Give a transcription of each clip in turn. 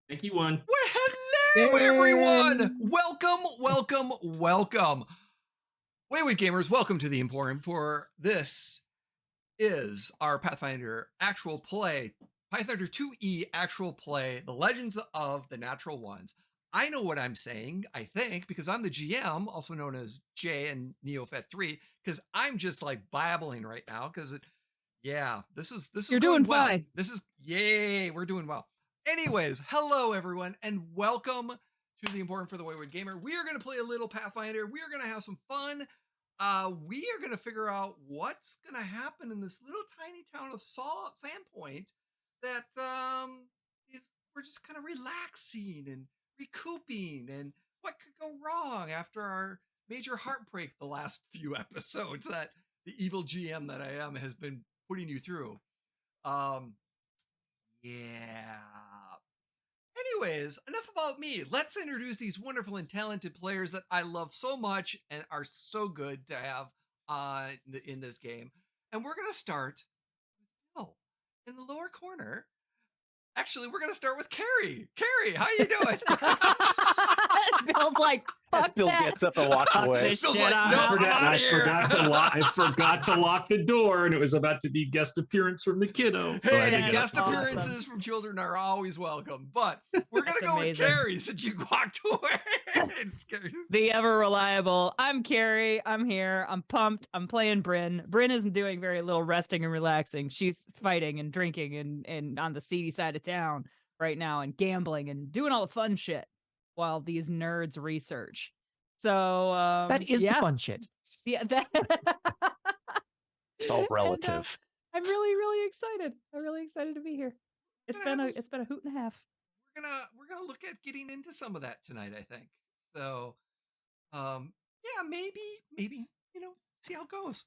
Thank you, one. Well, hello, everyone! Welcome. Wayward gamers, welcome to the Emporium, for this is our Pathfinder actual play, Pathfinder 2E actual play, The Legends of the Natural Ones. I know what I'm saying, I think, because I'm the GM, also known as Jay and NeoFet3, because I'm just like babbling right now, because this is You're going doing well. fine. Yay, we're doing well. Anyways, hello everyone, and welcome to the Emporium for the Wayward Gamer. We are going to play a little Pathfinder. We are going to have some fun. We are going to figure out what's going to happen in this little tiny town of Sandpoint that we're just kind of relaxing and recouping, and what could go wrong after our major heartbreak the last few episodes that the evil GM that I am has been putting you through. Anyways, enough about me. Let's introduce these wonderful and talented players that I love so much and are so good to have in this game. And we're going to start with Bill in the lower corner. Actually, we're going to start with Carrie. Carrie, how you doing? Bill's like, fuck Bill that. gets up and walks away. Bill's like, no, I forgot to lock the door, and it was about to be guest appearance from the kiddo. So Hey, guest appearances from children are always welcome. But we're going to go with Carrie since you walked away. It's scary. The ever reliable. I'm Carrie. I'm here. I'm pumped. I'm playing Brynn. Brynn isn't doing very little resting and relaxing. She's fighting and drinking and on the seedy side of town right now and gambling and doing all the fun shit while these nerds research. So that is the fun shit. Yeah, that It's all relative. And, I'm really excited. I'm really excited to be here. It's been a hoot and a half. We're gonna look at getting into some of that tonight, I think. So maybe see how it goes.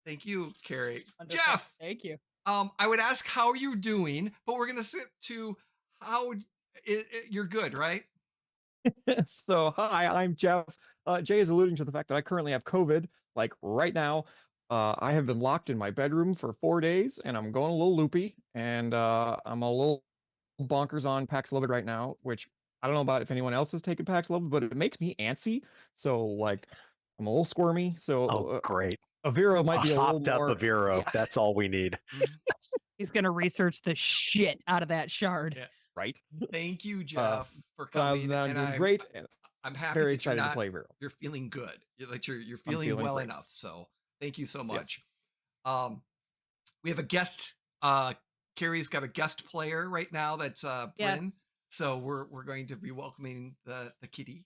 Thank you, Carrie. Wonderful. Jeff, Thank you. I would ask how you're doing, but we're gonna sit to how you're good, right? So, hi, I'm Jeff. Jay is alluding to the fact that I currently have COVID, like right now. I have been locked in my bedroom for 4 days, and I'm going a little loopy, and I'm a little bonkers on Paxlovid right now, which I don't know about if anyone else has taken Paxlovid, but it makes me antsy. So, like, I'm a little squirmy. So, great. Aviro might be a little hopped up more. Aviro. Yeah. That's all we need. He's gonna research the shit out of that shard. Yeah. Right. Thank you, Jeff, for coming. I'm and doing great. And I'm happy very that excited to play Aviro. You're feeling good. You're feeling well great. enough. So thank you so much. We have a guest. Carrie's got a guest player right now. That's Brynn. Yes. So we're going to be welcoming the kitty.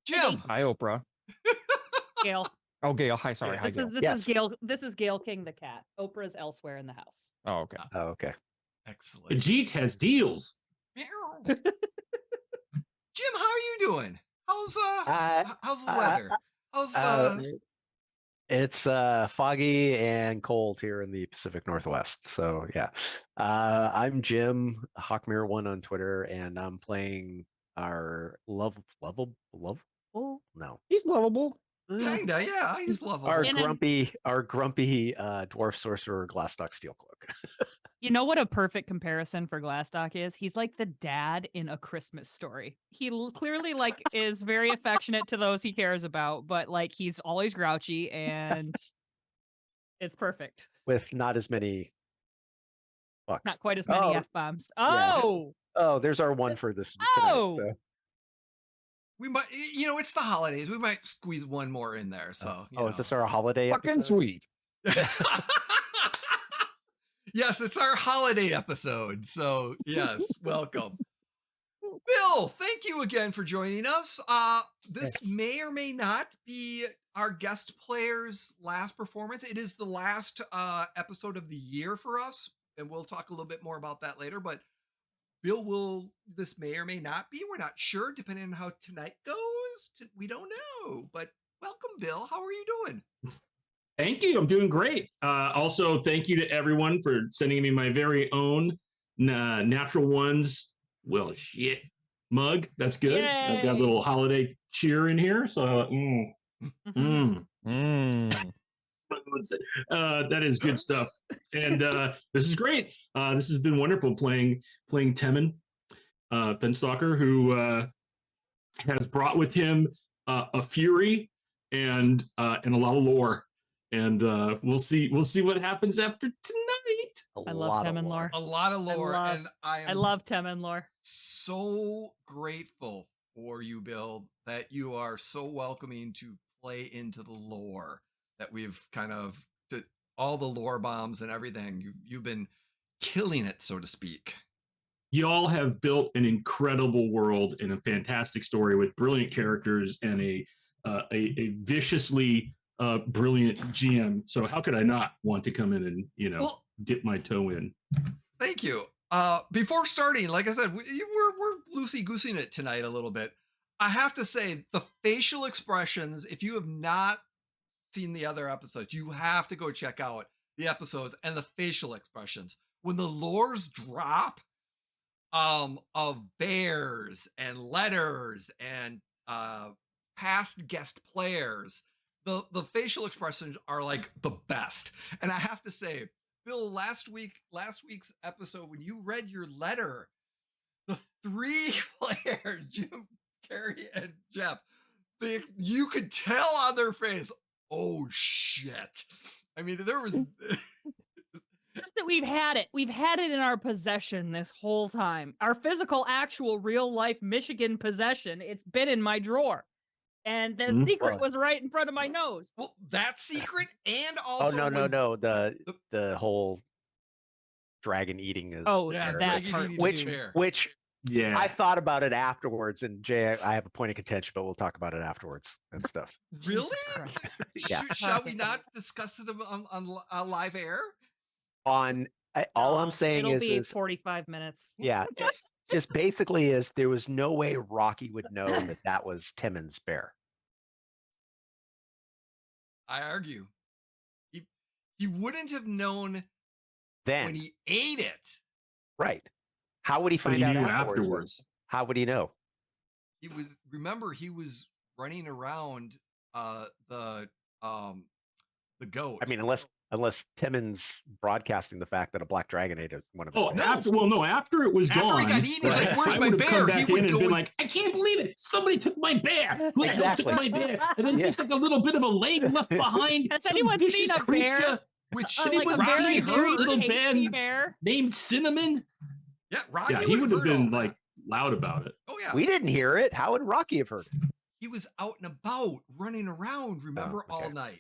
Jim. Hi, Oprah. Gail. Oh, Gail. Hi, sorry. Hi, Gail. Is Gail. This is Gail King the cat. Oprah's elsewhere in the house. Oh, okay. Oh, okay. Excellent. Ajit has deals. Jim, how are you doing? How's the weather? How's the It's foggy and cold here in the Pacific Northwest. So yeah. I'm Jim, Hawkmere1 on Twitter, and I'm playing our lovable? No. He's lovable. kinda, yeah, he's lovable. Our grumpy dwarf sorcerer Glastoc Steelcloak. You know what a perfect comparison for Glastoc is? He's like the dad in A Christmas Story. He clearly like is very affectionate to those he cares about, but like he's always grouchy, and it's perfect. With not as many fucks. Not quite as many F-bombs. Yeah. Oh! Oh, there's our one for this tonight. So. We might, it's the holidays. We might squeeze one more in there. So, is this our holiday Fucking episode? sweet. Yes, it's our holiday episode. So, yes, welcome. Bill, thank you again for joining us. This may or may not be our guest player's last performance. It is the last episode of the year for us, and we'll talk a little bit more about that later. But Bill this may or may not be. We're not sure, depending on how tonight goes. We don't know. But welcome, Bill. How are you doing? Thank you. I'm doing great. Also, thank you to everyone for sending me my very own Natural Ones. Well, shit. Mug. That's good. Yay. I've got a little holiday cheer in here. So, that is good stuff. And this is great. This has been wonderful playing Temin. Fenstalker, who has brought with him a fury and a lot of lore. And we'll see what happens after tonight. I love Tem and lore. A lot of lore, and I love Tem and lore. So grateful for you, Bill, that you are so welcoming to play into the lore that we've kind of to all the lore bombs and everything. You've been killing it, so to speak. Y'all have built an incredible world and a fantastic story with brilliant characters and a viciously brilliant GM. So how could I not want to come in and dip my toe in? Thank you. Before starting, like I said, we're loosey-goosing it tonight a little bit. I have to say, the facial expressions, if you have not seen the other episodes, you have to go check out the episodes and the facial expressions. When the lores drop of bears and letters and past guest players, the facial expressions are like the best. And I have to say, Bill, last week's episode, when you read your letter, the three players, Jim, Carrie, and Jeff, you could tell on their face, oh shit. I mean, there was just that we've had it in our possession this whole time. Our physical, actual, real life Michigan possession. It's been in my drawer. And the secret was right in front of my nose. Well, that secret and also no. The whole dragon eating is that part. Which I thought about it afterwards, and Jay, I have a point of contention, but we'll talk about it afterwards and stuff. Really? Yeah. Shall we not discuss it on live air? All I'm saying it'll is be 45 minutes. Yeah. Just basically is there was no way Rocky would know that was Timon's bear. I argue. He wouldn't have known then when he ate it. Right. How would he find out afterwards? How would he know? He was running around the goat. I mean, unless Timon's broadcasting the fact that a black dragon ate one of his bears. After it was gone. After he got eaten, he's like, where's my bear? Come back in and been like, I can't believe it. Somebody took my bear. Exactly. Took my bear. And then just like a little bit of a leg left behind. Has anyone seen a bear? Which anyone like seen a little bear named Cinnamon? Yeah, Rocky. Yeah, he would have been like loud about it. Oh yeah. We didn't hear it. How would Rocky have heard it? He was out and about running around, remember, all night.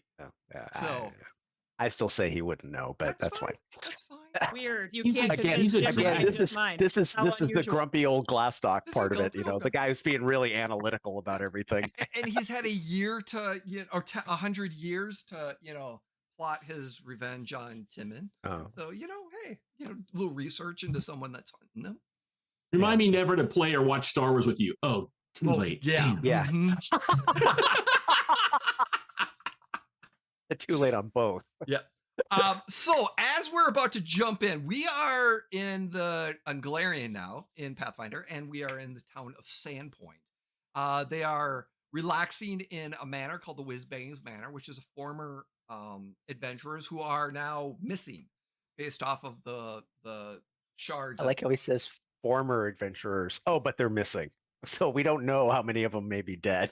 So I still say he wouldn't know, but that's fine. That's fine. Weird. You He's can't this is the grumpy old Glastoc part of it. The guy who's being really analytical about everything. And he's had a year to, or 100 years to, plot his revenge on Timon. Oh. So, hey, a little research into someone that's hunting them. Remind me never to play or watch Star Wars with you. Oh, too late. Yeah. Yeah. Mm-hmm. Too late on both. Yeah. So as we're about to jump in, we are on Golarion now in Pathfinder, and we are in the town of Sandpoint. They are relaxing in a manor called the Whizbangs Manor, which is a former adventurers who are now missing based off of the shards. I like how he says former adventurers. Oh, but they're missing. So we don't know how many of them may be dead.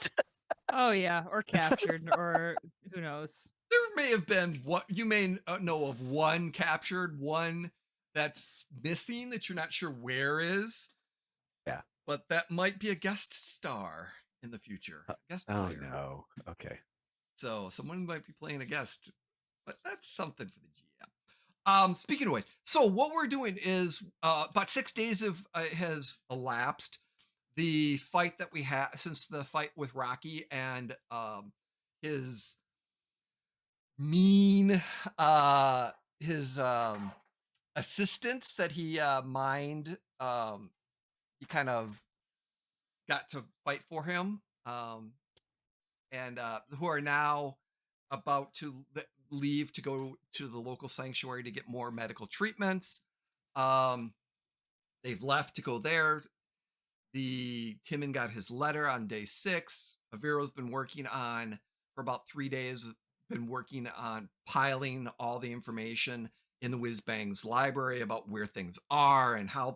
Oh yeah, or captured, or who knows. There may have been you may know of one captured, one that's missing that you're not sure where is. Yeah. But that might be a guest star in the future. Guest player. Oh no. Okay. So someone might be playing a guest, but that's something for the GM. Speaking of which, so what we're doing is about 6 days has elapsed. The fight that we had since the fight with Rocky and his mean his assistants that he mined, he kind of got to fight for him, and who are now about to leave to go to the local sanctuary to get more medical treatments. They've left to go there. Timon got his letter on day 6. Aviro's been working on for about 3 days. Been working on piling all the information in the Whizbangs library about where things are and how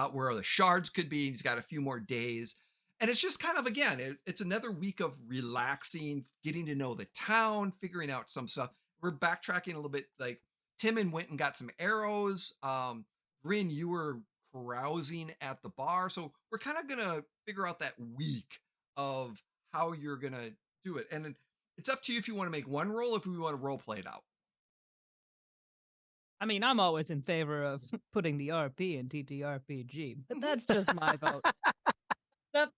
where the shards could be. He's got a few more days. And it's just kind of, again, it's another week of relaxing, getting to know the town, figuring out some stuff. We're backtracking a little bit. Like Timon went and got some arrows. Brynn, you were carousing at the bar. So we're kind of going to figure out that week of how you're going to do it. And it's up to you if you want to make one roll, if we want to role play it out. I mean, I'm always in favor of putting the RP in TTRPG, but that's just my vote.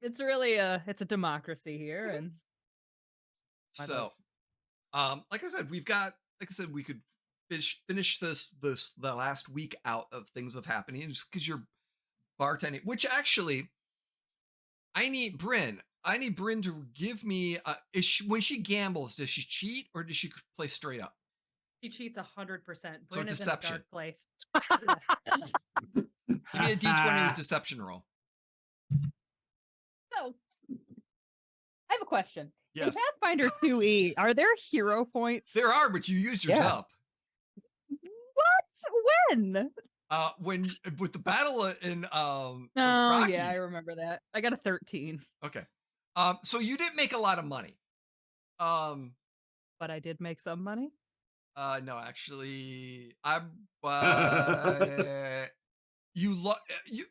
It's really it's a democracy here, and so, like I said, we could finish the last week out of things of happening just because you're bartending. Which actually, I need Brynn to give me. When she gambles, does she cheat or does she play straight up? she cheats 100%. So Brynn is deception. in a dark place. Give me a D20 with deception roll. So, I have a question. Yes. In Pathfinder 2E, are there hero points? There are, but you used yours Yeah. up. What? When? When with the battle in Oh, Rocky. yeah, I remember that. I got a 13. Okay. So you didn't make a lot of money. But I did make some money. No, actually, you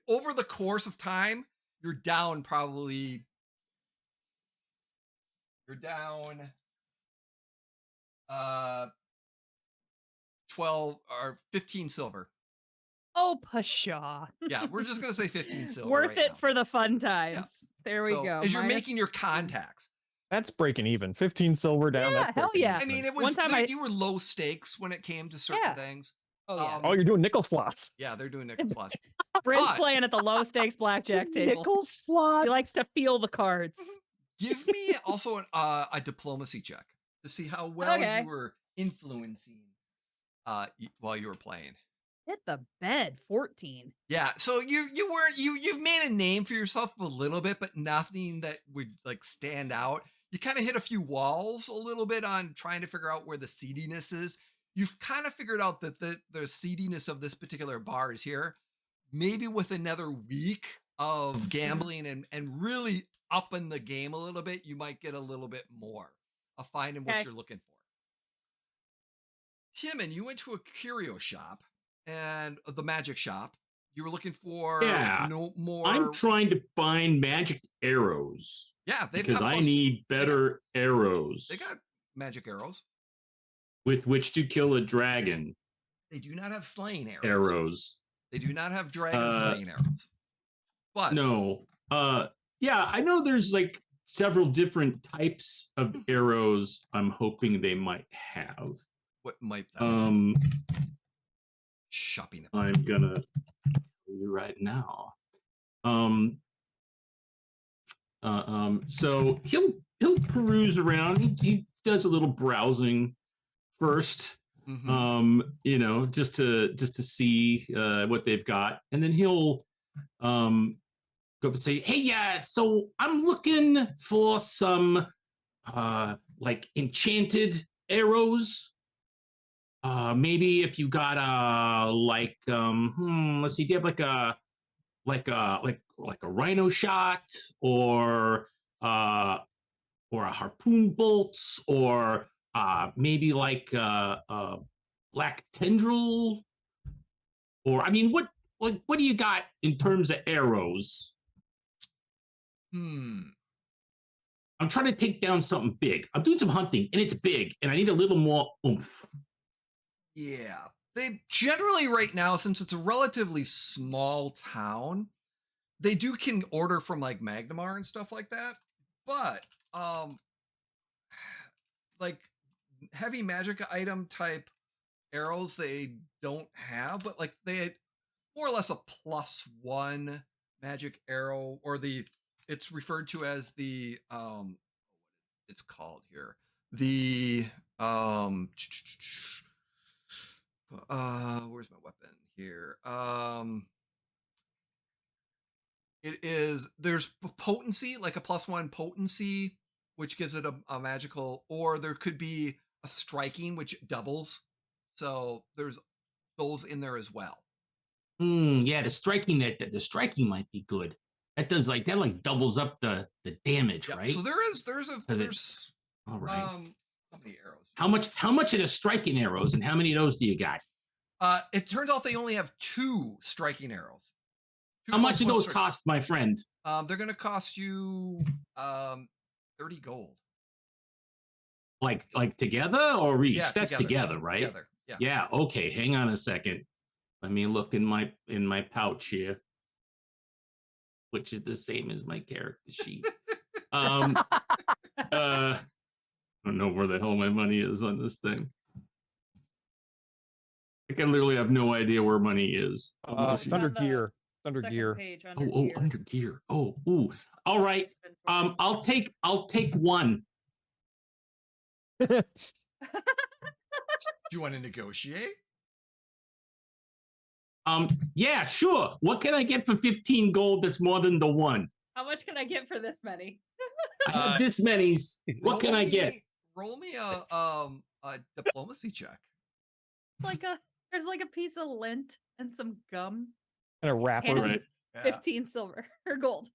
over the course of time, you're down 12 or 15 silver. Oh, pshaw. Yeah, we're just gonna say 15 silver. Worth right it now. for the fun times. Yeah. There we So, go. as you're Minus- making your contacts. That's breaking even. 15 silver down. Yeah, That's hell breaking yeah. I even. mean, it was One time you were low stakes when it came to certain Yeah. things. Oh, yeah. Oh, you're doing nickel slots. Yeah, they're doing nickel slots. Brynn's but- playing at the low stakes blackjack table. Nickel slots. He likes to feel the cards. Give me also a diplomacy check to see how well Okay. you were influencing while you were playing. Hit the bed. 14. Yeah, so you've made a name for yourself a little bit, but nothing that would like stand out. You kind of hit a few walls a little bit on trying to figure out where the seediness is. You've kind of figured out that the seediness of this particular bar is here. Maybe with another week of gambling and really upping the game a little bit, you might get a little bit more of finding what Okay. you're looking for. Timon, you went to a curio shop and the magic shop. You were looking for Yeah. no more. I'm trying to find magic arrows Yeah, they've because got I plus- need better arrows They got magic arrows. with which to kill a dragon. They do not have slaying arrows. Arrows. They do not have dragon Uh, slaying arrows. But No. Yeah, I know there's like several different types of arrows I'm hoping they might have. what might that shopping? I'm gonna tell you right now. So he'll peruse around. He does a little browsing first. Mhm. Just to see what they've got, and then he'll go up and say, "Hey, yeah, so I'm looking for some like enchanted arrows. Maybe if you got let's see, do you have like a rhino shot or a harpoon bolts or maybe like black tendril, or I mean, what do you got in terms of arrows? I'm trying to take down something big. I'm doing some hunting and it's big and I need a little more oomph. Yeah. They generally right now, since it's a relatively small town, they can order from like Magnamar and stuff like that. But like heavy magic item type arrows they don't have, but like they had more or less a +1 magic arrow, or it's referred to as the it's called here the where's my weapon here? There's potency, like a +1 potency, which gives it a magical, or there could be a striking, which doubles. So there's those in there as well. Yeah, the striking might be good. That doubles up the damage, Yeah, right? so there's All right. how many arrows? How much are the striking arrows, and how many of those do you got? It turns out they only have 2 striking arrows. How much do those cost, my friend? They're gonna cost you 30 gold. Like together or each? Yeah, That's together, right? Together. Yeah. Yeah. Okay. Hang on a second. Let me look in my pouch here, which is the same as my character sheet. I don't know where the hell my money is on this thing. I literally have no idea where money is. It's under gear. It's under gear. Page, gear. Under gear. Ooh. All right. I'll take 1. Do you want to negotiate? Yeah, sure. What can I get for 15 gold that's more than the 1? How much can I get for this many? This many's. What can I get? Roll me a diplomacy check. There's like a piece of lint and some gum. And a wrapper. Right. 15 silver or gold.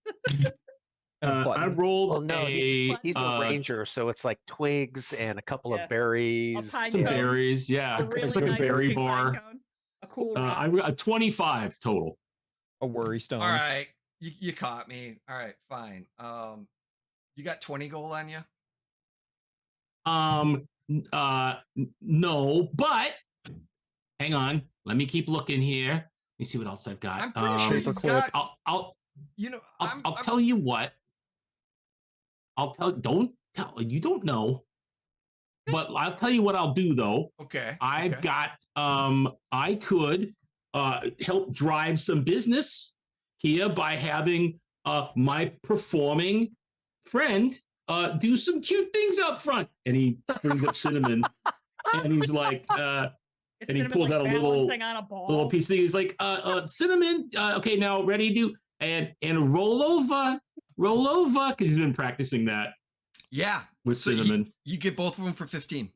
I rolled Well, no, he's a ranger, so it's like twigs and a couple of berries. Some berries, yeah. It's like a berry bar. A cool rock. I got a 25 total. A worry stone. All right, you caught me. All right, fine. You got 20 gold on you? No, but hang on. Let me keep looking here. Let me see what else I've got. I'm pretty sure you've got. I'll I'm tell you what. Don't tell. You don't know. But I'll tell you what I'll do though. Okay. I've got. I could help drive some business here by having my performing friend do some cute things up front. And he brings up Cinnamon, and he's like, and he pulls out a little piece thing. He's like, Cinnamon, okay, now ready to do and roll over, because he's been practicing that. Yeah, with Cinnamon. You get both of them for 15.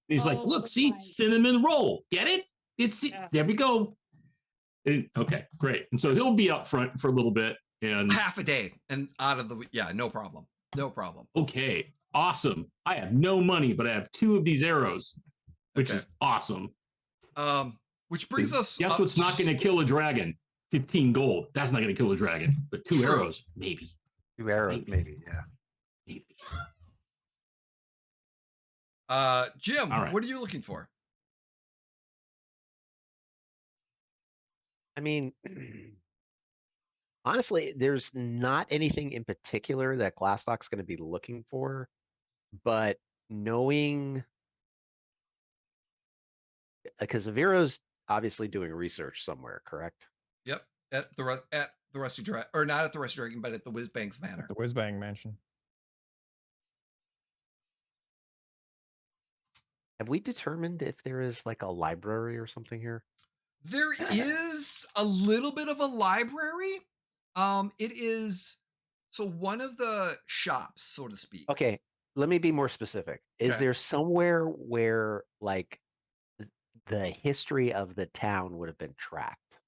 He's like, look, see, Cinnamon roll, get it? There we go. Okay, great. And so he'll be up front for a little bit and half a day and out of the no problem. Okay, awesome. I have no money, but I have 2 of these arrows, which is awesome. Which brings us. Guess what's not going to kill a dragon? 15 gold. That's not going to kill a dragon, but 2 arrows, maybe. 2 arrows, maybe. Yeah. Maybe. Jim, what are you looking for? I mean, honestly, there's not anything in particular that Glastoc's going to be looking for, but knowing, because Aviro's obviously doing research somewhere, correct? Yep, at the Rusty Dragon, or not at the Rusty Dragon, but at the Whizbangs Manor. At the Whizbang Mansion. Have we determined if there is like a library or something here? There is a little bit of a library. It is one of the shops, so to speak. Okay, let me be more specific. Is there somewhere where like the history of the town would have been tracked?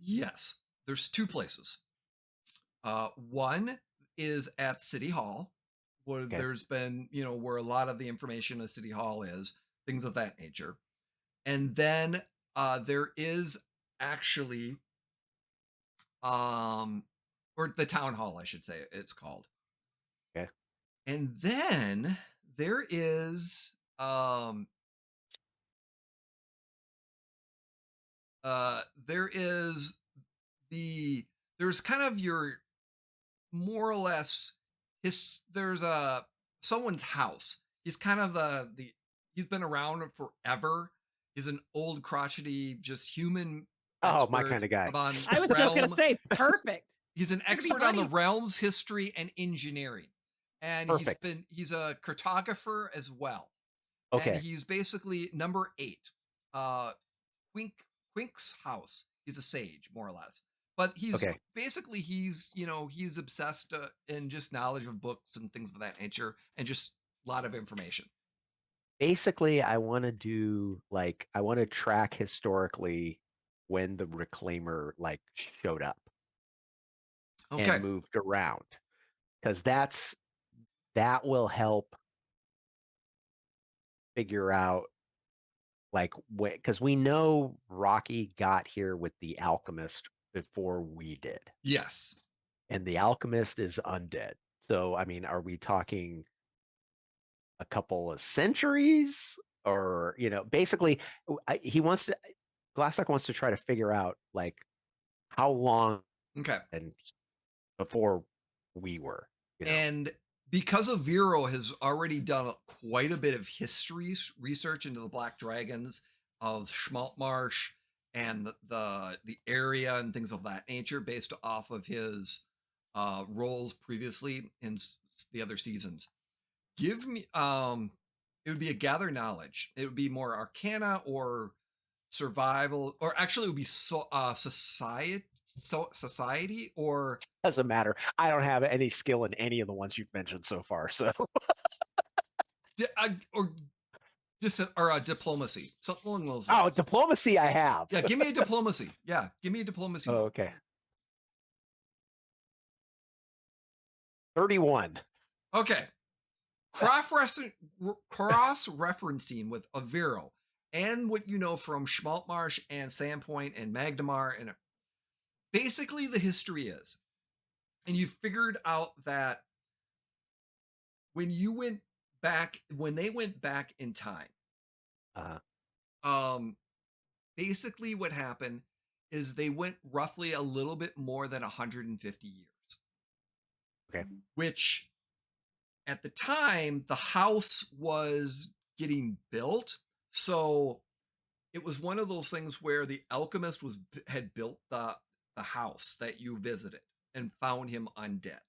Yes, there's 2 places. One is at City Hall, where there's been, where a lot of the information of City Hall is, things of that nature. And then there is actually, or the town hall, I should say, it's called. Okay. And then there is, there's kind of your more or less there's someone's house. He's kind of he's been around forever. He's an old crotchety, just human. Oh, my kind of guy. I was just gonna say, perfect. He's an expert on the realm's history and engineering, and he's a cartographer as well. Okay. And he's basically number 8, Quink's house. He's a sage, more or less. But he's basically he's obsessed in just knowledge of books and things of that nature, and just a lot of information. Basically, I want to do I want to track historically when the reclaimer like showed up Okay. and moved around, because that will help figure out like because we know Rocky got here with the alchemist before we did, Yes. and the alchemist is undead. So I mean, are we talking a couple of centuries, or basically Glastoc wants to try to figure out like how long Okay. and before we were, And because Aviro has already done quite a bit of history research into the Black Dragons of Schmaltmarsh and the area and things of that nature, based off of his roles previously in the other seasons, give me it would be a gather knowledge. It would be more Arcana or survival, or actually it would be society or doesn't matter. I don't have any skill in any of the ones you've mentioned so far, so or diplomacy, something along those oh, lines. diplomacy I have. Yeah, give me a diplomacy. Yeah, give me a diplomacy. Oh, okay. 31. Okay. Cross-referencing with Aviro and what you know from Schmaltmarsh and Sandpoint and Magdamar, and basically the history is, and you figured out that when they went back in time, basically what happened is they went roughly a little bit more than 150 years. Okay. Which at the time the house was getting built, so it was one of those things where the alchemist had built the house that you visited and found him undead.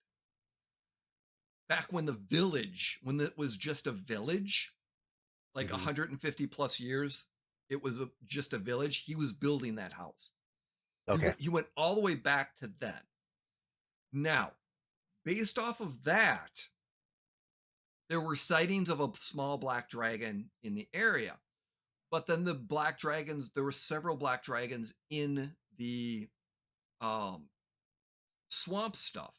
Back when when it was just a village, like 150 plus years, it was just a village. He was building that house. Okay. He went all the way back to then. Now, based off of that, there were sightings of a small black dragon in the area. But then there were several black dragons in the swamp stuff.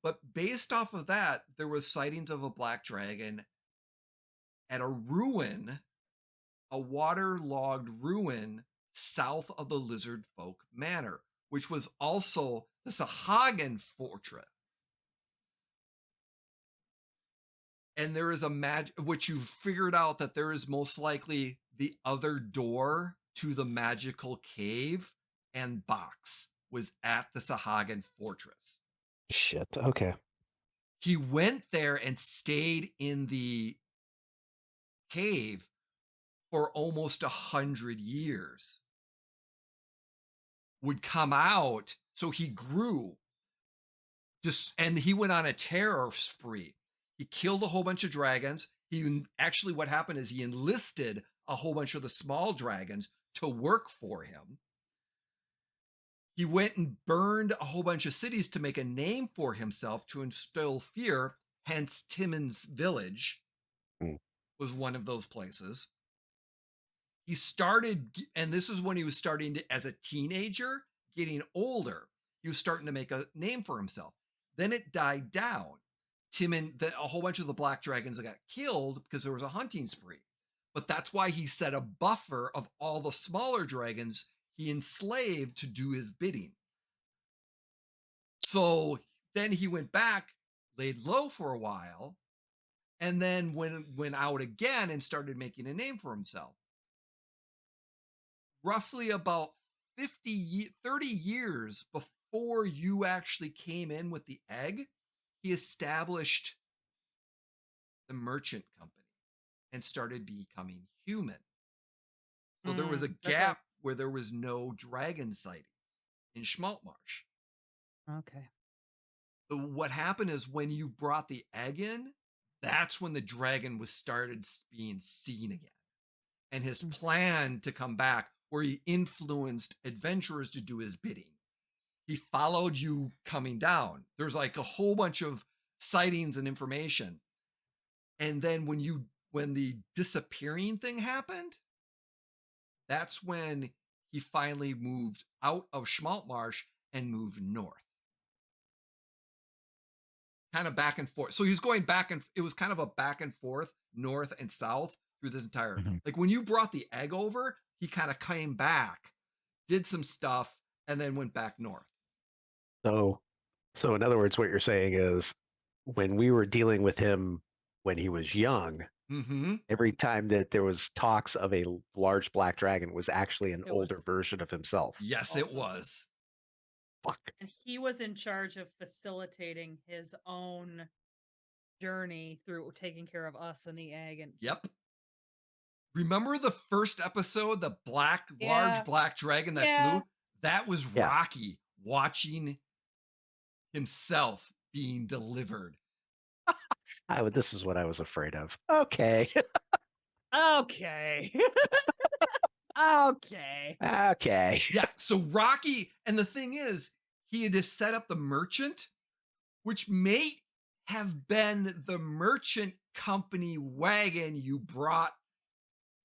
But based off of that, there was sightings of a black dragon at a waterlogged ruin south of the Lizard Folk Manor, which was also the Sahagin fortress. And there is which you figured out that there is most likely the other door to the magical cave and box was at the Sahagin fortress. Shit. Okay. He went there and stayed in the cave for almost 100 years. Would come out, so he grew. And he went on a terror spree. He killed a whole bunch of dragons. What happened is he enlisted a whole bunch of the small dragons to work for him. He went and burned a whole bunch of cities to make a name for himself, to instill fear. Hence, Timon's village was one of those places. He started, and this is when he was starting to, as a teenager, getting older, he was starting to make a name for himself. Then it died down. A whole bunch of the black dragons got killed because there was a hunting spree. But that's why he set a buffer of all the smaller dragons he enslaved to do his bidding. So then he went back, laid low for a while, and then went out again and started making a name for himself. Roughly about 30 years before you actually came in with the egg, he established the merchant company and started becoming human. So there was a gap where there was no dragon sightings in Schmaltmarsh. Okay. So what happened is when you brought the egg in, that's when the dragon started being seen again. And his plan to come back, where he influenced adventurers to do his bidding. He followed you coming down. There's like a whole bunch of sightings and information. And then when the disappearing thing happened, that's when he finally moved out of Schmaltmarsh and moved north. Kind of back and forth. So he was going back and it was kind of a back and forth, north and south through this entire. Like when you brought the egg over, he kind of came back, did some stuff, and then went back north. So in other words, what you're saying is when we were dealing with him when he was young, every time that there was talks of a large black dragon, was actually an older version of himself. Yes, it was. Fuck. And he was in charge of facilitating his own journey through taking care of us and the egg. And Yep. Remember the first episode, the large black dragon that flew? That was Rocky watching himself being delivered. This is what I was afraid of. Okay. Okay. Okay. Yeah. So Rocky, and the thing is, he had to set up the merchant, which may have been the merchant company wagon you brought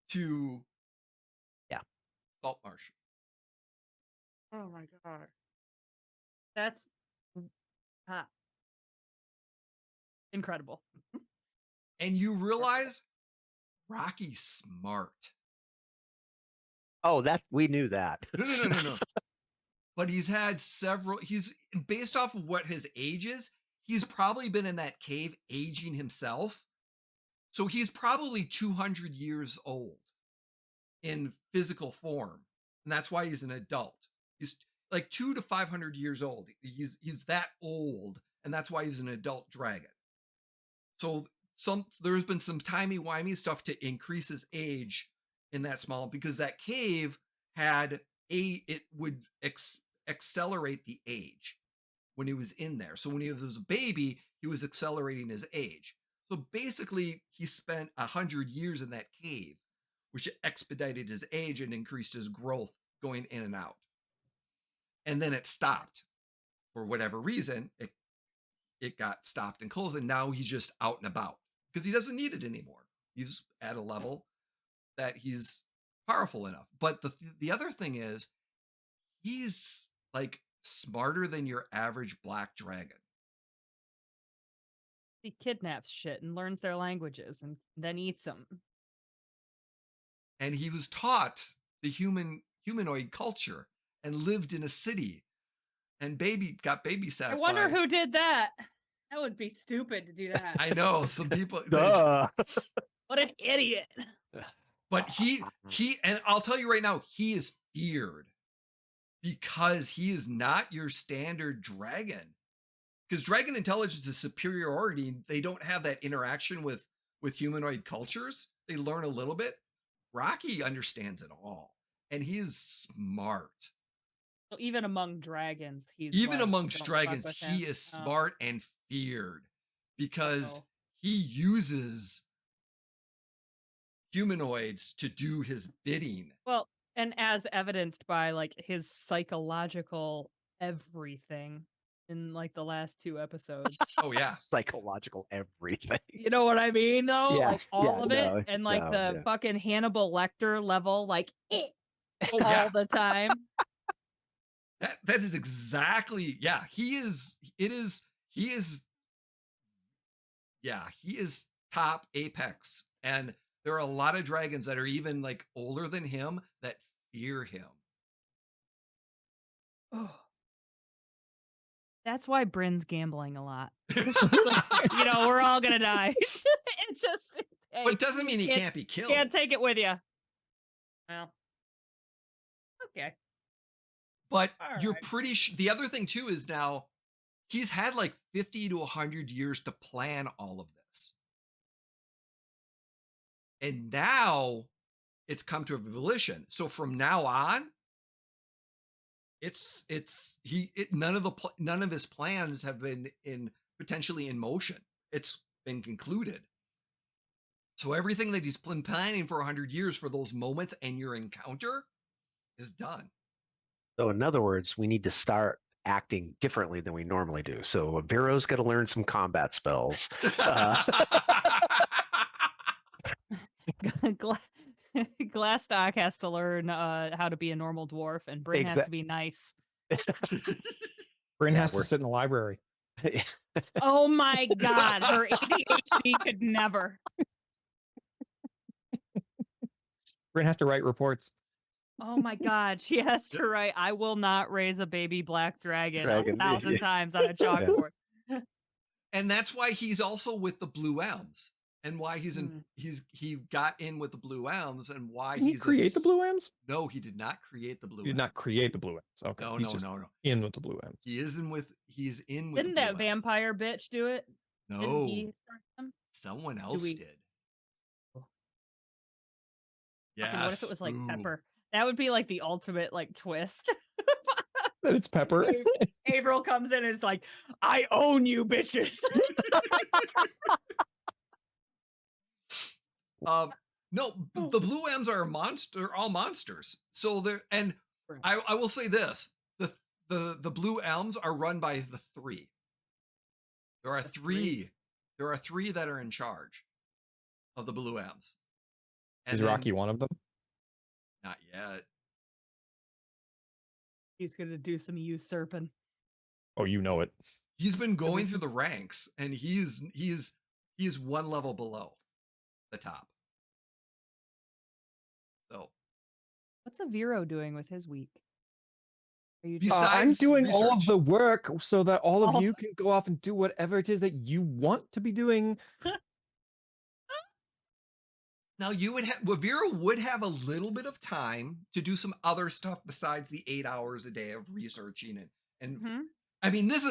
to Saltmarsh. Oh my god. That's incredible. And you realize Rocky's smart. Oh, we knew that. No. But he's had he's based off of what his age is, he's probably been in that cave aging himself. So he's probably 200 years old in physical form. And that's why he's an adult. He's like 200 to 500 years old. He's that old. And that's why he's an adult dragon. So there's been some timey-wimey stuff to increase his age in that small, because that cave it would accelerate the age when he was in there. So when he was a baby, he was accelerating his age. So basically, he spent 100 years in that cave, which expedited his age and increased his growth going in and out. And then it stopped for whatever reason. It got stopped and closed, and now he's just out and about because he doesn't need it anymore. He's at a level that he's powerful enough. But the other thing is, he's like smarter than your average black dragon. He kidnaps shit and learns their languages and then eats them. And he was taught the humanoid culture and lived in a city and got babysat. I wonder who did that. That would be stupid to do that. I know some people. What an idiot. But he, and I'll tell you right now, he is feared because he is not your standard dragon. Because dragon intelligence is superiority. They don't have that interaction with humanoid cultures. They learn a little bit. Rocky understands it all, and he is smart. So even among dragons, he is smart and feared because he uses humanoids to do his bidding. Well, and as evidenced by like his psychological everything in like the last 2 episodes. Oh yeah, psychological everything. You know what I mean, though? Yeah, like all of it, and like the fucking Hannibal Lecter level, like all the time. That is exactly, he is top apex. And there are a lot of dragons that are even like older than him that fear him. Oh. That's why Brynn's gambling a lot. Like, we're all gonna die. It just but it doesn't mean he can't be killed. Can't take it with you. Well. Okay. But you're pretty the other thing too is now he's had like 50 to 100 years to plan all of this. And now it's come to a volition. So from now on, none of his plans have been potentially in motion. It's been concluded. So everything that he's been planning for 100 years for those moments and your encounter is done. So in other words, we need to start acting differently than we normally do. So Aviro's got to learn some combat spells. Glastoc has to learn how to be a normal dwarf, and Bryn has to be nice. Brynn Yeah, has to we're- sit in the library. Oh my god, her ADHD could never. Brynn has to write reports. Oh my god, she has to write, I will not raise a baby black dragon, Dragon, 1,000 yeah. times on a chalkboard. And that's why he's also with the Blue Elms, and why he got in with the Blue Elms, and why Did he create the Blue Ams? No, he did not create the Blue He did Elms. not create the Blue Ams. Okay. No, He's no, just no. in with the Blue Ams. He's in with Didn't the that Blue Elms. vampire bitch do it? Didn't No, he start them? someone else we- did. Fucking Yeah. what if it was like Pepper? That would be like the ultimate like twist. That it's Pepper. Averill comes in and is like, I own you, bitches. No, the Blue M's are all monsters. So they're, and I will say this: the Blue Elms are run by the three. There are three. There are three that are in charge of the Blue M's. Is Rocky one of them? Not yet. He's gonna do some usurping. Oh, you know it. He's been going through the ranks, and he's one level below the top. So, What's Aviro doing with his week? Are you Besides I'm doing all of research. the work so that all of Oh. you can go off and do whatever it is that you want to be doing. now you would have Avira would have a little bit of time to do some other stuff besides the 8 hours a day of researching it. And Mhm. I mean, this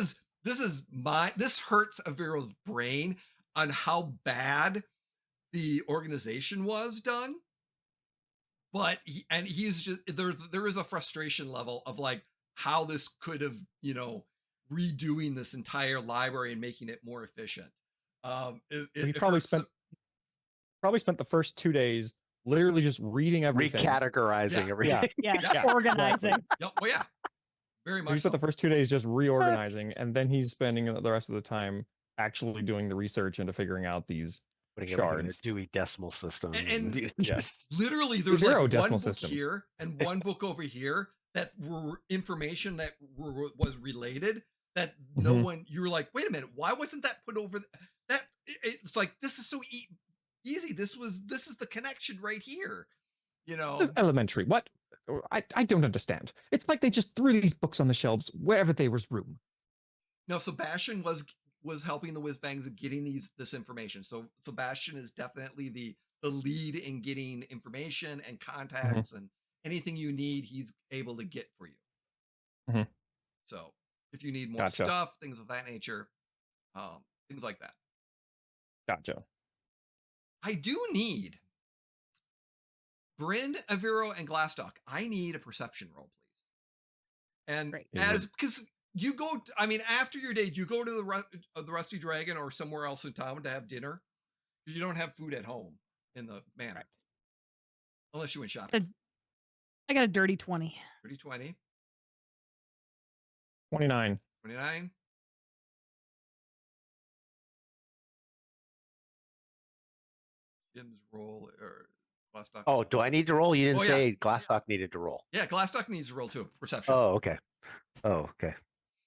hurts Aviro's brain on how bad the organization was done. But he's just there is a frustration level of like how this could have, redoing this entire library and making it more efficient. He probably spent the first 2 days literally just reading everything. Recategorizing everything. Yeah, organizing. Oh yeah, very He much. spent the first 2 days just reorganizing, and then he's spending the rest of the time actually doing the research into figuring out these Putting everything in a shards. Dewey Decimal System. And- Yes. Literally, there's Zero like decimal one book system. here and one book over here that were information that was related that no Mhm. one. You were like, wait a minute, why wasn't that put over? That it's like this is so easy. This is the connection right here. This is elementary. What? I don't understand. It's like they just threw these books on the shelves wherever there was room. No, Sebastian was helping the Whizbangs of getting this information. So Sebastian is definitely the lead in getting information and contacts and anything you need, he's able to get for you. Mhm. So if you need more Gotcha. stuff, things of that nature, things like that. Gotcha. I do need Brynn, Aviro, and Glastoc. I need a perception roll, please. And Great. because you go, I mean, after your day, do you go to the Rusty Dragon or somewhere else in town to have dinner? You don't have food at home in the manor. Right. Unless you went shopping. I got a dirty 20. 30-20, 29. 29. Jim's roll or Glastoc. Oh, do I need to roll? You didn't Oh, yeah. say Glastoc needed to roll. Yeah, Glastoc needs to roll too. Perception. Oh, okay. Oh, okay.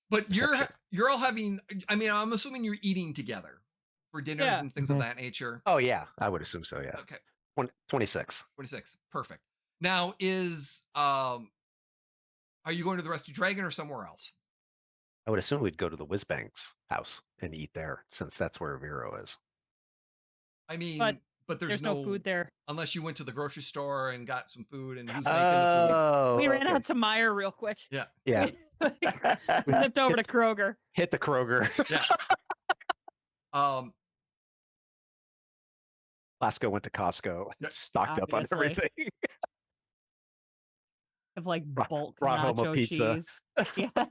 But you're all having. I mean, I'm assuming you're eating together for dinners Yeah. and things of that nature. Oh, yeah. I would assume so. Yeah. Okay, 26. 26. Perfect. Now are you going to the Rusty Dragon or somewhere else? I would assume we'd go to the Whizbang's house and eat there, since that's where Vero is. I mean, But but There's no food there. unless you went to the grocery store and got some food and who's making the food. Oh, We ran okay. out to Meyer real quick. Yeah. Yeah. We zipped over to Kroger. Hit the Kroger. Yeah. Lasco went to Costco, Yeah, stocked up on obviously. everything. Of like Brought- bulk brought home a nacho pizza. cheese. Yeah.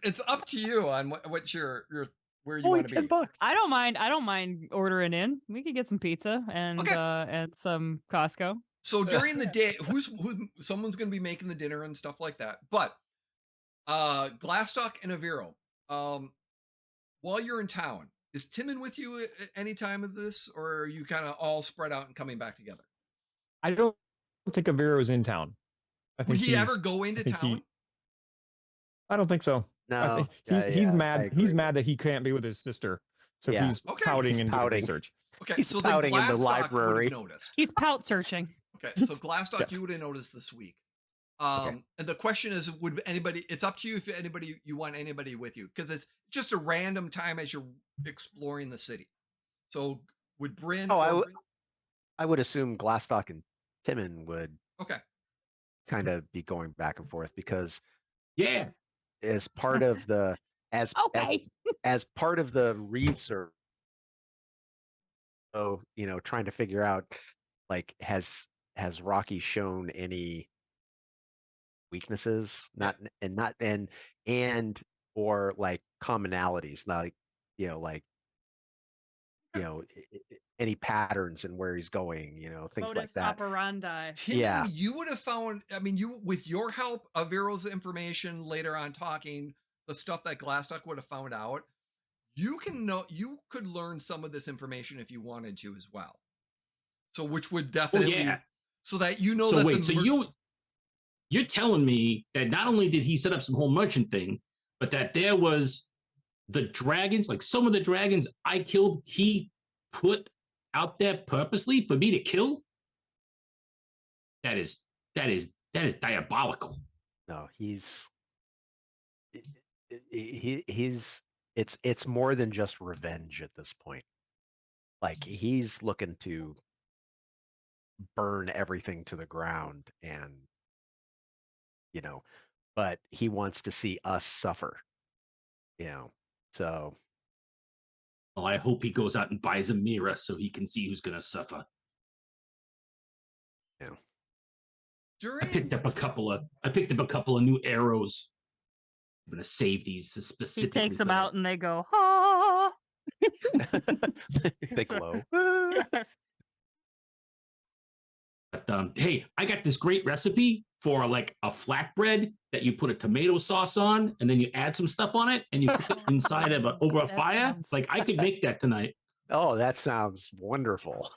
it's up to you on what your where you Only want to be. $10. I don't mind ordering in. We could get some pizza and Okay. and some Costco. So during the day, someone's going to be making the dinner and stuff like that. But Glastoc and Aviro, while you're in town, is Timon with you at any time of this, or are you kind of all spread out and coming back together? I don't think Aviro's in town. I Would think he ever he's- go into I think town? I don't think so. I No, think yeah, he's yeah, I mad. He's agree. mad that he can't be with his sister. So Yeah. he's Okay. pouting He's and doing pouting. research. Okay, He's so then pouting in the Glastoc would library. have noticed. He's pout searching. Okay, so Glastoc, Yes. you would have noticed this week. Okay. And the question is, would anybody? It's up to you if you want anybody with you, because it's just a random time as you're exploring the city. So would Brynn? Oh, or I would assume Glastoc and Timon would okay. kind of be going back and forth because Yeah. as part of the Okay. as part of the research, so trying to figure out like has Rocky shown any weaknesses, and or like commonalities, like any patterns in where he's going, things like Modus that. operandi. Timon, Yeah. you would have found. I mean, you with your help, Aviro's information later on, talking the stuff that Glastoc would have found out. You could learn some of this information if you wanted to as well. So, which would definitely, yeah. so that you know So that wait, so you're telling me that not only did he set up some whole merchant thing, but that there was the dragons, like some of the dragons I killed, he put out there purposely for me to kill? That is diabolical. No, he's it's more than just revenge at this point. Like he's looking to burn everything to the ground, and but he wants to see us suffer. So Well, I hope he goes out and buys a mirror so he can see who's gonna suffer. I picked up a couple of new arrows. I'm gonna save these He specifically. takes them for out and they go, ah. they glow. Yes. But hey, I got this great recipe for like a flatbread that you put a tomato sauce on, and then you add some stuff on it, and you put it inside of over a That fire. sounds- Like I could make that tonight. Oh, that sounds wonderful.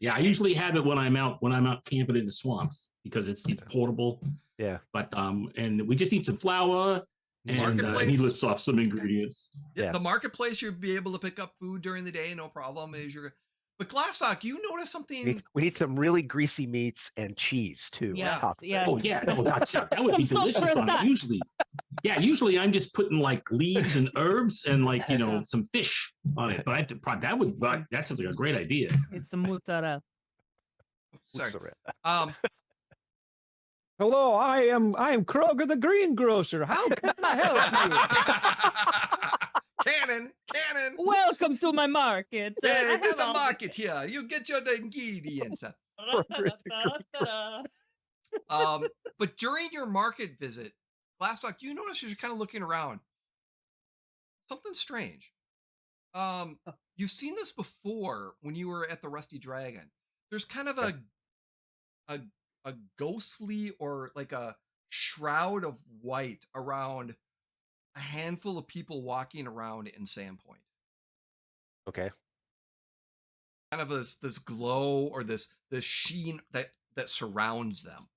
Yeah, I usually have it when I'm out camping in the swamps because it's portable. Yeah. But and we just need some flour and Marketplace. he lists off some ingredients. Yeah, Yeah. the marketplace, you'll be able to pick up food during the day, no problem. But Glastoc, you notice something. We need some really greasy meats and cheese too. on Yes, top of it. yes. Oh yeah, no, that would be I'm so delicious. for On it. that. Usually I'm just putting like leaves and herbs and like some fish on it. But that sounds like a great idea. It's some mozzarella. Sorry. Mozzarella. Hello, I am Kroger the greengrocer. How can I help you? Cannon. Welcome to my market. Yeah, I get have the all market here. You get your ingredients. the- But during your market visit, Glastoc, you notice you're kind of looking around. Something strange. You've seen this before when you were at the Rusty Dragon. There's kind of a ghostly or like a shroud of white around a handful of people walking around in Sandpoint. Okay. Kind of this glow or this sheen that surrounds them.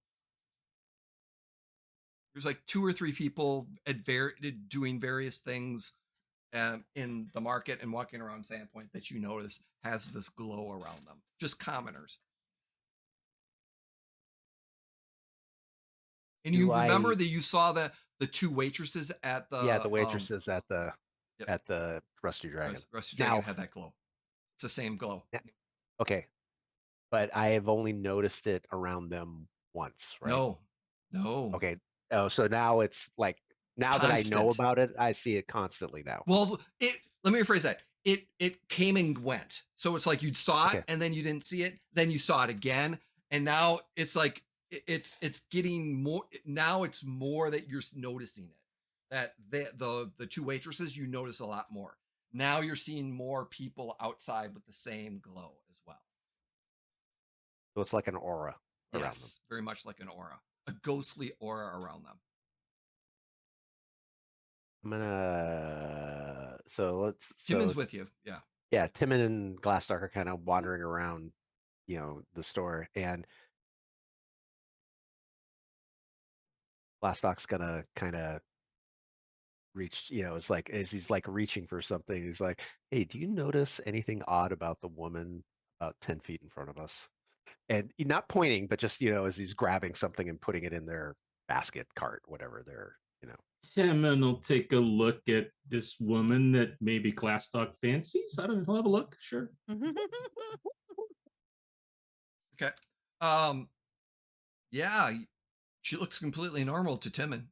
There's like 2 or 3 people doing various things in the market and walking around Sandpoint that you notice has this glow around them. Just commoners. And you remember that you saw the 2 waitresses at the the waitresses at the yep. at the Rusty Dragon. Rusty Dragon Now- had that glow. It's the same glow. Okay, but I have only noticed it around them once, right? No. Okay. Oh, so now it's like now that I know Constant. about it, I see it constantly now. Well, let me rephrase that. It came and went. So it's like you saw it Okay. and then you didn't see it, then you saw it again, and now it's like it's getting more. Now it's more that you're noticing it. That the 2 waitresses, you notice a lot more. Now you're seeing more people outside with the same glow as well. So it's like an aura around them. Yes, very much like an aura, a ghostly aura around them. I'm gonna Timon's with you. Yeah. yeah, Timon and Glastoc are kind of wandering around, the store, and Glastoc's gonna kind of reach, it's like as he's like reaching for something, he's like, "Hey, do you notice anything odd about the woman about 10 feet in front of us?" And not pointing, but just, as he's grabbing something and putting it in their basket, cart, whatever they're. Timon will take a look at this woman that maybe Glastoc fancies. I don't know. He'll have a look. Sure. Okay. Yeah, she looks completely normal to Timon.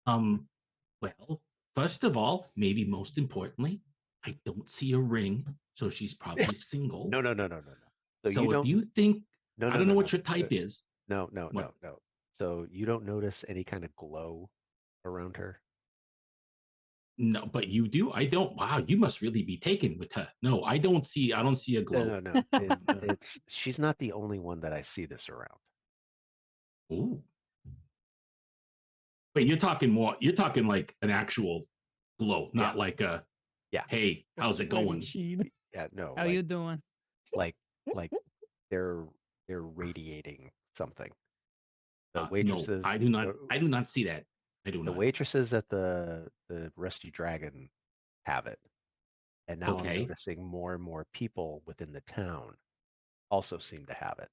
Well, first of all, maybe most importantly, I don't see a ring, so she's probably single. No. So you So if don't. you think, No, I no, don't no, know no. what your type is. No. What? So you don't notice any kind of glow around her? No, but you do. I don't. Wow, you must really be taken with her. No, I don't see a glow. No. She's not the only one that I see this around. Ooh. But you're talking like an actual glow, not like a Yeah. hey, how's it Sweaty going? sheen. Yeah, no. How you doing? Like they're radiating something. The No, waitresses, I do not see that. I do the not. waitresses at the Rusty Dragon have it, and now I'm Okay. noticing more and more people within the town also seem to have it.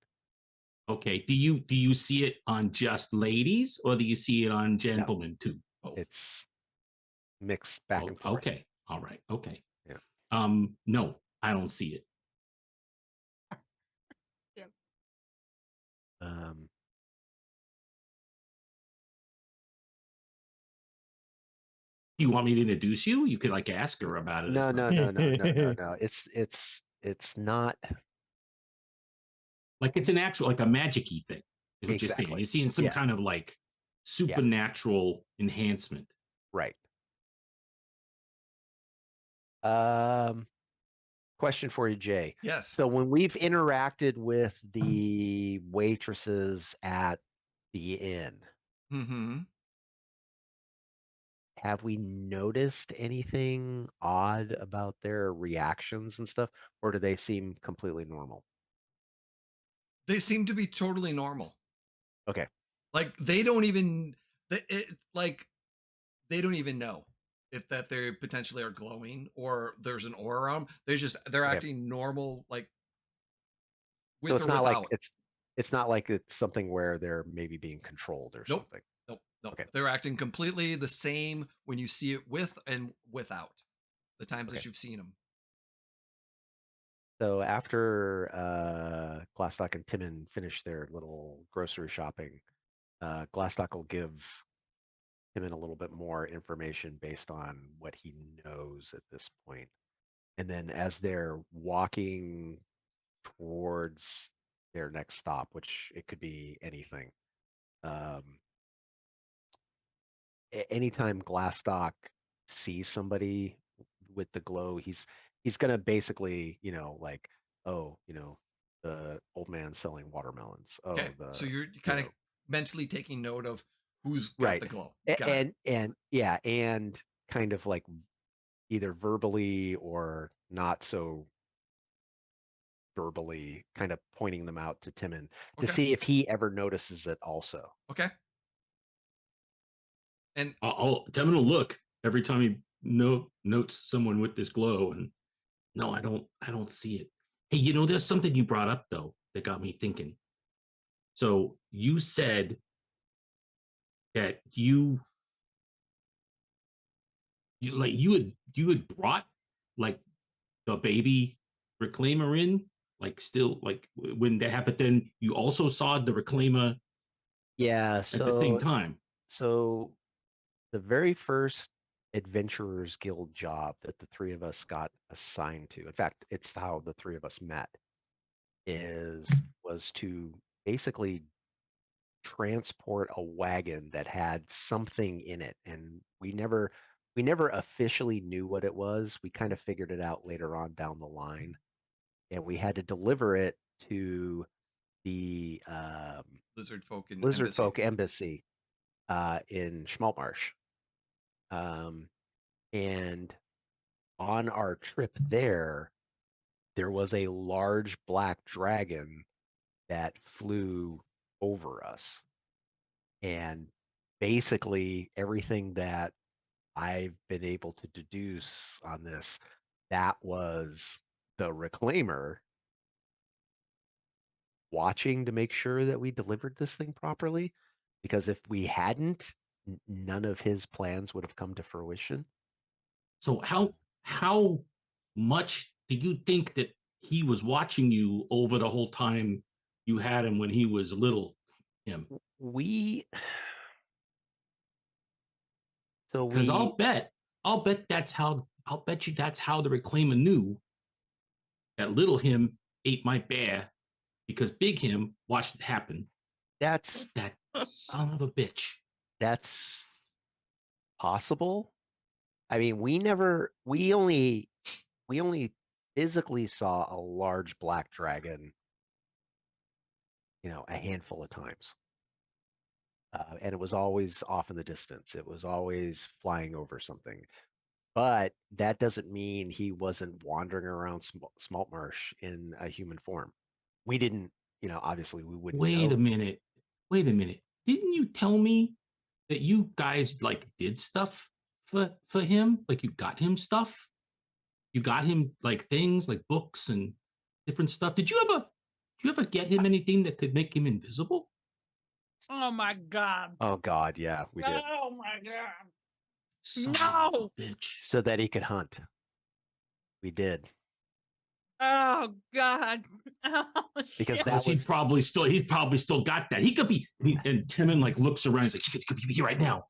Okay. Do you see it on just ladies or do you see it on gentlemen too? Both. It's mixed back and forth. Okay. All right. Okay. Yeah. No, I don't see it. Um, Do you want me to introduce you? You could like ask her about it. no. It's not Like it's an actual like a magic-y thing. Is what you're saying. exactly. You're seeing some Yeah. kind of like supernatural enhancement. Right. Question for you, Jay. Yes. So when we've interacted with the waitresses at the inn, Mm-hmm. have we noticed anything odd about their reactions and stuff, or do they seem completely normal? They seem to be totally normal. Okay. Like they don't even they don't even know if that they potentially are glowing or there's an aura around 'em. They're Okay. acting normal, like with So it's or not without. like it's not like it's something where they're maybe being controlled or Nope. something. Nope. Okay. They're acting completely the same when you see it with and without the times Okay. that you've seen them. So after Glastoc and Timon finish their little grocery shopping, Glastoc will give Timon a little bit more information based on what he knows at this point. And then as they're walking towards their next stop, which it could be anything, anytime Glastoc sees somebody with the glow, he's gonna basically, like, oh, the old man selling watermelons. Oh, Okay. So you're kind of mentally taking note of who's got right. the glow. Got it. And kind of like either verbally or not so verbally kind of pointing them out to Timon to Okay. see if he ever notices it also. Okay. And Timon will look every time he notes someone with this glow, and no, I don't see it. Hey, there's something you brought up though that got me thinking. So you said that you had brought like the baby reclaimer in, like still like when that happened. Then you also saw the reclaimer Yeah, at the same time. So the very first Adventurers Guild job that the three of us got assigned to, in fact, it's how the three of us met, was to basically transport a wagon that had something in it, and we never officially knew what it was. We kind of figured it out later on down the line, and we had to deliver it to the lizard folk in lizard embassy. folk embassy in Schmaltmarsh. And on our trip there was a large black dragon that flew over us. And basically everything that I've been able to deduce on this, that was the reclaimer watching to make sure that we delivered this thing properly. Because if we hadn't, none of his plans would have come to fruition. So how much do you think that he was watching you over the whole time you had him when he was little? Him, We so because we I'll bet I'll bet you that's how the reclaimer knew that little him ate my bear because big him watched it happen. that's That son of a bitch. that's possible. I mean, we only physically saw a large black dragon, a handful of times. And it was always off in the distance. It was always flying over something. But that doesn't mean he wasn't wandering around Smaltmarsh in a human form. We didn't, obviously we wouldn't Wait know. a minute. Wait a minute. Didn't you tell me that you guys like did stuff for him? Like you got him stuff? You got him like things like books and different stuff. Did you ever get him anything that could make him invisible? Oh my god. Oh God, yeah, we did. Oh my god. Son No! of a bitch. So that he could hunt. We did. Oh god. Oh, Because shit. that Because he's probably still got that. He could be and Timon like looks around, he's like, he could be here right now.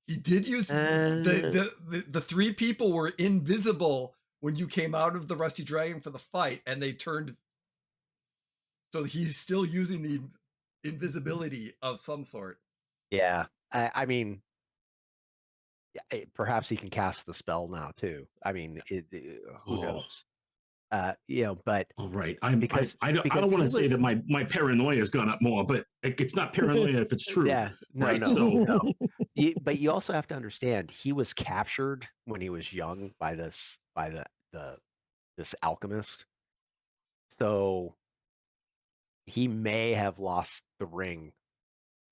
He did use the three people were invisible when you came out of the Rusty Dragon for the fight, and they turned. So he's still using the invisibility of some sort. Yeah. I mean, perhaps he can cast the spell now too. I mean, who knows? But All right. I don't want to say that my paranoia has gone up more, but it's not paranoia if it's true. Yeah, no, right. no, So no. But you also have to understand he was captured when he was young by this this alchemist. So he may have lost the ring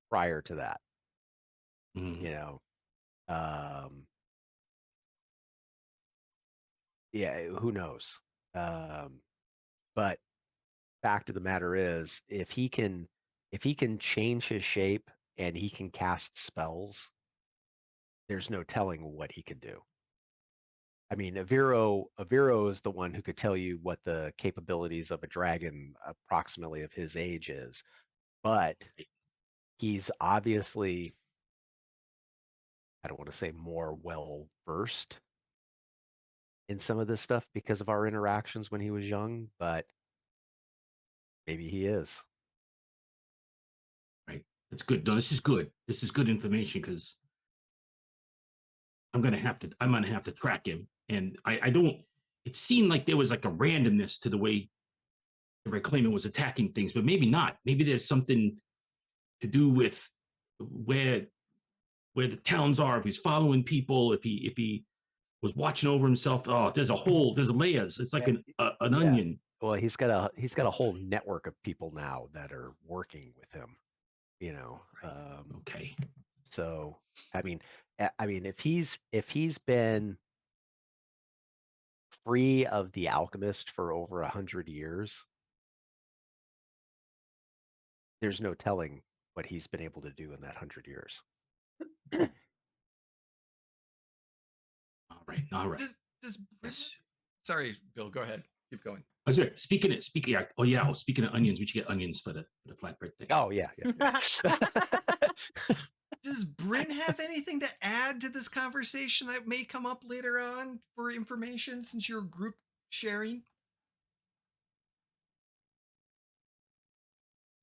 prior to that. Yeah, who knows? But fact of the matter is, if he can change his shape and he can cast spells, there's no telling what he can do. I mean, Aviro is the one who could tell you what the capabilities of a dragon approximately of his age is, but he's obviously, I don't want to say more well versed in some of this stuff because of our interactions when he was young, but maybe he is. right. That's good. No, this is good. This is good information because I'm gonna have to track him. And I don't it seemed like there was like a randomness to the way the reclaimer was attacking things, but maybe not. Maybe there's something to do with where the towns are, if he's following people, if he was watching over himself. Oh, there's layers. It's like an onion. Well, he's got a whole network of people now that are working with him. Okay. So I mean, if he's been free of the alchemist for over 100 years, there's no telling what he's been able to do in that 100 years. All right. Sorry, Bill. Go ahead. Keep going. Oh, sorry. Speaking of onions, we should get onions for the flatbread thing. Oh yeah. Does Brynn have anything to add to this conversation that may come up later on for information, since you're group sharing?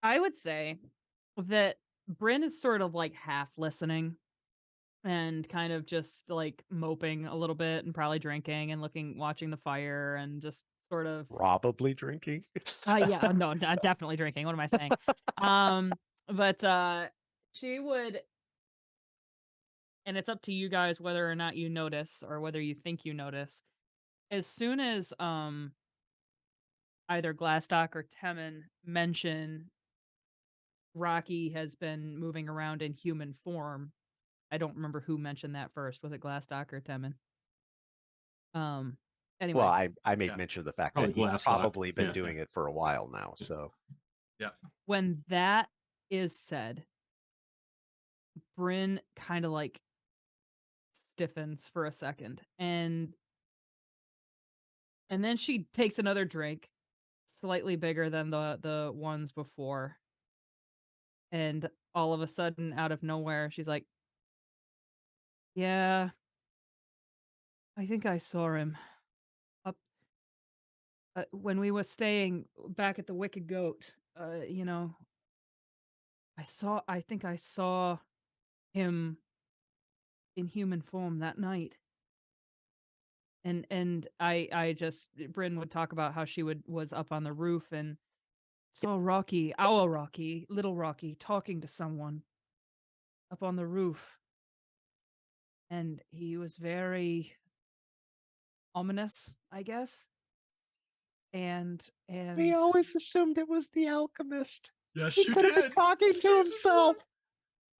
I would say that Brynn is sort of like half listening and kind of just like moping a little bit and probably drinking and watching the fire and just sort of Probably drinking. yeah, no, definitely drinking. What am I saying? But she would, and it's up to you guys whether or not you notice or whether you think you notice. As soon as either Glastoc or Temin mention Rocky has been moving around in human form. I don't remember who mentioned that first. Was it Glastoc or Temin? Anyway. Well, I made Yeah. mention of the fact Probably that he's Glastoc. probably been Yeah. doing it for a while now. So When that is said, Brynn kind of like stiffens for a second, and then she takes another drink, slightly bigger than the ones before, and all of a sudden, out of nowhere, she's like, "Yeah, I think I saw him up when we was staying back at the Wicked Goat. You know, I think I saw him in human form that night." And I just Brynn would talk about how she was up on the roof and saw Rocky, our Rocky, little Rocky, talking to someone up on the roof. And he was very ominous, I guess. And we always assumed it was the alchemist. Yes, He you could have been did. talking to Season himself. one.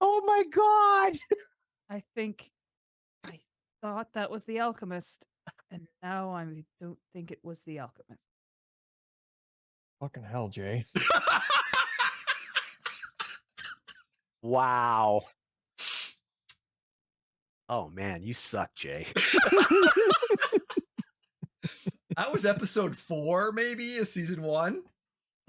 Oh my god! I thought that was the alchemist, and now I don't think it was the alchemist. Fucking hell, Jay. Wow. Oh man, you suck, Jay. That was episode 4, maybe, of season 1.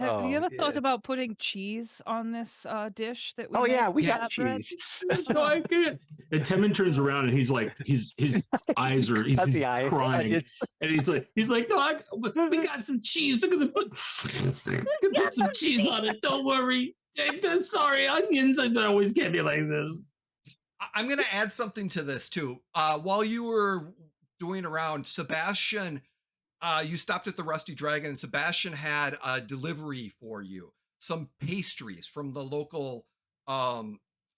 Have you Oh, ever thought yeah. about putting cheese on this dish that we Oh made? yeah, we Yeah. got Bread? cheese. No, I can't. And Temin turns around and he's like, his eyes are he's Got the eye- crying, onions. and he's like, no, we got some cheese. Look at the put some cheese on it. Don't worry. I'm sorry, onions. I always can't be like this. I'm going to add something to this too. While you were doing around, Sebastian, you stopped at the Rusty Dragon, and Sebastian had a delivery for you. Some pastries from the local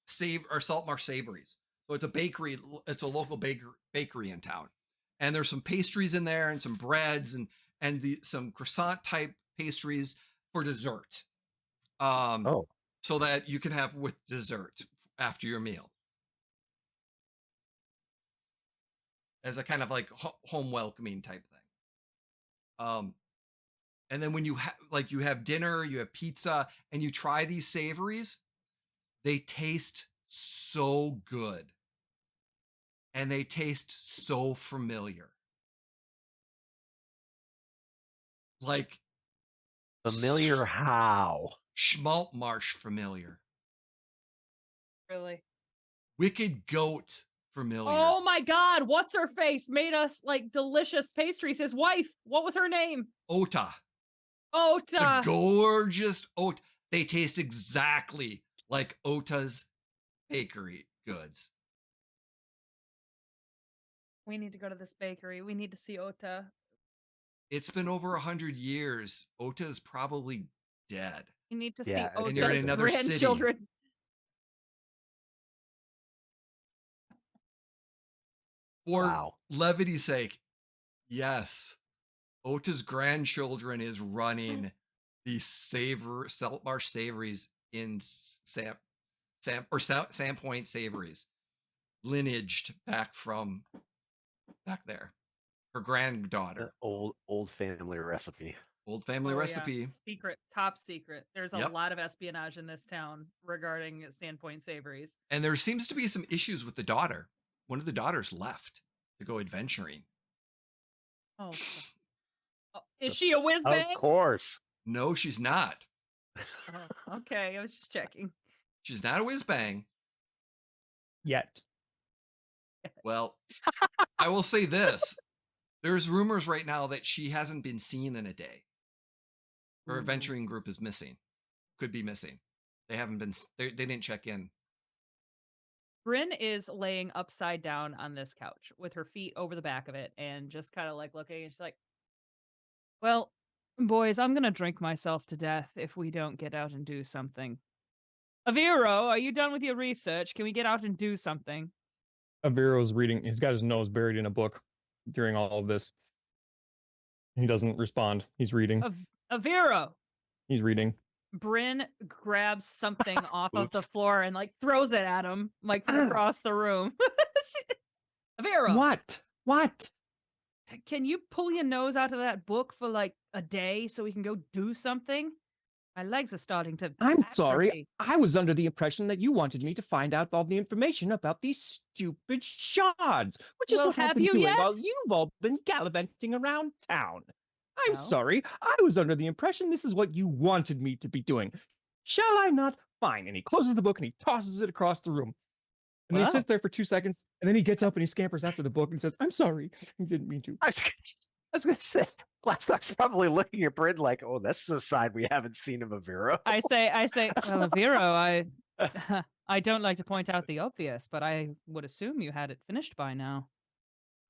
Saltmarsh Savories. So it's a bakery. It's a local bakery in town, and there's some pastries in there and some breads and some croissant type pastries for dessert. So that you can have with dessert after your meal. As a kind of like home welcoming type thing. And then when you you have dinner, you have pizza, and you try these savories, they taste so good. And they taste so familiar. Like Familiar how? Schmaltmarsh familiar. Really? Wicked Goat familiar. Oh my god, what's her face made us like delicious pastries. His wife, what was her name? Ota. Ota. The gorgeous Ota. They taste exactly like Ota's bakery goods. We need to go to this bakery. We need to see Ota. It's been over 100 years. Ota is probably dead. We need to Yeah, see and you're in Ota's another city. grandchildren. For Wow. levity's sake, yes, Ota's grandchildren is running the Saltmarsh Savories in Sandpoint Savories, lineaged back from back there. Her granddaughter. Old family recipe. Old family Oh, yeah. recipe. Secret, top secret. There's a Yep. lot of espionage in this town regarding Sandpoint Savories. And there seems to be some issues with the daughter. One of the daughters left to go adventuring. Oh, is she a whiz bang? Of course. No, she's not. Oh, okay, I was just checking. She's not a whiz bang. Yet. Well, I will say this. There's rumors right now that she hasn't been seen in a day. Her Ooh. adventuring group is missing. Could be missing. They haven't been, they didn't check in. Brynn is laying upside down on this couch with her feet over the back of it and just kind of like looking, and she's like, well, boys, I'm going to drink myself to death if we don't get out and do something. Aviro, are you done with your research? Can we get out and do something? Aviro's reading. He's got his nose buried in a book during all of this. He doesn't respond. He's reading. Aviro, He's reading. Brynn grabs something off of the floor and like throws it at him, like from across the room. Aviro, What? can you pull your nose out of that book for like a day so we can go do something? My legs are starting to. I'm sorry. atrophy. I was under the impression that you wanted me to find out all the information about these stupid shards, which is Well, what I've have been you doing yet? while you've all been gallivanting around town. I'm Well. sorry. I was under the impression this is what you wanted me to be doing. Shall I not? Fine. And he closes the book and he tosses it across the room. And then he Wow. sits there for 2 seconds, and then he gets up and he scampers after the book and says, "I'm sorry. I didn't mean to." I was going to say, Glastoc's probably looking at Brynn like, oh, this is a side we haven't seen of Aviro. I say, well, Aviro, I don't like to point out the obvious, but I would assume you had it finished by now.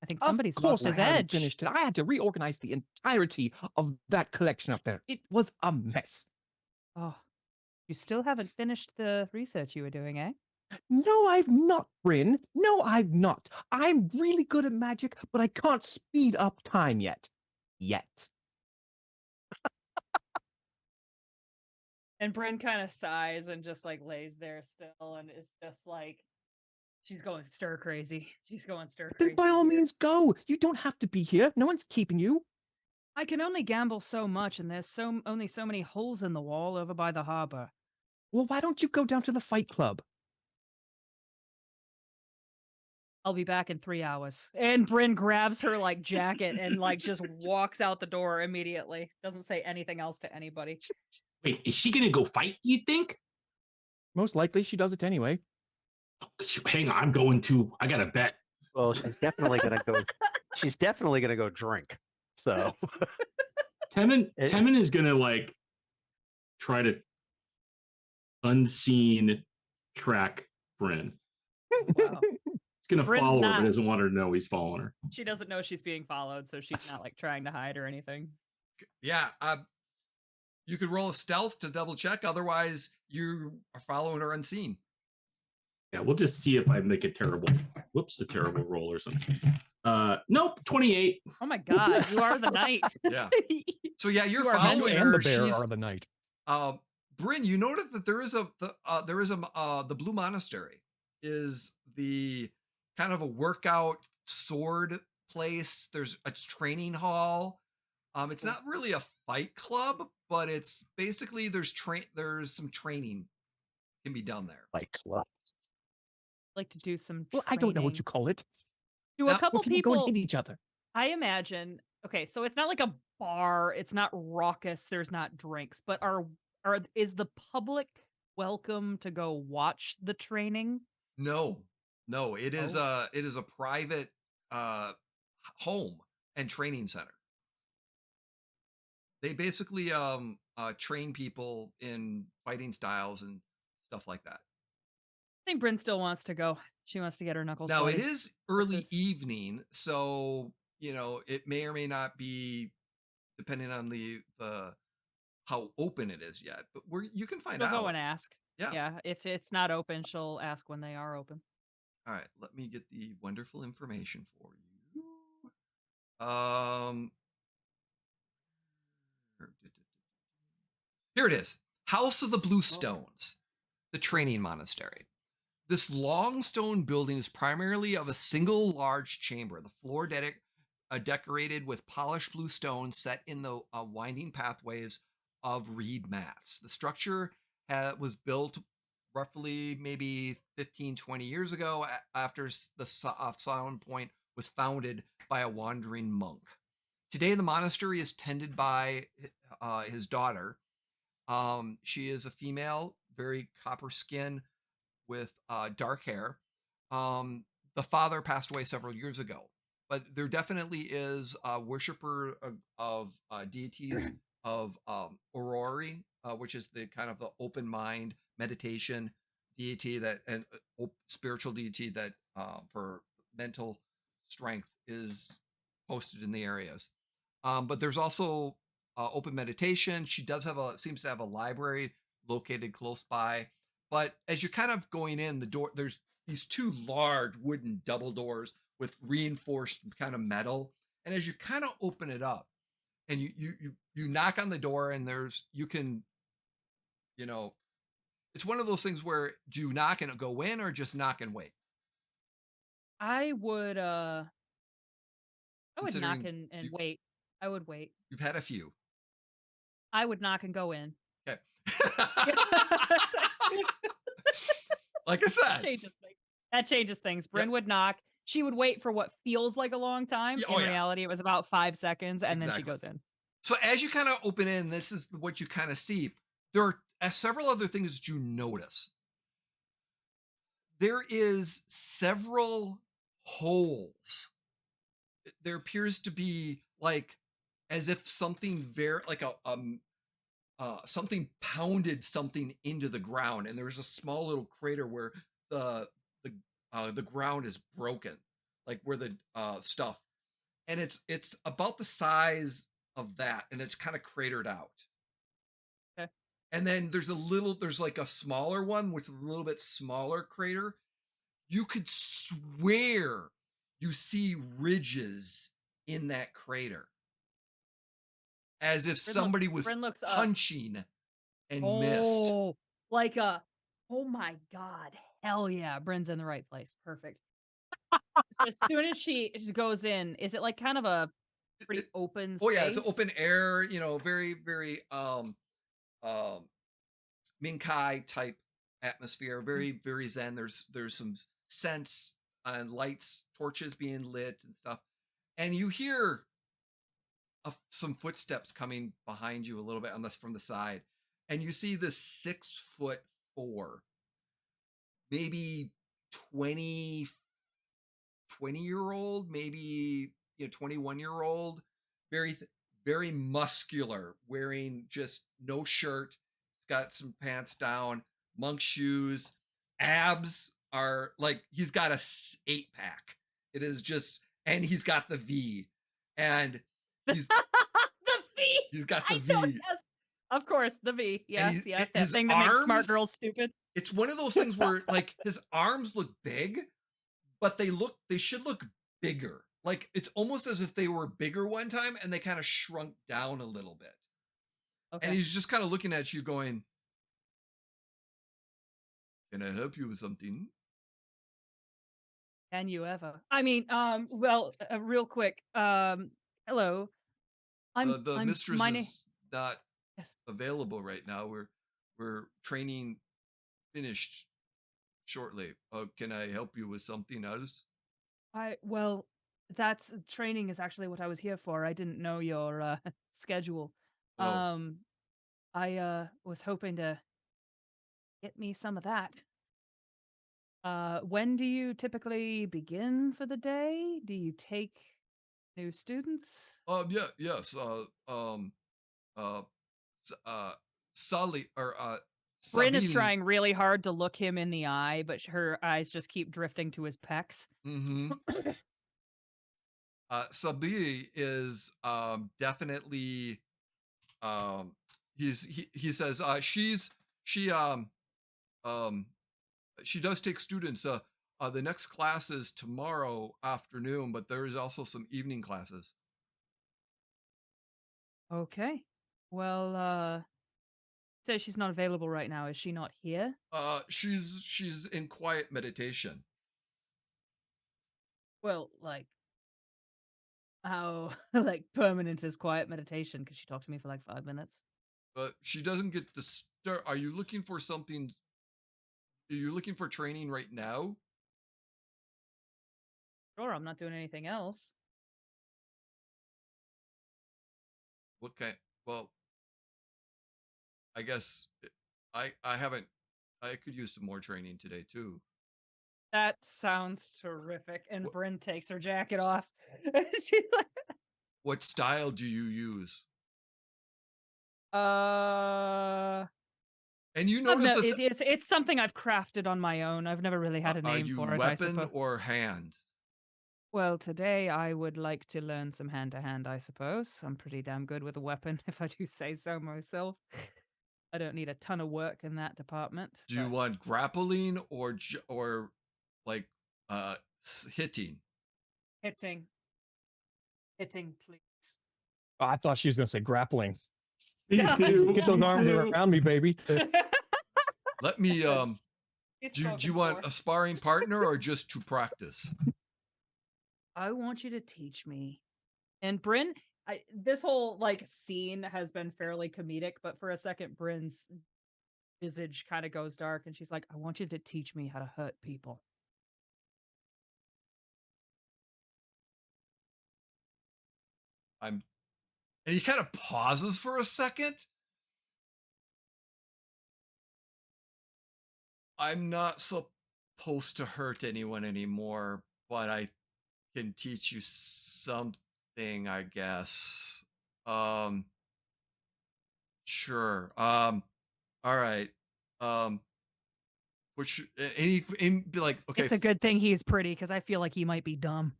I think somebody's Of course lost his I hadn't edge. finished it. I had to reorganize the entirety of that collection up there. It was a mess. Oh, you still haven't finished the research you were doing, eh? No, I've not, Brynn. No, I've not. I'm really good at magic, but I can't speed up time yet. And Brynn kind of sighs and just like lays there still and is just like, she's going stir crazy. She's going stir crazy. Then by all here. means go. You don't have to be here. No one's keeping you. I can only gamble so much, and there's only so many holes in the wall over by the harbor. Well, why don't you go down to the fight club? I'll be back in 3 hours. And Brynn grabs her like jacket and like just walks out the door immediately. Doesn't say anything else to anybody. Wait, is she gonna go fight? Do you think? Most likely she does it anyway. Hang on, I'm going to. I got a bet. Well, she's definitely going to go. She's definitely going to go drink. So Temin is gonna like try to unseen track Brynn. Wow. He's gonna Brynn's follow her, not- but doesn't want her to know he's following her. She doesn't know she's being followed, so she's not like trying to hide or anything. Yeah, you could roll a stealth to double check. Otherwise, you are following her unseen. Yeah, we'll just see if I make a terrible roll or something. Nope, 28. Oh my god, you are the knight. Yeah. So yeah, you're You are following mentioned. her. And the bear She's are the knight. Brynn, you noted that the Blue Monastery is the kind of a workout sword place. There's a training hall. It's not really a fight club, but it's basically there's some training can be done there. like, well, Like to do some. Well, I don't know what training. you call it. Do Now, a couple Where people go and people. hit each other. I imagine. Okay, so it's not like a bar. It's not raucous. There's not drinks, but is the public welcome to go watch the training? No, it is a private home and training center. They basically train people in fighting styles and stuff like that. I think Brynn still wants to go. She wants to get her knuckles. Now it bloody. is early is- evening, so it may or may not be depending on the how open it is yet. But you can find She'll out. go and ask. Yeah. Yeah. If it's not open, she'll ask when they are open. All right, let me get the wonderful information for you. Here it is. House of the Blue Stones, the training monastery. This long stone building is primarily of a single large chamber. The floor decorated with polished blue stones set in the winding pathways of reed mats. The structure was built roughly maybe 15, 20 years ago after the Sound Point was founded by a wandering monk. Today, the monastery is tended by his daughter. She is a female, very copper skin with dark hair. The father passed away several years ago, but there definitely is a worshiper of deities of Aurori, which is the kind of the open mind meditation deity and spiritual deity that for mental strength is hosted in the areas. But there's also open meditation. She seems to have a library located close by. But as you're kind of going in the door, there's these two large wooden double doors with reinforced kind of metal. And as you kind of open it up and you knock on the door and you can you know, it's one of those things where do you knock and go in or just knock and wait? I would knock Considering and wait. I would wait. you've had a few. I would knock and go in. Okay. Like I said. That changes things. Brynn Yep. would knock. She would wait for what feels like a long time. Yeah, In reality, it was about 5 seconds, and then she goes in. So as you kind of open in, this is what you kind of see. There are several other things that you notice. There is several holes. There appears to be like as if something very like something pounded something into the ground, and there's a small little crater where the ground is broken, like where the stuff, and it's about the size of that, and it's kind of cratered out. Okay. And then there's like a smaller one with a little bit smaller crater. You could swear you see ridges in that crater, as if somebody was punching and missed. Oh, like oh my God. Hell yeah. Brynn's in the right place. Perfect. So as soon as she goes in, is it like kind of a pretty open space? Oh yeah, it's open air, very, very Minkai type atmosphere, very, very zen. There's some scents and lights, torches being lit and stuff. And you hear some footsteps coming behind you a little bit from the side. And you see this 6'4", maybe 20-year-old, maybe 21-year-old, very muscular, wearing just no shirt, got some pants down, monk shoes, abs are like he's got a 8-pack. It is just, and he's got the V, and he's the V. He's got the V. V. Yes. Of course, the V. Yes, yes. That his thing that makes smart arms- girls stupid. It's one of those things where like his arms look big, but they should look bigger. Like it's almost as if they were bigger one time and they kind of shrunk down a little bit. Okay. And he's just kind of looking at you going, "Can I help you with something?" Can you ever? I mean, well, real quick. Hello. The mistress my is not Yes. available right now. We're training finished shortly. Can I help you with something else? Well, that's training is actually what I was here for. I didn't know your schedule. Oh. I was hoping to get me some of that. When do you typically begin for the day? Do you take new students? Yes. Sully or Brynn is Sabine. trying really hard to look him in the eye, but her eyes just keep drifting to his pecs. Mm-hmm. Sabine is definitely he says she does take students. The next class is tomorrow afternoon, but there is also some evening classes. Okay. Well, says she's not available right now. Is she not here? She's in quiet meditation. Well, like how like permanent is quiet meditation? Could she talk to me for like 5 minutes? But she doesn't get to start. Are you looking for something? Are you looking for training right now? Sure, I'm not doing anything else. Okay. Well, I guess I haven't. I could use some more training today too. That sounds terrific. And What- Brynn takes her jacket off. She's like, What style do you use? And you no, notice that it's something I've crafted on my own. I've never really had a are name you for it. I weapon suppose. or hand? Well, today I would like to learn some hand to hand. I suppose I'm pretty damn good with a weapon, if I do say so myself. I don't need a ton of work in that department. Do you but- want grappling or like hitting? Hitting, please. I thought she was going to say grappling. Me too. Get those Me arms too. around me, baby. Let me He's do spoken you want for. a sparring partner or just to practice? I want you to teach me. And Brynn, this whole like scene has been fairly comedic, but for a second, Brynn's visage kind of goes dark, and she's like, "I want you to teach me how to hurt people." And he kind of pauses for a second. I'm not supposed to hurt anyone anymore, but I can teach you something, I guess. Sure. All right. Which and be like, okay, It's a good thing he's pretty because I feel like he might be dumb.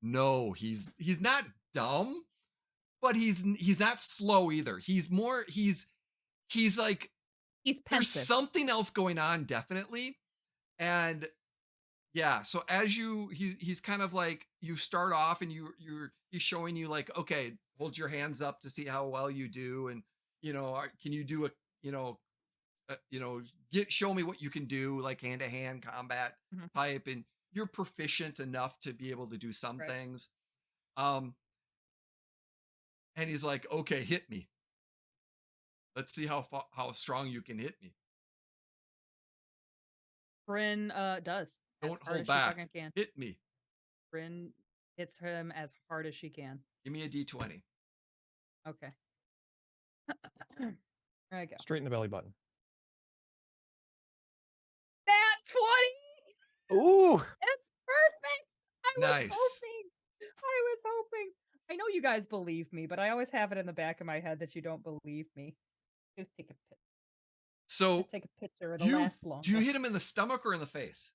no, he's not dumb, but he's not slow either. He's like He's there's pensive. something else going on, definitely. And yeah, so as he's kind of like, you start off and he's showing you like, okay, hold your hands up to see how well you do, and can you do a show me what you can do, like hand-to-hand combat Mhm. type, and you're proficient enough to be able to do some Right. things. And he's like, okay, hit me. Let's see how strong you can hit me. Brynn does. as Don't hard hold as she back. fucking can. Hit me. Brynn hits him as hard as she can. Give me a D20. Okay. There I go. Straight in the belly button. That 20! Ooh, It's perfect! I Nice. was hoping. I know you guys believe me, but I always have it in the back of my head that you don't believe me. Just take a picture. So Take a picture. It'll you last longer. do you hit him in the stomach or in the face?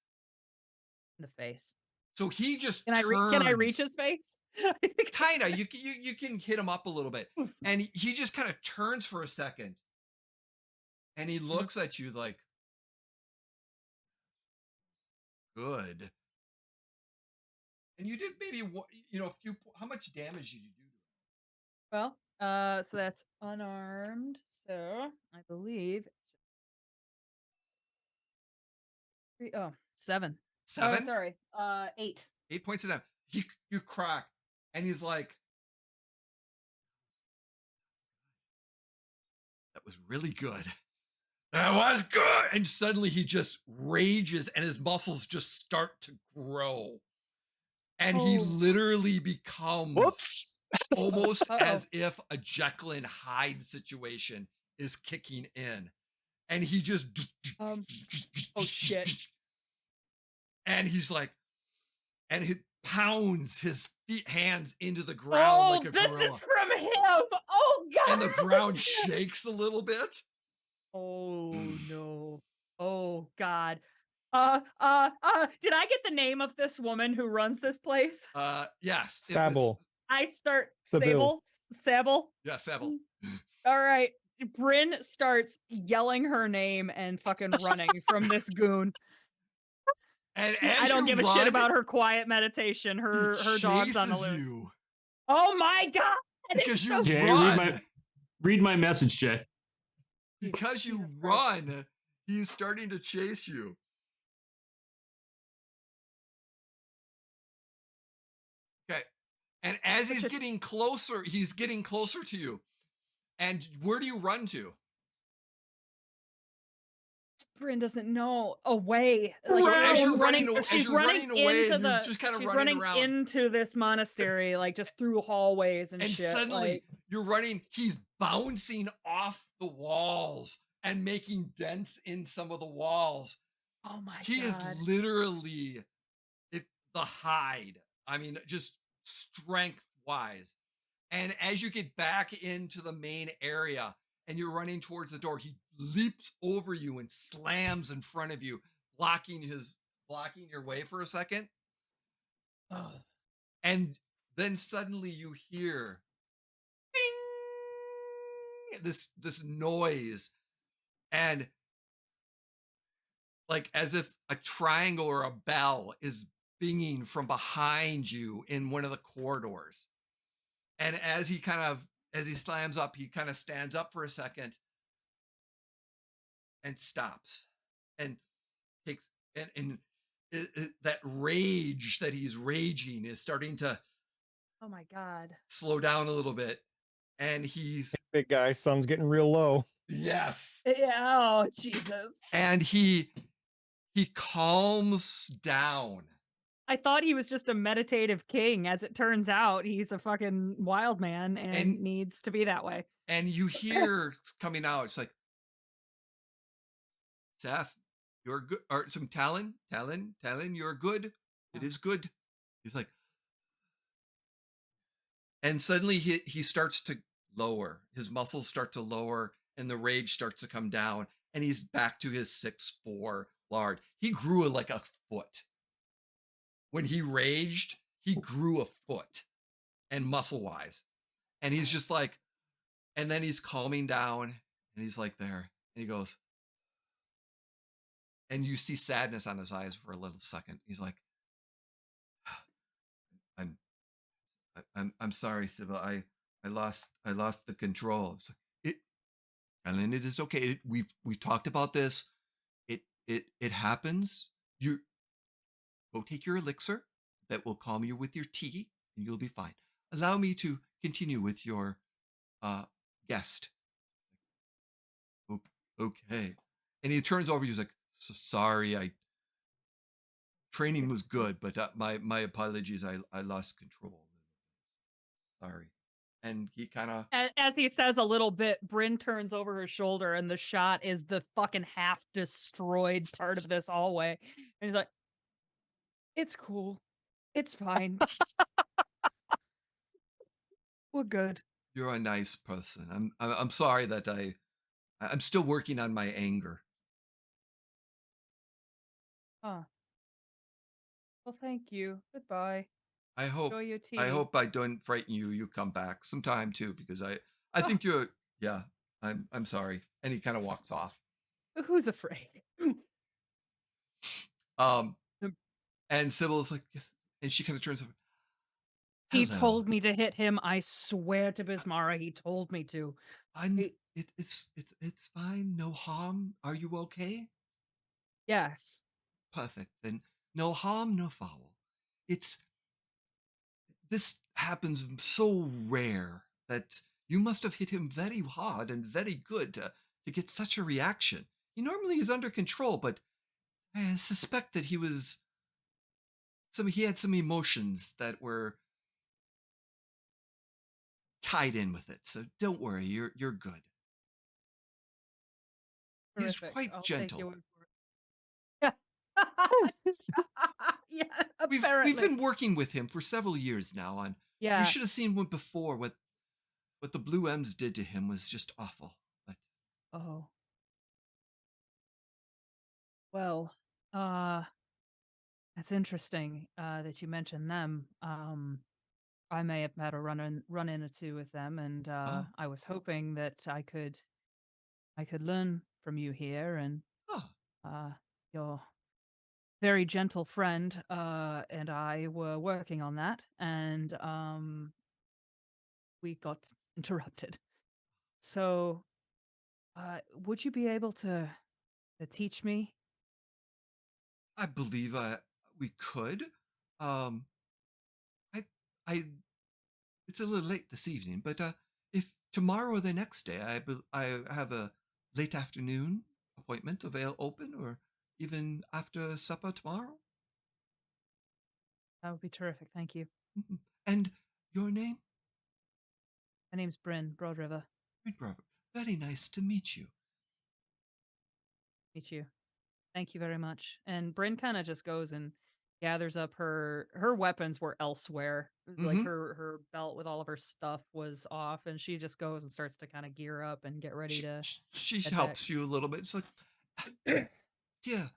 in the face? So he just Can I reach turns. his face? Kinda. You can hit him up a little bit, and he just kind of turns for a second, and he looks at you like, good. And you did maybe a few. How much damage did you do? Well, so that's unarmed. So I believe oh, 7. Oh, 7? sorry. 8. 8 points of damage. You crack, and he's like, that was really good. That was good. And suddenly he just rages, and his muscles just start to grow. And he Oh. literally becomes whoops. almost Uh-oh. as if a Jekyll and Hyde situation is kicking in. And he just Oh shit. and he's like, and he pounds his hands into the ground like a this gorilla. is from him. Oh god. And the ground shakes a little bit. Oh no. Oh god. Did I get the name of this woman who runs this place? Yes. Sable. I start Sabil. Sable. Yeah, Sable. All right. Brynn starts yelling her name and fucking running from this goon. And I don't give a shit about her quiet meditation. Her dog's on the chases loose. you Oh my god! because you Jay, run. read my message, Jay. Because you Jesus Christ. run, he's starting to chase you. Okay. And as he's getting closer to you. And where do you run to? Brynn doesn't know. Away. So as you're running away, she's running away, into and you're the. just kind of She's running running around. into this monastery, like just through hallways and And shit. suddenly like, you're running, he's bouncing off the walls and making dents in some of the walls. oh my He god. is literally the Hyde. I mean, just strength wise. And as you get back into the main area and you're running towards the door, he leaps over you and slams in front of you, blocking your way for a second. And then suddenly you hear bing, this noise, and like as if a triangle or a bell is binging from behind you in one of the corridors. And as he kind of as he slams up, he kind of stands up for a second and stops and takes and that rage that he's raging is starting to Oh my god. slow down a little bit. And he's Big guy, sun's getting real low. yes. Yeah. Oh Jesus. And he calms down. I thought he was just a meditative king. As it turns out, he's a fucking wild man and needs to be that way. And you hear coming out, it's like, Seth, you're good. Or some Talon, you're good. It is good. He's like, and suddenly he starts to lower. His muscles start to lower, and the rage starts to come down, and he's back to his 6'4" lard. He grew like a foot. When he raged, he grew a foot, and muscle-wise. And he's just like, and then he's calming down, and he's like there, and he goes, and you see sadness on his eyes for a little second. He's like, I'm sorry, Sybil. I lost the control. It's like, Ellen, it is okay. We've talked about this. It happens. You go take your elixir that will calm you with your tea, and you'll be fine. Allow me to continue with your guest. Okay. And he turns over. He's like, so sorry. Training was good, but my apologies. I lost control. Sorry. And he kind of, as he says a little bit, Brynn turns over her shoulder, and the shot is the fucking half destroyed part of this hallway. And he's like, "It's cool. It's fine. We're good." you're a nice person. I'm sorry that I'm still working on my anger. Huh. Well, thank you. Goodbye. I hope Enjoy your tea. I hope I don't frighten you. You come back sometime too, because I think you're, yeah. I'm sorry. And he kind of walks off. Who's afraid? And Sybil's like, yes. And she kind of turns over. He Hello. told me to hit him. I swear to Bismara, he told me to. It's fine. No harm. Are you okay? Yes. Perfect. Then no harm, no foul. This happens so rare that you must have hit him very hard and very good to get such a reaction. He normally is under control, but I suspect that he had some emotions that were tied in with it. So don't worry, you're good. He's Terrific. quite I'll take gentle. your word for it. Yeah, We've apparently. been working with him for several years now. On Yeah. you should have seen one before. What the Blue M's did to him was just awful. But Oh. Well, that's interesting that you mentioned them. I may have had a run in or two with them, and Oh. I was hoping that I could learn from you here, and your very gentle friend and I were working on that, and we got interrupted. So, would you be able to teach me? I believe we could. Um, I it's a little late this evening, but if tomorrow or the next day I have a late afternoon appointment open, or even after supper tomorrow. That would be terrific. Thank you. Mhm. And your name? My name's Brynn, Broad River. Robert. Very nice to meet you. Meet you. Thank you very much. And Brynn kind of just goes and gathers up her weapons were elsewhere. Like Mhm. her belt with all of her stuff was off, and she just goes and starts to kind of gear up and get ready to She attack. helps you a little bit. It's like, dear,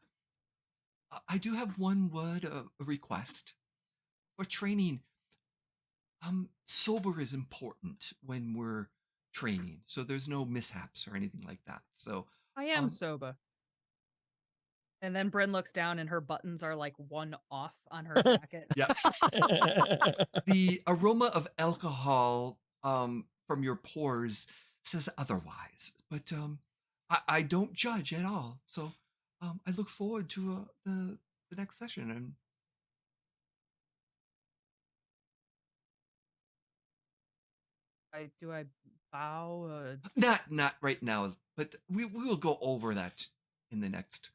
I do have one word of a request. For training, sober is important when we're training, so there's no mishaps or anything like that. So I am sober. And then Brynn looks down, and her buttons are like one off on her jacket. yeah, the aroma of alcohol from your pores says otherwise. But I don't judge at all. So I look forward to the next session. And Do I bow? not right now, but we will go over that in the next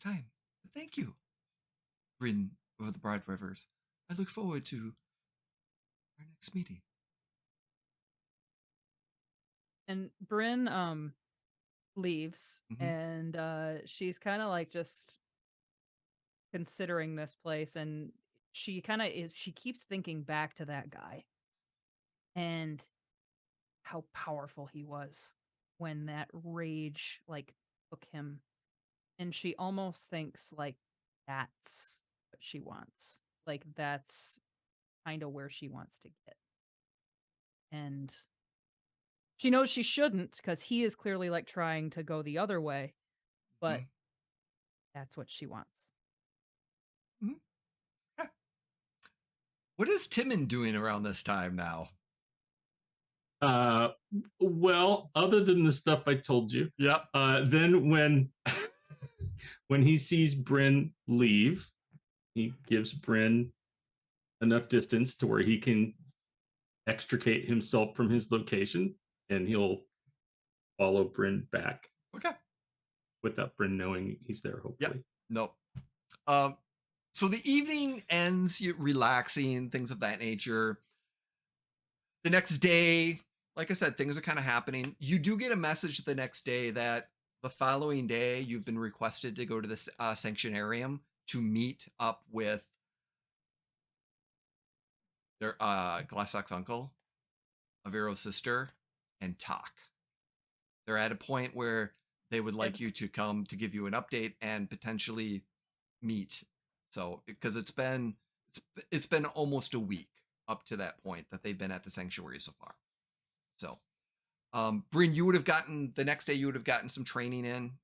time. But thank you, Brynn of the Broad Rivers. I look forward to our next meeting. And Brynn leaves, Mhm. and she's kind of like just considering this place, and she keeps thinking back to that guy and how powerful he was when that rage like took him, and she almost thinks like that's what she wants, like that's kind of where she wants to get. And she knows she shouldn't because he is clearly like trying to go the other way, but Mhm. that's what she wants. What is Timon doing around this time now? Well, other than the stuff I told you, Yep. then when when he sees Brynn leave, he gives Brynn enough distance to where he can extricate himself from his location, and he'll follow Brynn back Okay. without Brynn knowing he's there, hopefully. Nope. So the evening ends, you relaxing, things of that nature. The next day, like I said, things are kind of happening. You do get a message the next day that the following day you've been requested to go to the sanctionarium to meet up with their Glastoc's uncle, Aviro's sister, and talk. They're at a point where they would like you to come to give you an update and potentially meet. So because it's been almost a week up to that point that they've been at the sanctuary so far. So Brynn, you would have gotten the next day, you would have gotten some training in.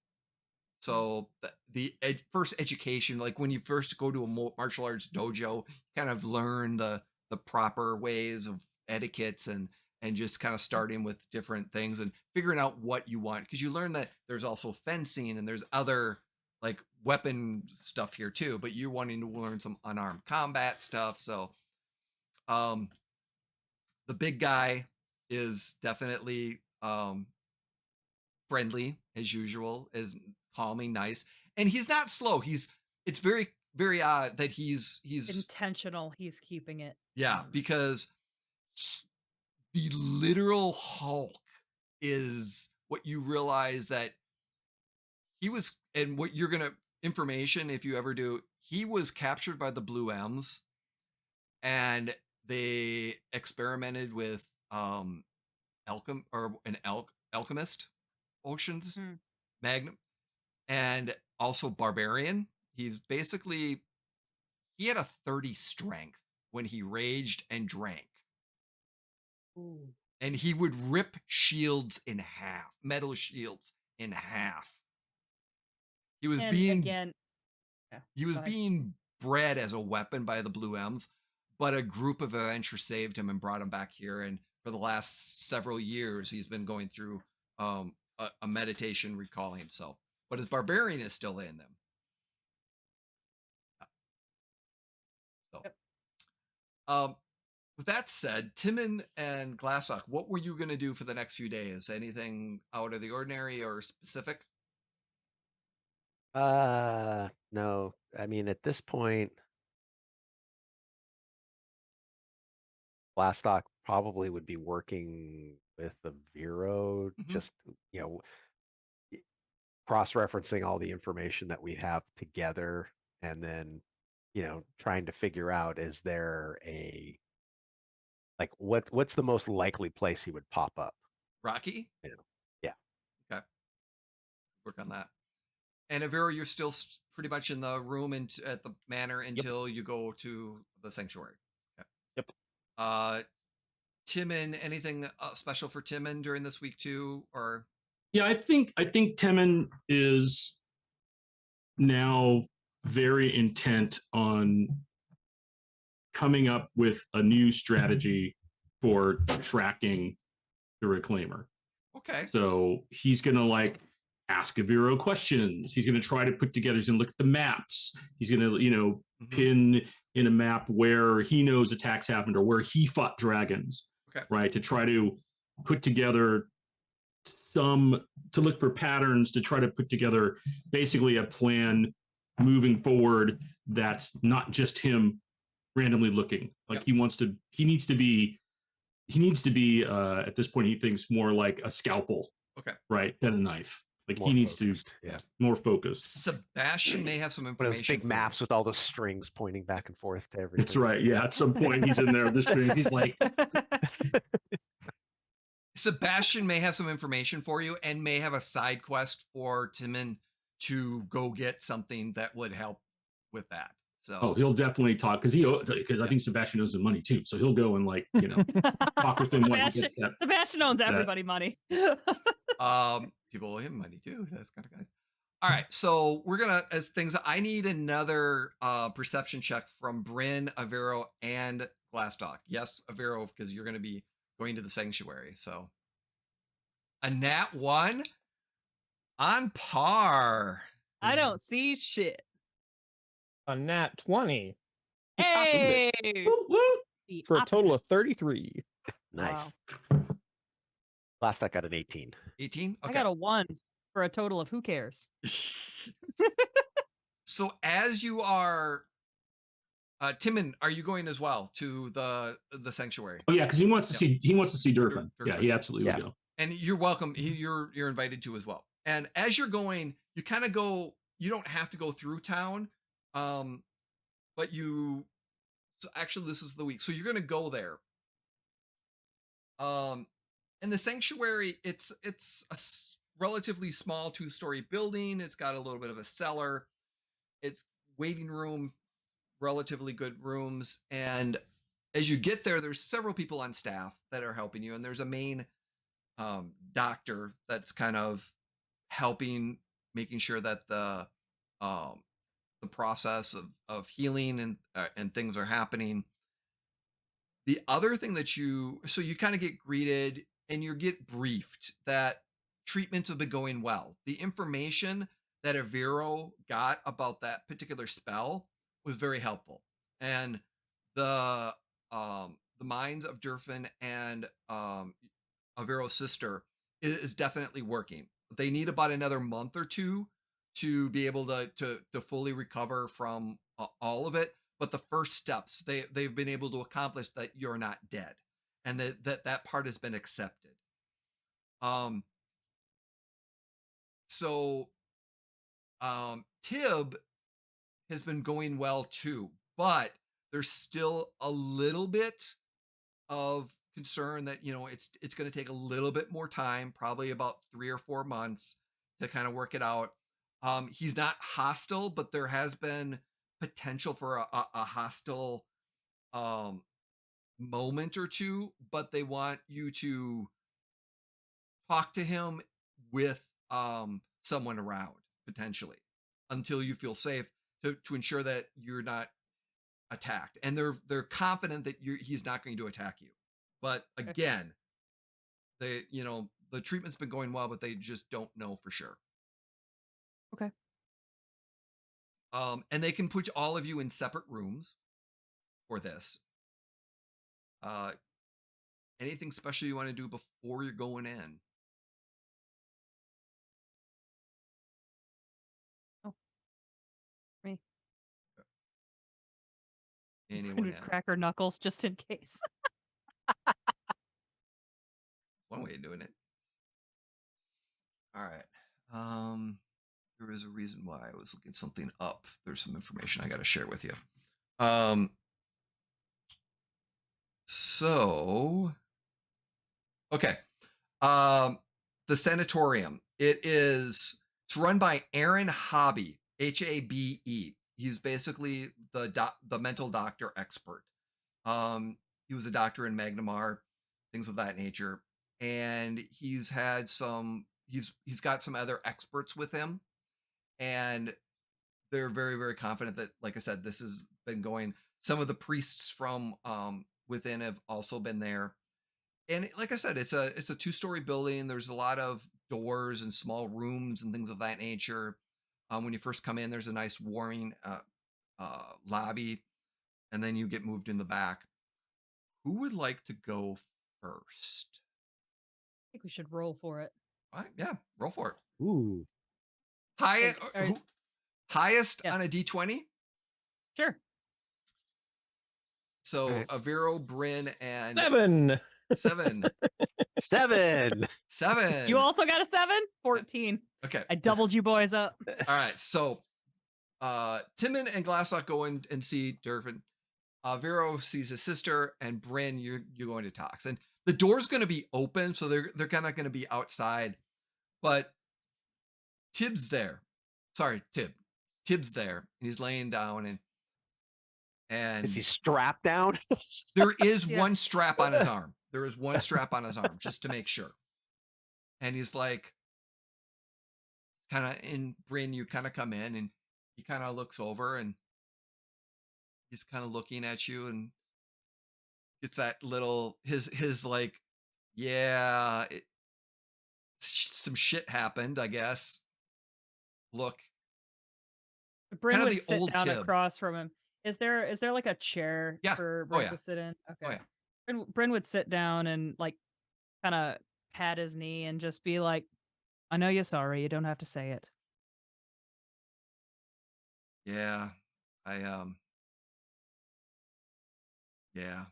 So the first education, like when you first go to a martial arts dojo, you kind of learn the proper ways of etiquettes and just kind of starting with different things and figuring out what you want, because you learn that there's also fencing and there's other like weapon stuff here too, but you're wanting to learn some unarmed combat stuff. So the big guy is definitely friendly as usual, is calming, nice, and he's not slow. It's very very odd that he's Intentional. He's keeping it. yeah, because the literal Hulk is what you realize that he was, and what you're gonna information if you ever do, he was captured by the Blue M's, and they experimented with alchemist potions, Magnum, and also Barbarian. He's basically, he had a 30 strength when he raged and drank. Ooh. And he would rip shields in half, metal shields in half. He was being bred as a weapon by the Blue M's, but a group of adventurers saved him and brought him back here. And for the last several years, he's been going through a meditation recalling himself. But his barbarian is still in them. So, with that said, Timon and Glastoc, what were you going to do for the next few days? Anything out of the ordinary or specific? No. I mean, at this point, Glastoc probably would be working with Aviro, just, cross-referencing all the information that we have together, and then, trying to figure out, is there like what's the most likely place he would pop up? Rocky? Yeah. Okay. Work on that. And Aviro, you're still pretty much in the room at the manor until you go to the sanctuary. Okay. Yep. Timon, anything special for Timon during this week too, or? Yeah, I think Timon is now very intent on coming up with a new strategy for tracking the reclaimer. Okay. So he's gonna like ask Aviro questions. He's gonna try to put together. He's gonna look at the maps. He's gonna pin in a map where he knows attacks happened or where he fought dragons. Okay. Right, to try to put together to look for patterns, to try to put together basically a plan moving forward that's not just him randomly looking. Like he needs to be at this point he thinks more like a scalpel, right, than a knife. Like More he needs focused, to more focused. Sebastian may have some One of those information. big maps with all the strings pointing back and forth to everything. That's right. Yeah. At some point he's in there with the strings. He's like Sebastian may have some information for you and may have a side quest for Timon to go get something that would help with that. So he'll definitely talk because I think Sebastian owes him money too. So he'll go and like, talk with him when he gets that. Sebastian owns everybody money. People owe him money too. That's kind of guys. All right, so we're gonna I need another perception check from Brynn, Aviro, and Glastoc. Yes, Aviro, because you're gonna be going to the sanctuary. So a nat 1 on par. I don't see shit. A nat 20. Hey, For a total of 33. Nice. Wow. Last I got an 18. 18. Okay. I got a 1 for a total of who cares? So as you are, Timon, are you going as well to the sanctuary? Oh yeah, because he wants to see Durfin. Yeah, he absolutely will go. And you're welcome. You're invited to as well. And as you're going, you kind of go. You don't have to go through town, but you. So actually, this is the week. So you're going to go there. And the sanctuary, it's a relatively small 2-story building. It's got a little bit of a cellar. It's waiting room, relatively good rooms. And as you get there, there's several people on staff that are helping you. And there's a main doctor that's kind of helping, making sure that the process of healing and things are happening. The other thing that you kind of get greeted and you get briefed that treatments have been going well. The information that Aviro got about that particular spell was very helpful. And the minds of Durfin and Aviro's sister is definitely working. They need about another month or two to be able to fully recover from all of it. But the first steps they've been able to accomplish that you're not dead, and that part has been accepted. Tib has been going well too, but there's still a little bit of concern that it's going to take a little bit more time, probably about 3 or 4 months to kind of work it out. He's not hostile, but there has been potential for a hostile moment or two, but they want you to talk to him with someone around potentially until you feel safe to ensure that you're not attacked. And they're confident that he's not going to attack you. But again, the treatment's been going well, but they just don't know for sure. Okay. And they can put all of you in separate rooms for this. Anything special you want to do before you're going in? Oh, me. Anyone? Cracker knuckles just in case. One way of doing it. All right. There is a reason why I was looking something up. There's some information I got to share with you. Okay. The sanatorium. It's run by Aaron Hobby, Habe. He's basically the mental doctor expert. He was a doctor in Magnamar, things of that nature. And he's got some other experts with him. And they're very, very confident that, like I said, this has been going. Some of the priests from within have also been there. And like I said, it's a 2-story building. There's a lot of doors and small rooms and things of that nature. When you first come in, there's a nice warming lobby, and then you get moved in the back. Who would like to go first? I think we should roll for it. All right, yeah, roll for it. Ooh. Highest, Like, highest Yeah. on a d20. Sure. So Alright. Aviro, Brynn, and 7. 7. 7. 7. You also got a 7? 14. Okay. I doubled you boys up. All right. So Timon and Glastoc go in and see Durfin. Vero sees his sister, and Brynn, you're going to Tox. And the door's going to be open, so they're kind of going to be outside. But Tib's there. Sorry, Tib's there. And he's laying down, and Is he strapped down? there is Yeah. one strap on his arm. There is one strap on his arm, just to make sure. And he's like, kind of, in Brynn, you kind of come in, and he kind of looks over, and he's kind of looking at you, and it's that little his like, yeah, some shit happened, I guess. Look, Brynn Kinda would the sit old down Tib. across from him. Is there like a chair Yeah. for Oh, Brynn yeah. to sit in? Okay. Oh, yeah. Brynn would sit down and like kind of pat his knee and just be like, "I know you're sorry. You don't have to say it." Yeah, yeah.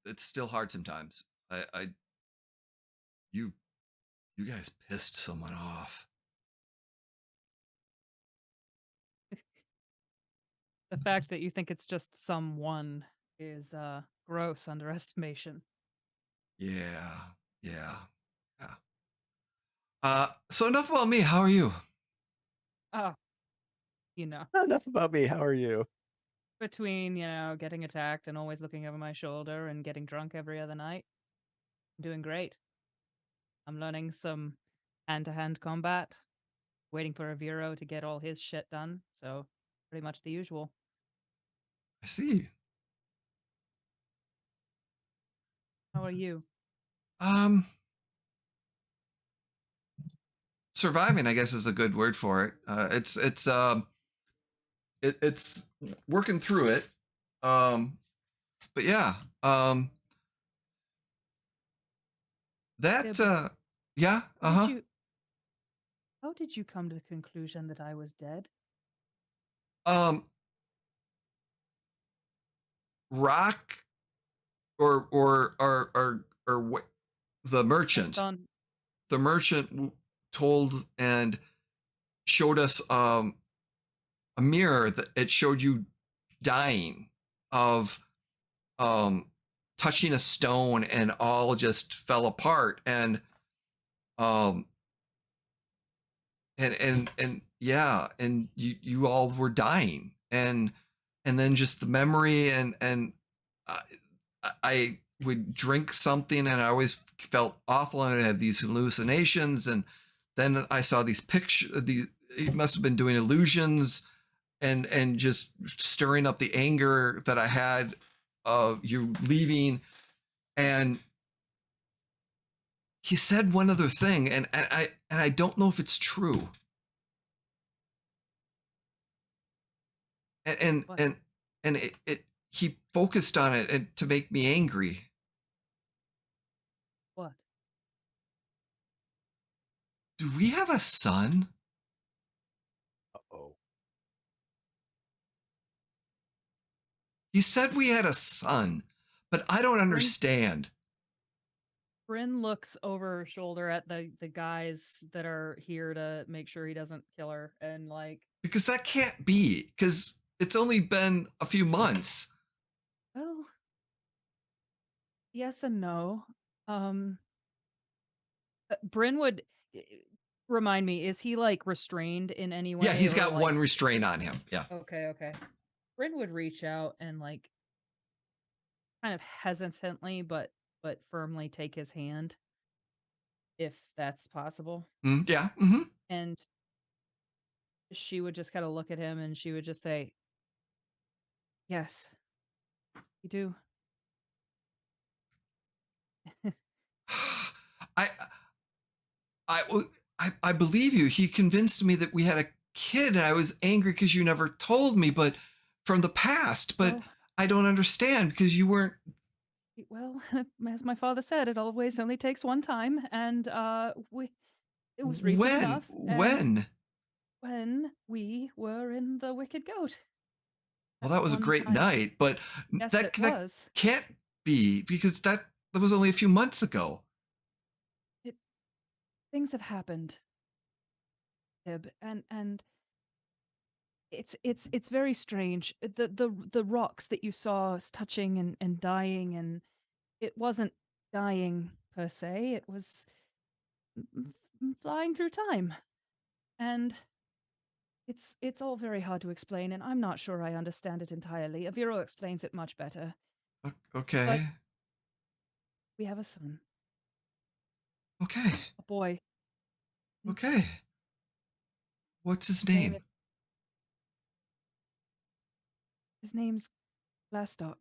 It's still hard sometimes. You guys pissed someone off. The fact that you think it's just someone is gross underestimation. Yeah, yeah, yeah. So enough about me. How are you? Oh, you know, Enough about me. How are you? between getting attacked and always looking over my shoulder and getting drunk every other night, I'm doing great. I'm learning some hand-to-hand combat, waiting for Aviro to get all his shit done. So pretty much the usual. I see. How are you? Surviving, I guess, is a good word for it. It's working through it. But yeah, that yeah, How did you how did you come to the conclusion that I was dead? um, Rock or what, the merchant. Based on The merchant told and showed us a mirror that it showed you dying of touching a stone, and all just fell apart, and um and yeah, and you all were dying, and then just the memory, and I, I would drink something, and I always felt awful, and I had these hallucinations, and then I saw these pictures. It must have been doing illusions, and just stirring up the anger that I had of you leaving. And he said one other thing, and I don't know if it's true. And What? and it he focused on it, and to make me angry. What? Do we have a son? Uh-oh. He said we had a son, but I don't understand. Brynn looks over her shoulder at the guys that are here to make sure he doesn't kill her, and like, Because that can't be, because it's only been a few months. well, yes and no. Brynn would remind me, is he like restrained in any way? Yeah, he's or, got like- one restraint on him. Yeah. Okay. Brynn would reach out and like kind of hesitantly but firmly take his hand, if that's possible. Yeah. Mm-hmm. And she would just kind of look at him and she would just say, "Yes, You do. I, I believe you. He convinced me that we had a kid, and I was angry because you never told me, but from the past. But Well- I don't understand because you weren't. Well, as my father said, it always only takes one time, and it was recent When? enough. and When? When we were in the Wicked Goat. Well, that was a one great time. night, but Yes, that it was. can't be because that was only a few months ago. Things have happened, Tib, and it's very strange. The rocks that you saw us touching and dying, and it wasn't dying per se. It was flying through time, and it's all very hard to explain, and I'm not sure I understand it entirely. Aviro explains it much better. Okay. We have a son, Okay. a boy. Okay. What's his Name name? it- His name's Glastoc.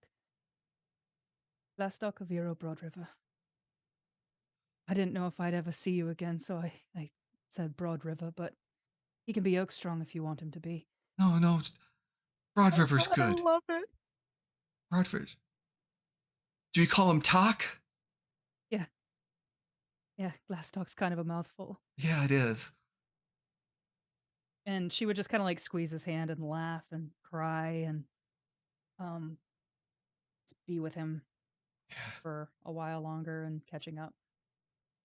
Glastoc Aviro Broadriver. I didn't know if I'd ever see you again, so I said Broad River, but he can be Oak Strong if you want him to be. No. Broad River's God, good. I love it. Broadford. Do you call him Talk? Yeah, Glastoc's kind of a mouthful. Yeah, it is. And she would just kind of like squeeze his hand and laugh and cry and just be with him for a while longer and catching up.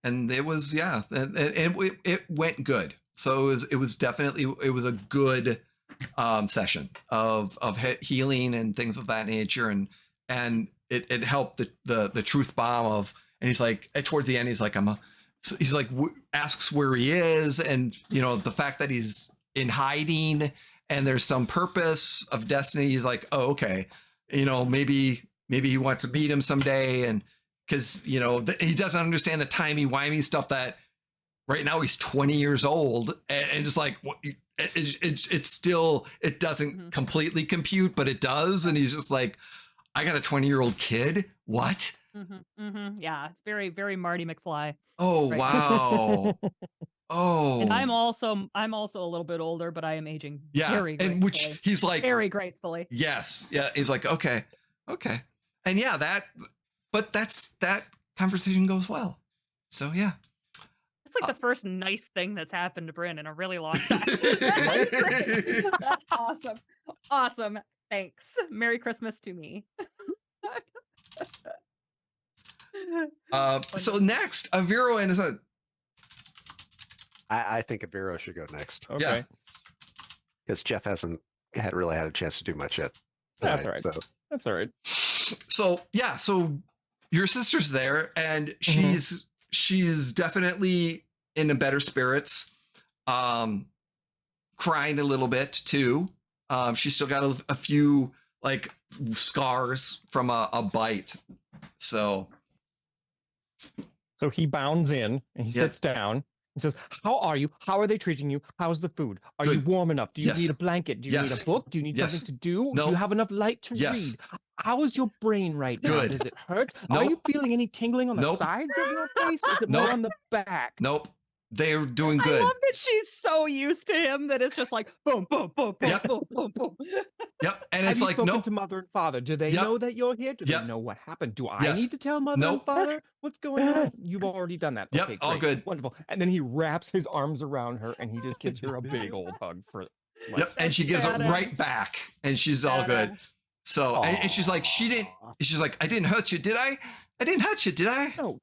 And it was, yeah, and it went good. So it was definitely, it was a good session of healing and things of that nature, and it helped the truth bomb of, and he's like, towards the end he's like, he's like asks where he is, and you know, the fact that he's in hiding and there's some purpose of destiny. He's like, oh, okay, you know, maybe he wants to meet him someday, and because you know he doesn't understand the timey-wimey stuff that right now he's 20 years old, and just like it's still, it doesn't completely compute, but it does, and he's just like, I got a 20-year-old kid, what? Yeah, it's very, very Marty McFly. Oh Right. Wow. Oh, And I'm also a little bit older, but I am aging very gracefully. and which he's like, very gracefully. yes, yeah, he's like, okay, and yeah, that conversation goes well, so yeah. It's like the first nice thing that's happened to Brynn in a really long time. That's great. That's awesome. Awesome. Thanks. Merry Christmas to me. So next, Aviro and his I think Aviro should go next Okay. Yeah. because Jeff hasn't really had a chance to do much yet. That's tonight, all right. So. That's all right. So yeah, so your sister's there, and she's definitely in the better spirits, crying a little bit too. She's still got a few like scars from a bite. So So he bounds in and he Yeah. sits down and says, "How are you? How are they treating you? How's the food? Are you Good. warm enough? Do you Yes. need a blanket? Do you need Yes. a book? Do you need Yes. something to do? No. Do you have enough light to Yes. read? How is your brain right now? Good. Does it hurt? Are you Nope. feeling any tingling on the Nope. sides of your face? Or is it more Nope. on the back?" Nope, they're doing I good. love that she's so used to him that it's just like boom, boom, boom, boom, Yep. boom, boom, boom. Yep, and Have it's you like, spoken nope, to mother and father? Do they Yep. know that you're here? Do Yep. they know what happened? Do I Yes. need to tell mother Nope. and father what's going on? You've already done that. Yep, Okay, all great. good. Wonderful. And then he wraps his arms around her and he just gives her a big old hug for life. Yep, and she gives it Badass. right back, and she's all good. So, and she's like, she's like, I didn't hurt you, did I? I didn't hurt you, did I? No,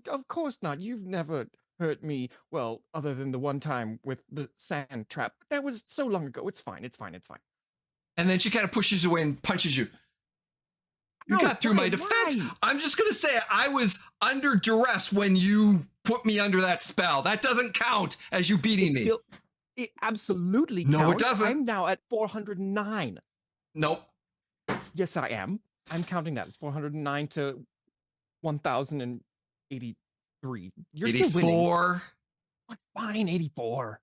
of course not. You've never hurt me. Well, other than the one time with the sand trap. That was so long ago. It's fine. It's fine. It's fine. And then she kind of pushes you away and punches you. You No, got through my why? defense. Why? I'm just gonna say I was under duress when you put me under that spell. That doesn't count as you beating It's me. still, it absolutely No, it counts. doesn't. I'm now at 409. Nope. Yes, I am. I'm counting that. It's 409 to 1083. You're still winning. 84. Fine, 84.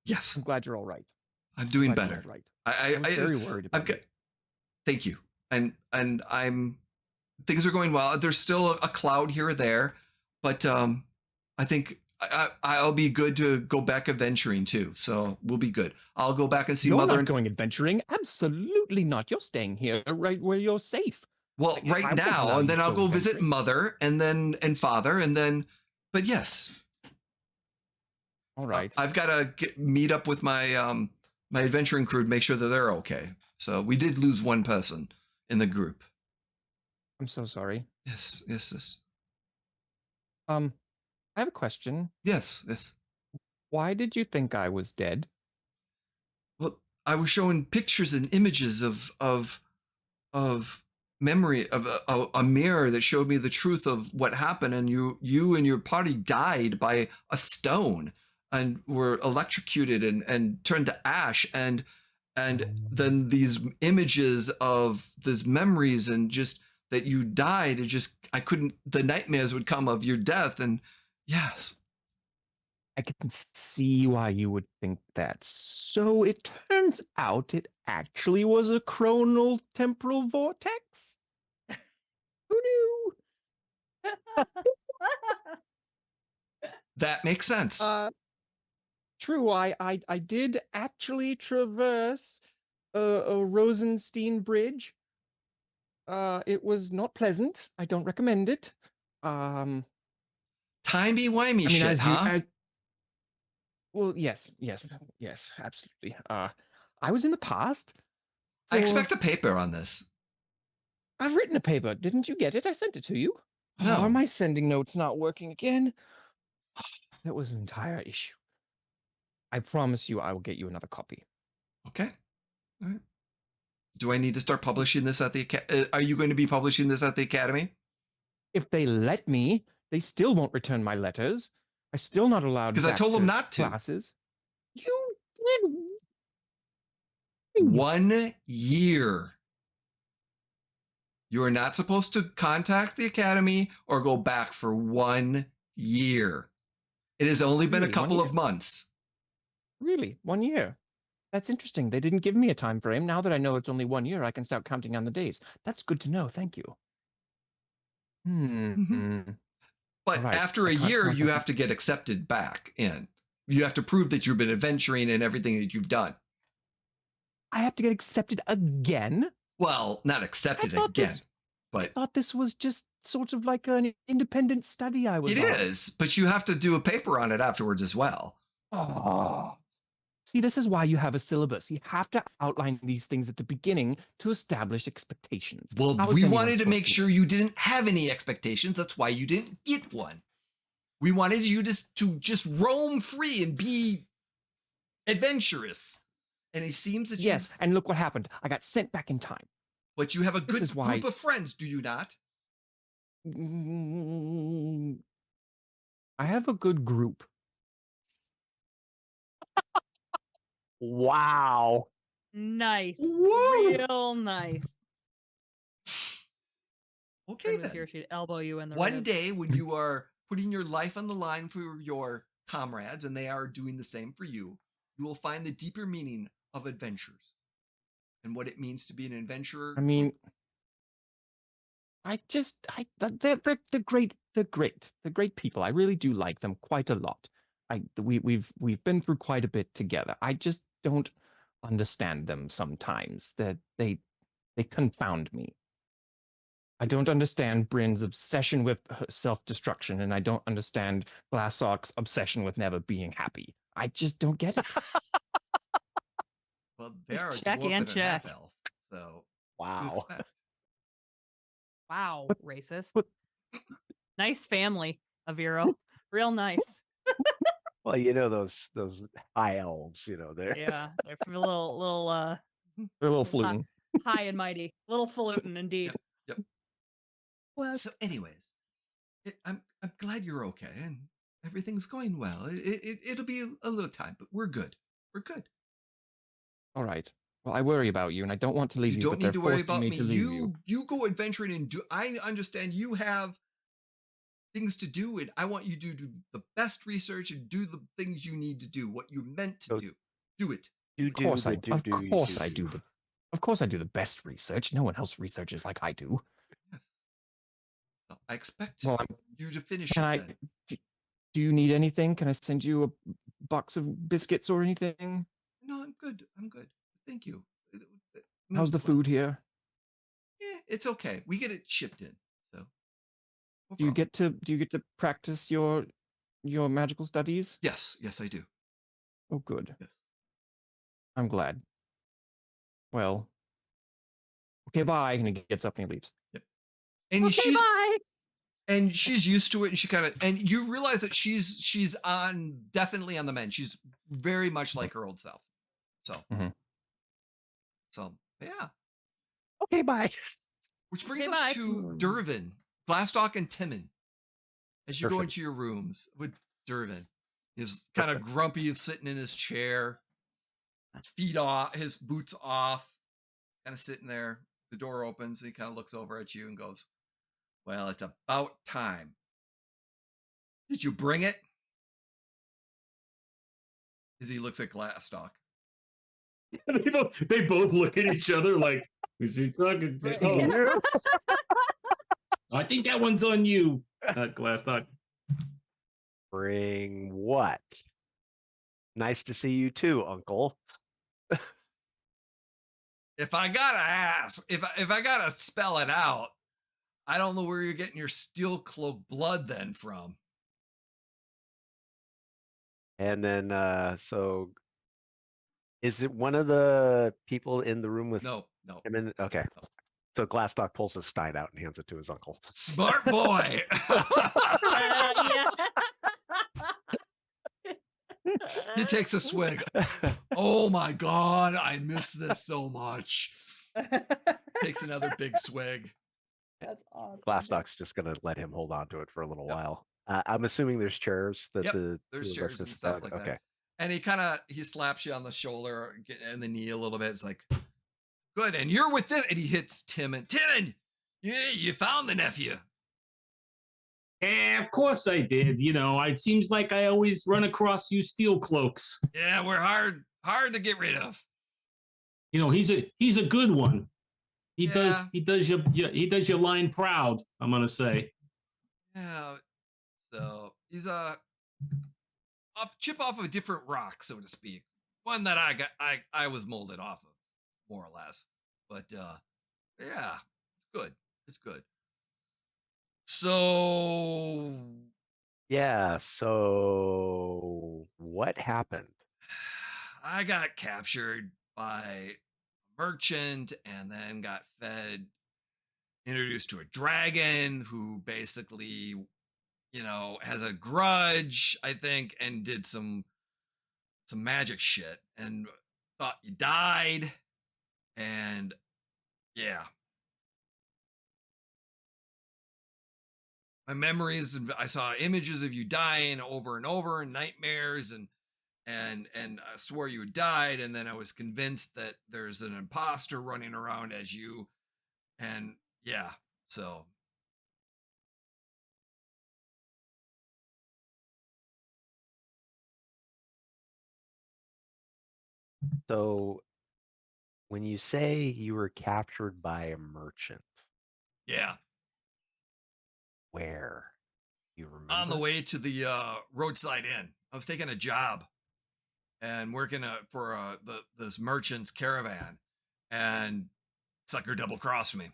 Yes, I'm glad you're all right. I'm doing Glad you're better. all right. I I was very worried about I've got it. thank you. And things are going well. There's still a cloud here or there, but I think I'll be good to go back adventuring too. So we'll be good. I'll go back and see You're Mother. not going adventuring. Absolutely not. You're staying here, right where you're safe. Well, Like, I right won't now, allow and you then to I'll go go visit adventuring. Mother, and Father, and then. But yes, All right. I've got to meet up with my my adventuring crew to make sure that they're okay. So we did lose one person in the group. I'm so sorry. Yes. I have a question. Yes. Why did you think I was dead? Well, I was showing pictures and images of memory of a mirror that showed me the truth of what happened, and you and your party died by a stone and were electrocuted and turned to ash, and then these images of these memories and just that you died, it just I couldn't, the nightmares would come of your death, and yes. I can see why you would think that. So it turns out it actually was a chronal temporal vortex? Who knew? That makes sense. True, I did actually traverse a Rosenstein bridge. It was not pleasant. I don't recommend it. Timey-wimey I mean, shit, huh? Well, yes, absolutely. I was in the past. I expect a paper on this. I've written a paper. Didn't you get it? I sent it to you. No. Are my sending notes not working again? That was an entire issue. I promise you I will get you another copy. Okay. All right. Do I need to start publishing this at the are you going to be publishing this at the Academy? If they let me, they still won't return my letters. I'm still not allowed because I told them not to. Classes. You did. 1 year. You are not supposed to contact the Academy or go back for 1 year. It has only been a couple of months. Really? 1 year? That's interesting. They didn't give me a time frame. Now that I know it's only 1 year, I can start counting on the days. That's good to know. Thank you. But right. After a year, you have to get accepted back in. You have to prove that you've been adventuring and everything that you've done. I have to get accepted again? Well, not accepted again, but I thought this was just sort of like an independent study I was on. It is, but you have to do a paper on it afterwards as well. Oh. See, this is why you have a syllabus. You have to outline these things at the beginning to establish expectations. Well, we wanted to make sure you didn't have any expectations. That's why you didn't get one. We wanted you to just roam free and be adventurous. And it seems that yes, and look what happened. I got sent back in time. But you have a good group of friends, do you not? I have a good group. Wow. Nice. Woo! Real nice. Okay, then. Here, she'd elbow you in the One ribs. day when you are putting your life on the line for your comrades and they are doing the same for you, you will find the deeper meaning of adventures and what it means to be an adventurer. I mean, they're great. They're great people. I really do like them quite a lot. We've been through quite a bit together. I just don't understand them sometimes. That they confound me. I don't understand Brynn's obsession with self-destruction, and I don't understand Glastoc's obsession with never being happy. I just don't get it. Well, they are a check dwarf and and a check. half elf, so Wow. Wow, racist. Nice family, Aviro. Real nice. Well, you know those high elves, you know, they're Yeah, they're a little They're a little fluting. high and mighty. Little falutin indeed. Yep. Well, So, anyways, I'm glad you're okay and everything's going well. It'll be a little time, but we're good. We're good. All right. Well, I worry about you, and I don't want to leave you. You don't but need they're to worry forcing about me me. to leave you. You go adventuring and do. I understand you have things to do, and I want you to do the best research and do the things you need to do. What you're meant to do. Do it. Of course I do. Of course I do the best research. No one else researches like I do. So I expect Well, you to finish can it I? then. Do you need anything? Can I send you a box of biscuits or anything? No, I'm good. I'm good. Thank you. It How's the means well. food here? Yeah, it's okay. We get it shipped in. So no Do you problem. get to practice your magical studies? Yes, yes, I do. Oh, good. Yes. I'm glad. Well, okay, bye. And he gets up and he leaves. Yep. And Okay, bye. and she's used to it, and she kind of, and you realize that she's definitely on the mend. She's very much like her old self. So Mhm. so yeah. Okay, bye. Which brings Okay, us bye. to Dervin, Glastoc, and Timon. As you go Perfect. into your rooms with Dervin, he's kind of grumpy, sitting in his chair, feet off, his boots off, kind of sitting there. The door opens, and he kind of looks over at you and goes, "Well, it's about time. Did you bring it?" As he looks at Glastoc. They both look at each other like, "Who's he talking to?" Right. Oh, Yeah. I think that one's on you, Glastoc. Bring what? Nice to see you too, Uncle. If I gotta ask, if I gotta spell it out, I don't know where you're getting your steel cloak blood then from. And then, so is it one of the people in the room with No. him in? Okay. So Glassdock pulls his stein out and hands it to his uncle. Smart boy. Yeah. He takes a swig. Oh my god, I miss this so much. Takes another big swig. That's awesome. Glassdock's just gonna let him hold on to it for a little Yep. while. I'm assuming there's chairs that Yep, the there's two of us chairs can and sit stuff down. like Okay. that. And he slaps you on the shoulder and the knee a little bit. It's like, good. And you're with it. And he hits Timon. Timon, yeah, you found the nephew. Of course I did. You know, it seems like I always run across you steel cloaks. Yeah, we're hard to get rid of. You know, he's a good one. He Yeah. does your line proud, I'm gonna say. Yeah. So he's chip off of a different rock, so to speak. One that I was molded off of, more or less. But yeah, it's good. It's good. So Yeah. So what happened? I got captured by a merchant and then got introduced to a dragon who basically, has a grudge, I think, and did some magic shit and thought you died. And yeah. My memories, I saw images of you dying over and over in nightmares, and I swore you had died, and then I was convinced that there's an imposter running around as you, and yeah, so So when you say you were captured by a merchant, yeah. where? You remember? On the way to the roadside inn, I was taking a job and working for this merchant's caravan, and sucker double crossed me.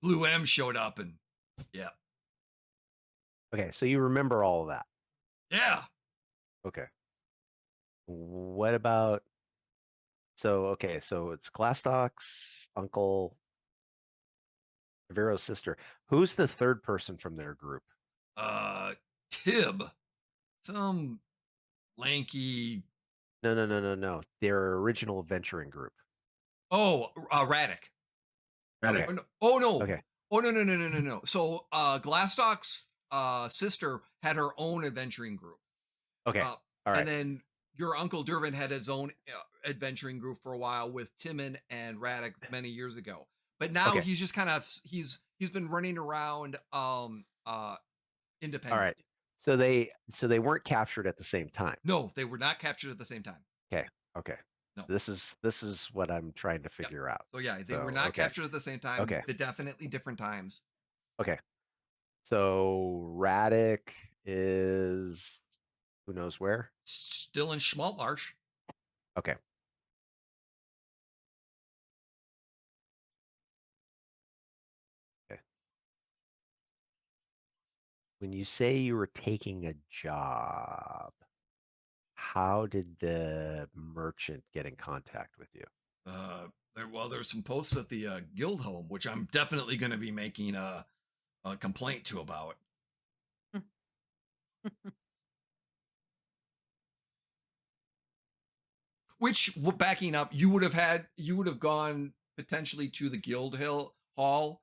Blue M showed up, and yeah. Okay, so you remember all of that. Yeah. Okay. What about so it's Glastock's uncle, Aviro's sister. Who's the third person from their group? Tib, some lanky. No. Their original adventuring group. Oh, Radic. Radic. Oh no. Okay. Oh no. So Glastock's sister had her own adventuring group. Okay. All right. And then your uncle Dervin had his own adventuring group for a while with Timon and Radic many years ago. But now Okay. he's just kind of he's been running around independent. All right. So they weren't captured at the same time. No, they were not captured at the same time. Okay. No. This is what I'm trying to figure out. So yeah, they were not okay. captured at the same time. Okay. Definitely different times. Okay. So Radek is who knows where? Still in Schmaltmarsh. Okay. When you say you were taking a job, how did the merchant get in contact with you? There's some posts at the guild home, which I'm definitely going to be making a complaint to about. Which, backing up, you would have gone potentially to the guild hall,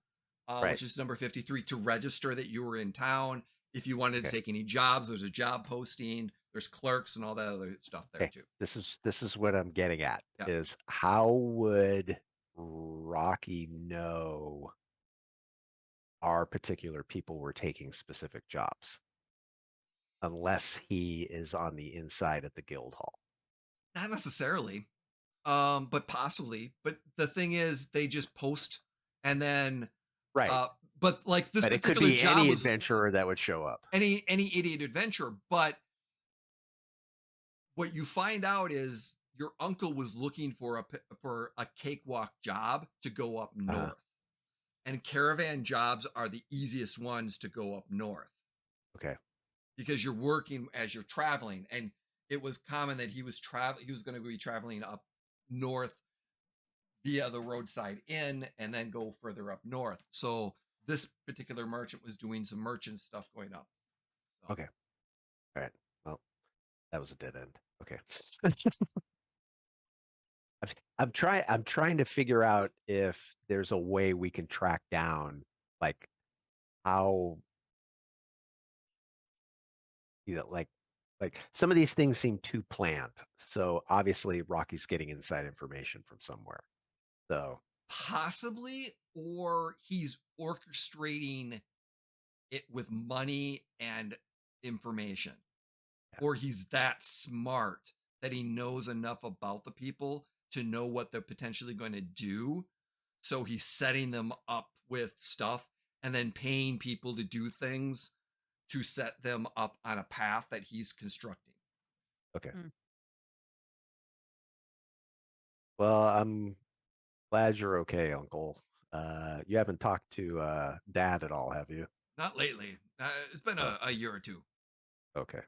Right. which is number 53, to register that you were in town. If you wanted to Okay. take any jobs, there's a job posting, there's clerks and all that other stuff there Okay. too. This is what I'm getting at Yeah. is how would Rocky know our particular people were taking specific jobs unless he is on the inside at the guild hall? Not necessarily, but possibly. But the thing is, they just post, and then Right. but like this But it could particular be job any was adventurer that would show up. any idiot adventurer. But what you find out is your uncle was looking for a cakewalk job to go up north, and caravan jobs are the easiest ones to go up north. Okay. Because you're working as you're traveling, and it was common that he was going to be traveling up north via the roadside inn and then go further up north. So this particular merchant was doing some merchant stuff going up. So. Okay. All right. Well, that was a dead end. Okay. I'm trying to figure out if there's a way we can track down like how like some of these things seem too planned. So obviously Rocky's getting inside information from somewhere. So Possibly, or he's orchestrating it with money and information. Yeah. Or he's that smart that he knows enough about the people to know what they're potentially going to do. So he's setting them up with stuff and then paying people to do things to set them up on a path that he's constructing. Okay. Well, I'm glad you're okay, Uncle. You haven't talked to Dad at all, have you? Not lately. It's been a year or two. Okay.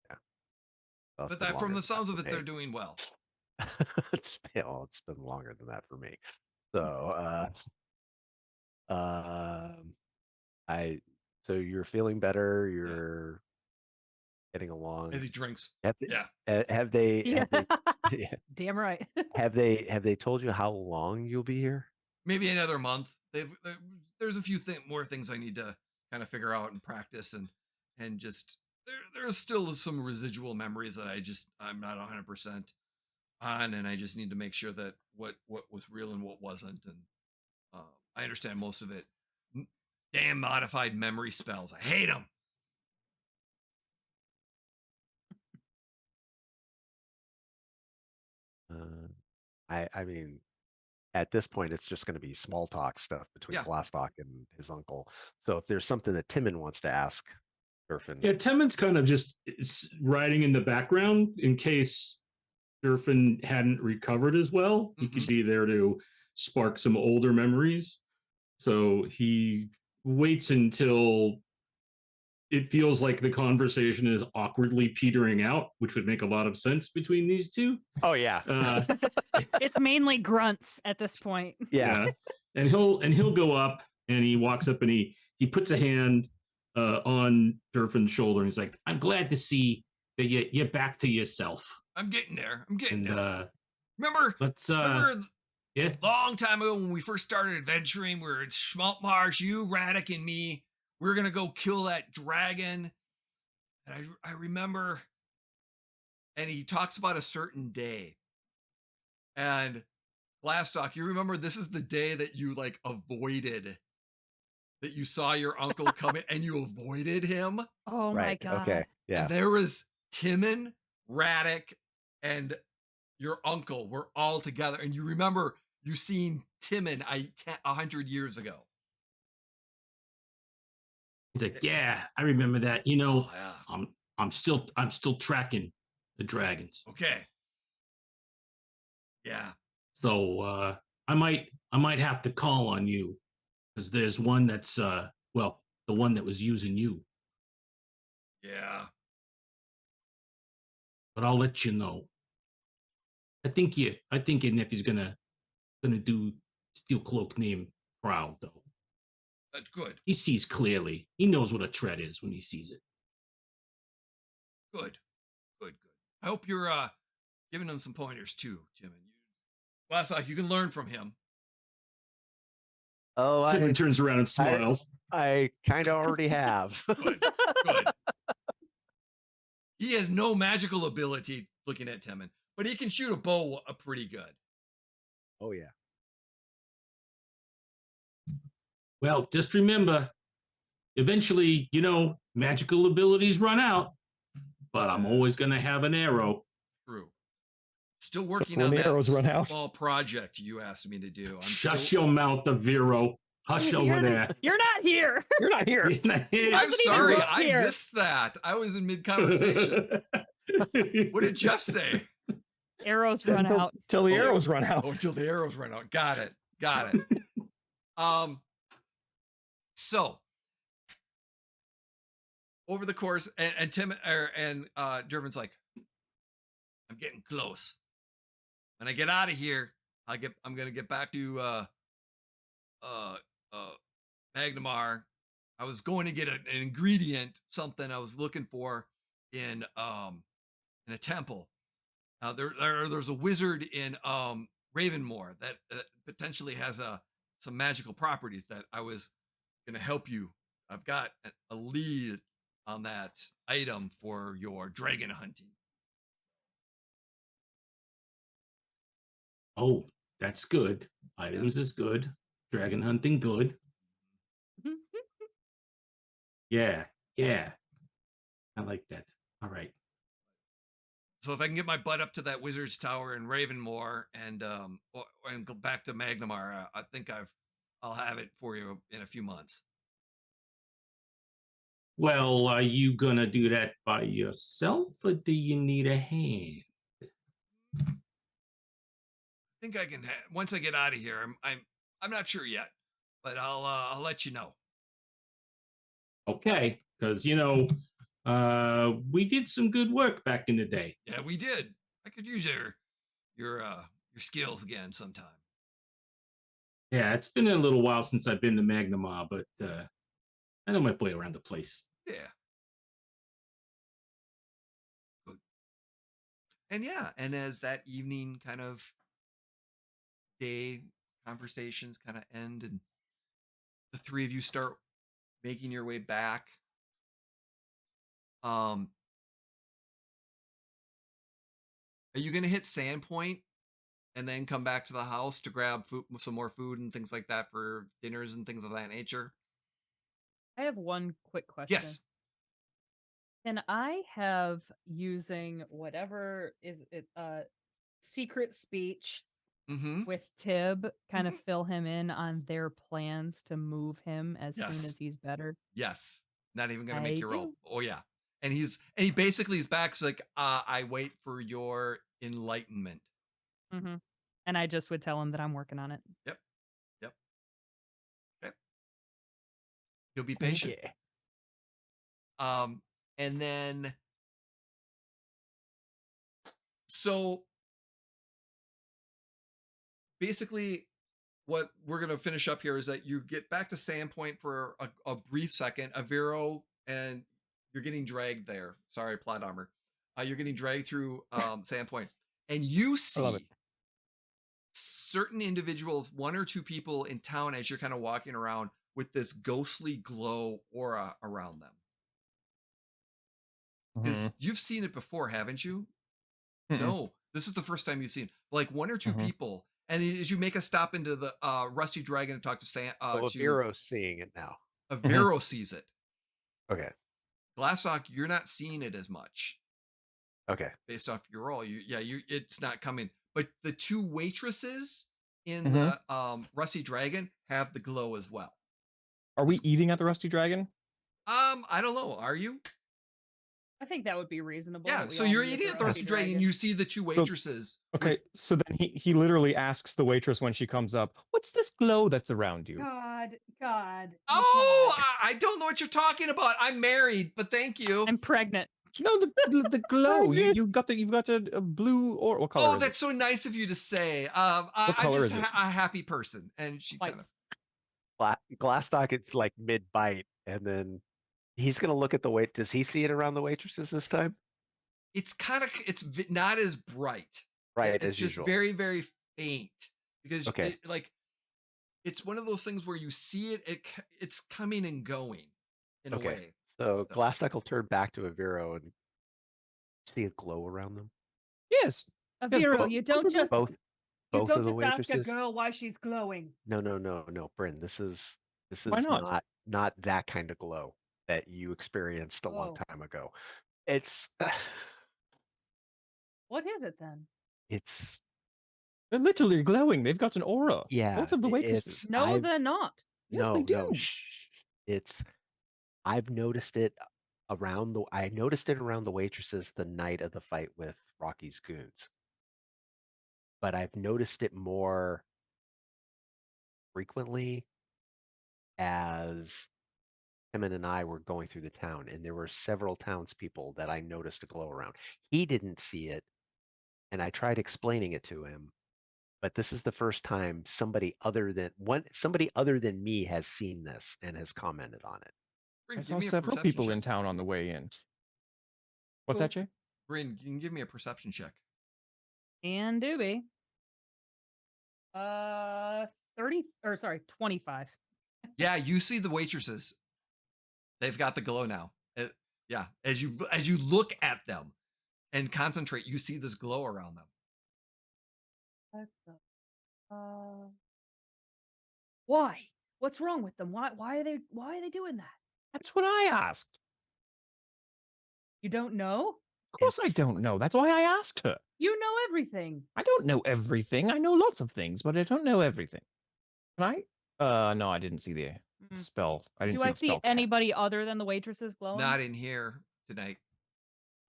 Yeah. Well, but from the sounds of it, they're doing well. It's been longer than that for me. So, so you're feeling better. You're getting along as he drinks. Have they? Yeah. Yeah. Damn right. Have they told you how long you'll be here? Maybe another month. There's a few more things I need to kind of figure out and practice, and just there's still some residual memories that I'm not 100% on, and I just need to make sure that what was real and what wasn't, and I understand most of it. Damn modified memory spells, I hate them. I mean, at this point, it's just going to be small talk stuff between Glastoc and his uncle. So if there's something that Timon wants to ask Durfin. Yeah, Timon's kind of just riding in the background in case Durfin hadn't recovered as well. He could be there to spark some older memories. So he waits until it feels like the conversation is awkwardly petering out, which would make a lot of sense between these two. Oh yeah. It's mainly grunts at this point. Yeah. And he'll go up and he walks up and he puts a hand on Durfin's shoulder and he's like, "I'm glad to see that you're back to yourself. I'm getting there. I'm getting And there. Remember yeah, long time ago when we first started adventuring, we were in Schmaltmarsh, you, Radek, and me. We were going to go kill that dragon. And I remember, and he talks about a certain day. And Glastoc, you remember this is the day that you like avoided, that you saw your uncle come in and you avoided him. Oh my God. Okay. Yeah. And there was Timon, Radek, and your uncle were all together, and you remember you seen Timon 100 years ago. He's like, yeah, I remember that. You know, Oh yeah. I'm still tracking the dragons. Okay. Yeah. So I might have to call on you because there's one that's well, the one that was using you. Yeah. But I'll let you know. I think your nephew's gonna do Steel Cloak name proud though. That's good. He sees clearly. He knows what a tread is when he sees it. Good. I hope you're giving him some pointers too, Jim. Glastoc, you can learn from him. Oh, Timon turns around and smiles. I kind of already have. Good. He has no magical ability looking at Timon, but he can shoot a bow pretty good. Oh yeah. Well, just remember, eventually, magical abilities run out, but I'm always going to have an arrow. True. Still working when on the that arrows run out. small project you asked me to do. Shush your mouth, Aviro. Hush over there. You're not here. You're not here. I'm sorry, I here. missed that. I was in mid-conversation. What did Jeff say? Arrows run out. Till the arrows run out. Oh, until the arrows run out. Got it. So over the course, and Tim and Dervin's like, I'm getting close. When I get out of here, I'm gonna get back to Magnamar. I was going to get an ingredient, something I was looking for in a temple. There's a wizard in Ravenmoor that potentially has some magical properties that I was gonna help you. I've got a lead on that item for your dragon hunting. Oh, that's good. Items is good. Dragon hunting, good. Yeah. I like that. All right. So if I can get my butt up to that wizard's tower in Ravenmoor and go back to Magnamar, I think I'll have it for you in a few months. Well, are you gonna do that by yourself, or do you need a hand? I think I can. Once I get out of here, I'm not sure yet, but I'll let you know. Okay, because we did some good work back in the day. Yeah, we did. I could use your skills again sometime. Yeah, it's been a little while since I've been to Magnamar, but I know my way around the place. Yeah. Good. And yeah, and as that evening kind of day conversations kind of end and the three of you start making your way back, are you going to hit Sandpoint and then come back to the house to grab some more food and things like that for dinners and things of that nature? I have one quick question. Yes. Can I have using whatever is it secret speech with Tib kind of fill him in on their plans to move him as soon as he's better? Yes. Not even gonna make your roll. Oh yeah. And he basically is back. So like, I wait for your enlightenment. And I just would tell him that I'm working on it. Yep. Okay. He'll be patient. And then so basically what we're going to finish up here is that you get back to Sandpoint for a brief second, Aviro, and you're getting dragged there. Sorry, plot armor. You're getting dragged through Sandpoint, and you see certain individuals, one or two people in town as you're kind of walking around with this ghostly glow aura around them. Because you've seen it before, haven't you? No, this is the first time you've seen like one or two people. And as you make a stop into the Rusty Dragon and talk to Sam, Aviro's seeing it now. Aviro sees it. Okay. Glastoc, you're not seeing it as much. Okay. based off your roll. It's not coming. But the two waitresses in Mhm. the Rusty Dragon have the glow as well. Are we eating at the Rusty Dragon? I don't know. Are you? I think that would be reasonable. Yeah. that we So all you're meet eating at the Rusty Dragon. You see the two waitresses. Okay, so then he literally asks the waitress when she comes up, "What's this glow that's around you?" God. Oh, I don't know what you're talking about. I'm married, but thank you. I'm pregnant. No, the glow. You've got the blue, or what color? Oh, is that's it? so nice of you to say. I'm color just is it? a happy person, and she White. kind of. Glastoc, it's like mid bite, and then he's gonna look at the wait. Does he see it around the waitresses this time? It's kind of not as bright. Right, It's as just usual. very, very faint because Okay. it's one of those things where you see it's coming and going in a Okay. way. So Glastoc will turn back to Aviro and see a glow around them. Yes. Aviro, both- you don't both of them- just Both you both don't of the just ask a waitresses. girl why she's glowing. No, Brynn. This is Why not? not that kind of glow that you experienced a long Oh. time ago. It's What is it then? it's They're literally glowing. They've got an aura. yeah. Both of the waitresses. No, they're not. Yes, they do. No. Shh. I've noticed it I noticed it around the waitresses the night of the fight with Rocky's goons. But I've noticed it more frequently as Timon and I were going through the town, and there were several townspeople that I noticed a glow around. He didn't see it, and I tried explaining it to him, but this is the first time somebody other than me has seen this and has commented on it. Bryn, I give saw me a several perception people check. in town on the way in. What's Cool. that, Jay? Bryn, you can give me a perception check. And Doobie. 25. Yeah, you see the waitresses. They've got the glow now. Yeah, as you look at them and concentrate, you see this glow around them. Why? What's wrong with them? Why are they doing that? That's what I asked. You don't know? Of course I don't know. That's why I asked her. You know everything. I don't know everything. I know lots of things, but I don't know everything. Can I? No, I didn't see the spell. I didn't Do see I the see spell anybody cast. other than the waitresses glowing? Not in here tonight.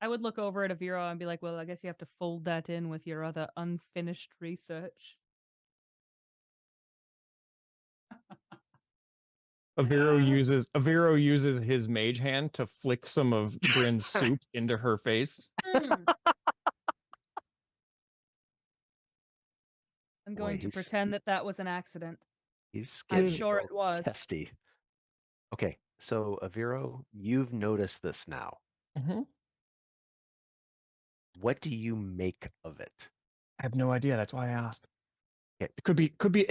I would look over at Aviro and be like, well, I guess you have to fold that in with your other unfinished research. Aviro uses his mage hand to flick some of Bryn's soup into her face. I'm going Boy, to pretend that was an accident. He's I'm getting sure a it little was. testy. Okay, so Aviro, you've noticed this now. Mm-hmm. What do you make of it? I have no idea. That's why I asked. Okay. It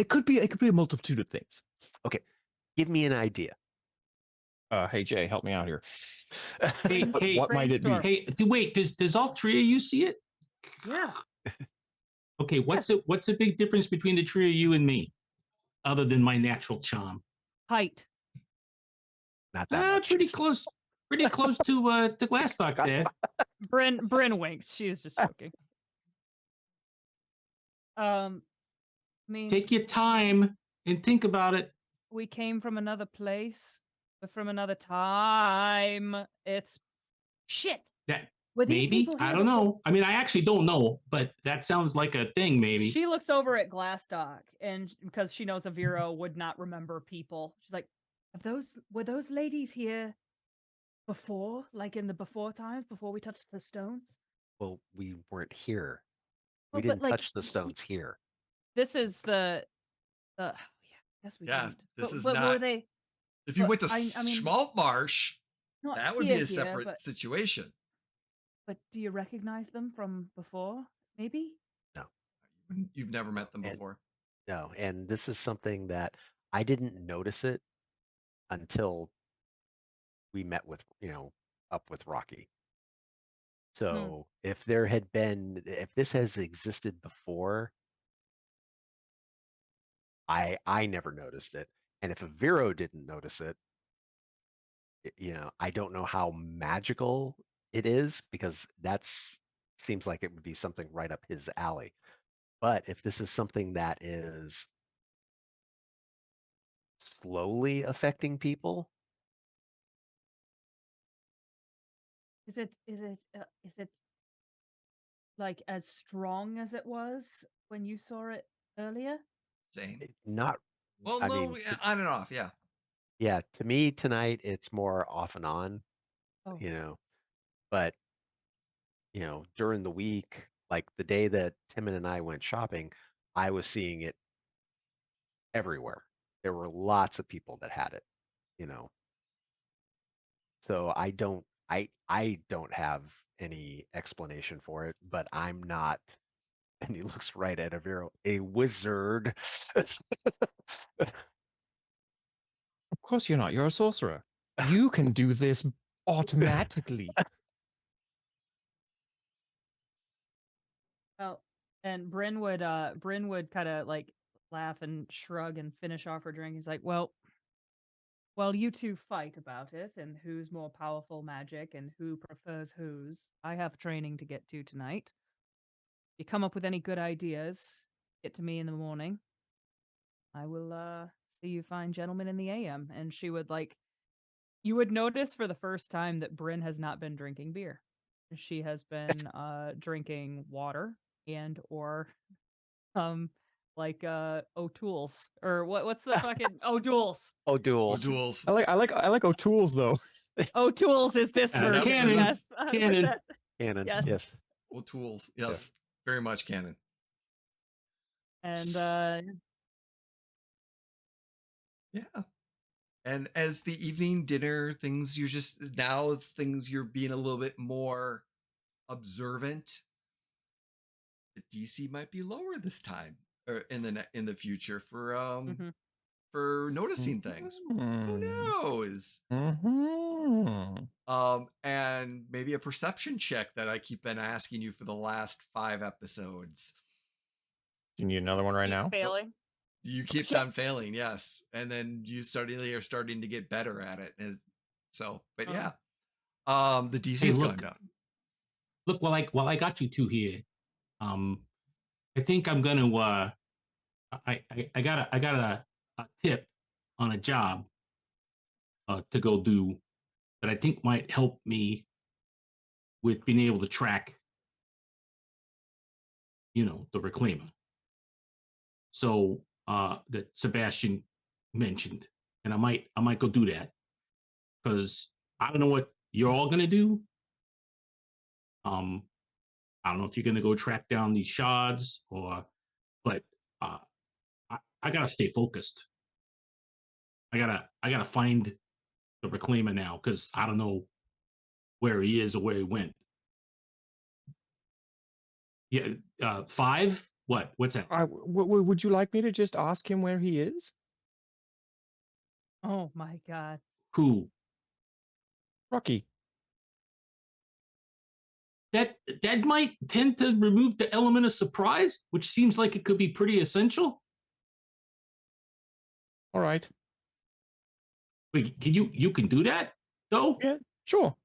could be a multitude of things. Okay, give me an idea. Hey Jay, help me out here. Hey, what might it be? Hey, wait, does all three of you see it? Yeah. Okay, what's the big difference between the three of you and me, other than my natural charm? Height. Not that much. Pretty close to Glastoc there. Brynn winks. She is just joking. I mean, Take your time and think about it. we came from another place, but from another time. It's shit. That Were these maybe people I here don't before? know. I mean, I actually don't know, but that sounds like a thing. Maybe. She looks over at Glastoc, and because she knows Aviro would not remember people, she's like, were those ladies here before, like in the before times, before we touched the stones? Well, we weren't here. Well, We but, didn't like, touch the stones here. This is the yeah, yes we Yeah, didn't. this is but not. Were they If you but went to I mean, Schmaltz Marsh, not that would be here, a separate but situation. do you recognize them from before? Maybe? No. You've never met them And- before. No, and this is something that I didn't notice it until we met with, up with Rocky. So if this has existed before, I never noticed it. And if Aviro didn't notice it, I don't know how magical it is, because that's seems like it would be something right up his alley. But if this is something that is slowly affecting people, Is it like as strong as it was when you saw it earlier? Same. not. Well, I no, mean, on and off. Yeah. yeah, to me tonight it's more off and on, Oh, but during the week, like the day that Tim and I went shopping, I was seeing it everywhere. There were lots of people that had it, you know. So I don't have any explanation for it, but I'm not, and he looks right at Aviro, a wizard. Of course you're not. You're a sorcerer. You can do this automatically. well, and Bryn would kind of like laugh and shrug and finish off her drink. He's like, well, you two fight about it and who's more powerful magic and who prefers whose. I have training to get to tonight. If you come up with any good ideas, get to me in the morning. I will see you fine gentlemen in the AM. And she would you would notice for the first time that Bryn has not been drinking beer. She has been drinking water and or O'Toole's or what's the fucking O'Doul's. O'Doul's. Duels. I like O'Toole's though. O'Toole's is this version. Canon. Yes, Canon. 100%. Canon. Yes. Yes. Tools. Yes. Very much canon. And Yeah. And as the evening dinner things, you're being a little bit more observant. The DC might be lower this time or in the future for noticing things. Who knows? And maybe a perception check that I keep been asking you for the last 5 episodes. You need another one right now? failing. You keep on failing, yes, and then you are starting to get better at it. But yeah, the DC's gone down. Look, while I got you two here, I think I'm gonna I got a tip on a job to go do that I think might help me with being able to track, the reclaimer. So that Sebastian mentioned, and I might go do that because I don't know what you're all gonna do. I don't know if you're gonna go track down these shards but I gotta stay focused. I gotta find the reclaimer now because I don't know where he is or where he went. Yeah, 5. What's that? Would you like me to just ask him where he is? Oh my god. Who? Rocky. That might tend to remove the element of surprise, which seems like it could be pretty essential. All right. Wait, you can do that though? Yeah, sure.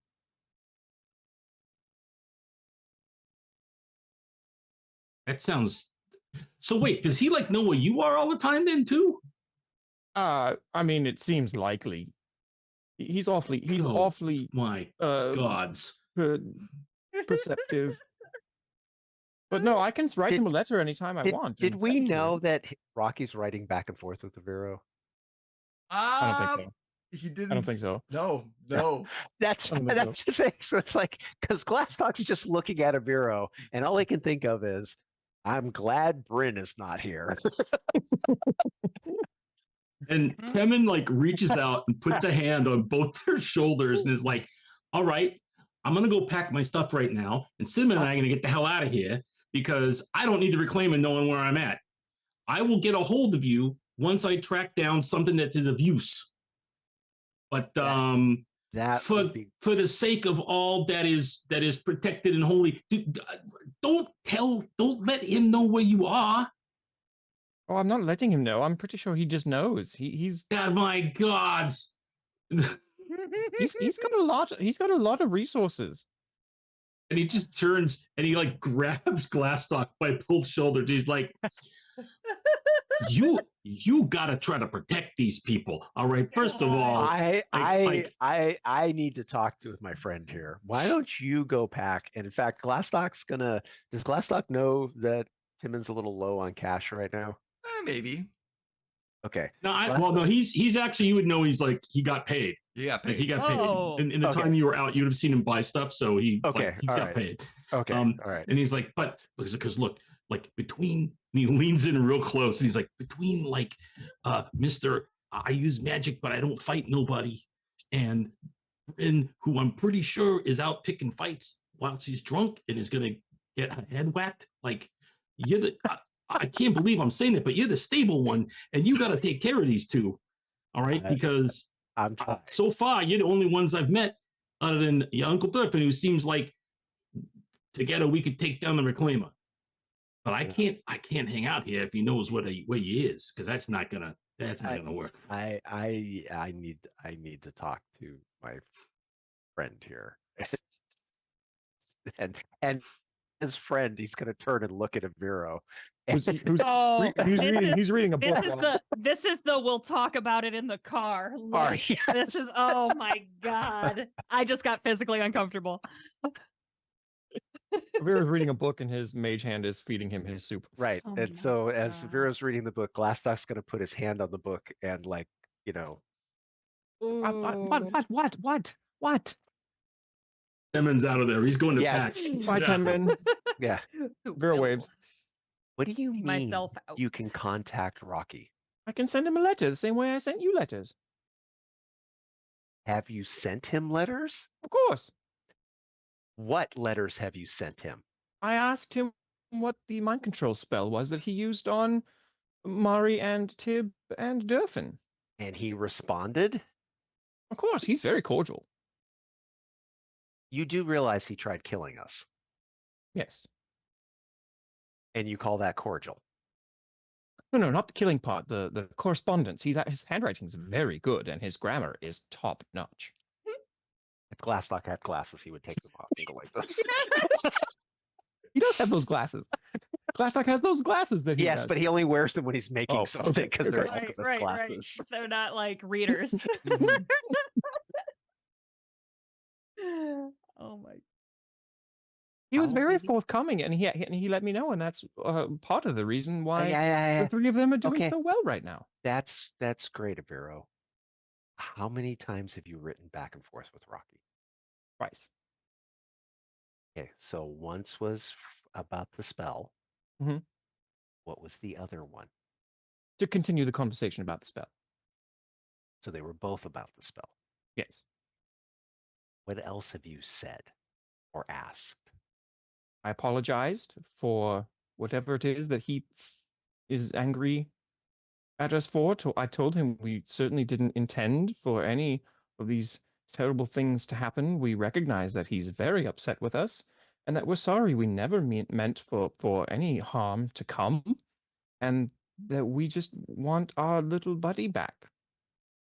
That sounds. So wait, does he know where you are all the time then too? I mean, it seems likely. He's awfully My gods. Perceptive. But no, I can write him a letter anytime I want. Did we know that Rocky's writing back and forth with Aviro? I don't think so. He didn't. I don't think so. No. That's the thing. So it's because Glastoc's just looking at Aviro, and all he can think of is, I'm glad Brynn is not here. And Temin reaches out and puts a hand on both their shoulders and is like, all right, I'm going to go pack my stuff right now. And Simon and I are going to get the hell out of here because I don't need to reclaim and knowing where I'm at. I will get a hold of you once I track down something that is of use. But for the sake of all that is protected and holy, don't let him know where you are. Oh, I'm not letting him know. I'm pretty sure he just knows. He's. God, my gods. He's got a lot. He's got a lot of resources. And he just turns and he like grabs Glastoc by both shoulders. He's like, you gotta try to protect these people. All right. First of all, I need to talk to my friend here. Why don't you go pack? And in fact, Glastoc's gonna. Does Glastoc know that Timon's a little low on cash right now? Maybe. Okay. No, he's actually, you would know he's like, he got paid. He got paid. Like he got Oh. paid. In the time you were out, you'd have seen him buy stuff. So he got paid. Okay. All right. And he's like, but because look, like between, and he leans in real close and he's like, between like Mr. I use magic, but I don't fight nobody. And Brynn, who I'm pretty sure is out picking fights while she's drunk and is gonna get her head whacked. Like I can't believe I'm saying it, but you're the stable one, and you got to take care of these two. All right, because so far you're the only ones I've met, other than your Uncle Durfin, who seems like together we could take down the Reclaimer. But I can't hang out here if he knows where he is, because that's not gonna work. I need to talk to my friend here, and his friend, he's gonna turn and look at Aviro. He's reading a book. This is the we'll talk about it in the car. Yes. This is, oh my God. I just got physically uncomfortable. Aviro's reading a book and his mage hand is feeding him his soup. Right. Oh And my so as God. Aviro's reading the book, Glastoc's gonna put his hand on the book and like, What? Timon's out of there. He's going to pack. Bye, Tenman. Yeah. Aviro waves. What do you See mean myself out. you can contact Rocky? I can send him a letter the same way I sent you letters. Have you sent him letters? Of course. What letters have you sent him? I asked him what the mind control spell was that he used on Mari and Tib and Durfin. And he responded? Of course, he's very cordial. You do realize he tried killing us, Yes. and you call that cordial. No, not the killing part. The correspondence. His handwriting's very good, and his grammar is top notch. If Glastoc had glasses, he would take them off and go like this. He does have those glasses. Glastoc has those glasses that he Yes, has. but he only wears them when he's making Oh, something okay, because they're okay. alchemist Right. glasses. They're not like readers. Mhm. Oh my. He was How very many- forthcoming, and he let me know, and that's part of the reason why Yeah. the three of them are doing Okay. so well right now. That's great, Aviro. How many times have you written back and forth with Rocky? Twice. Okay, so once was about the spell. Mhm. What was the other one? To continue the conversation about the spell. So they were both about the spell. Yes. What else have you said or asked? I apologized for whatever it is that he is angry at us for. I told him we certainly didn't intend for any of these terrible things to happen. We recognize that he's very upset with us, and that we're sorry we never meant for any harm to come, and that we just want our little buddy back.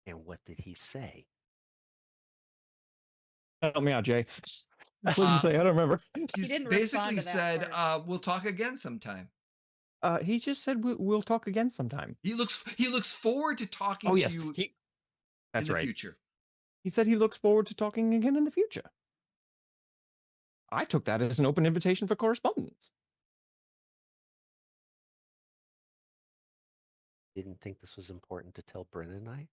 And what did he say? Help me out, Jay. What did he say? I don't remember. He's didn't respond basically to that said, part. "We'll talk again sometime." He just said we'll talk again sometime. He looks forward to talking Oh to yes, you that's in the right. future. He said he looks forward to talking again in the future. I took that as an open invitation for correspondence. Didn't think this was important to tell Brynn and I?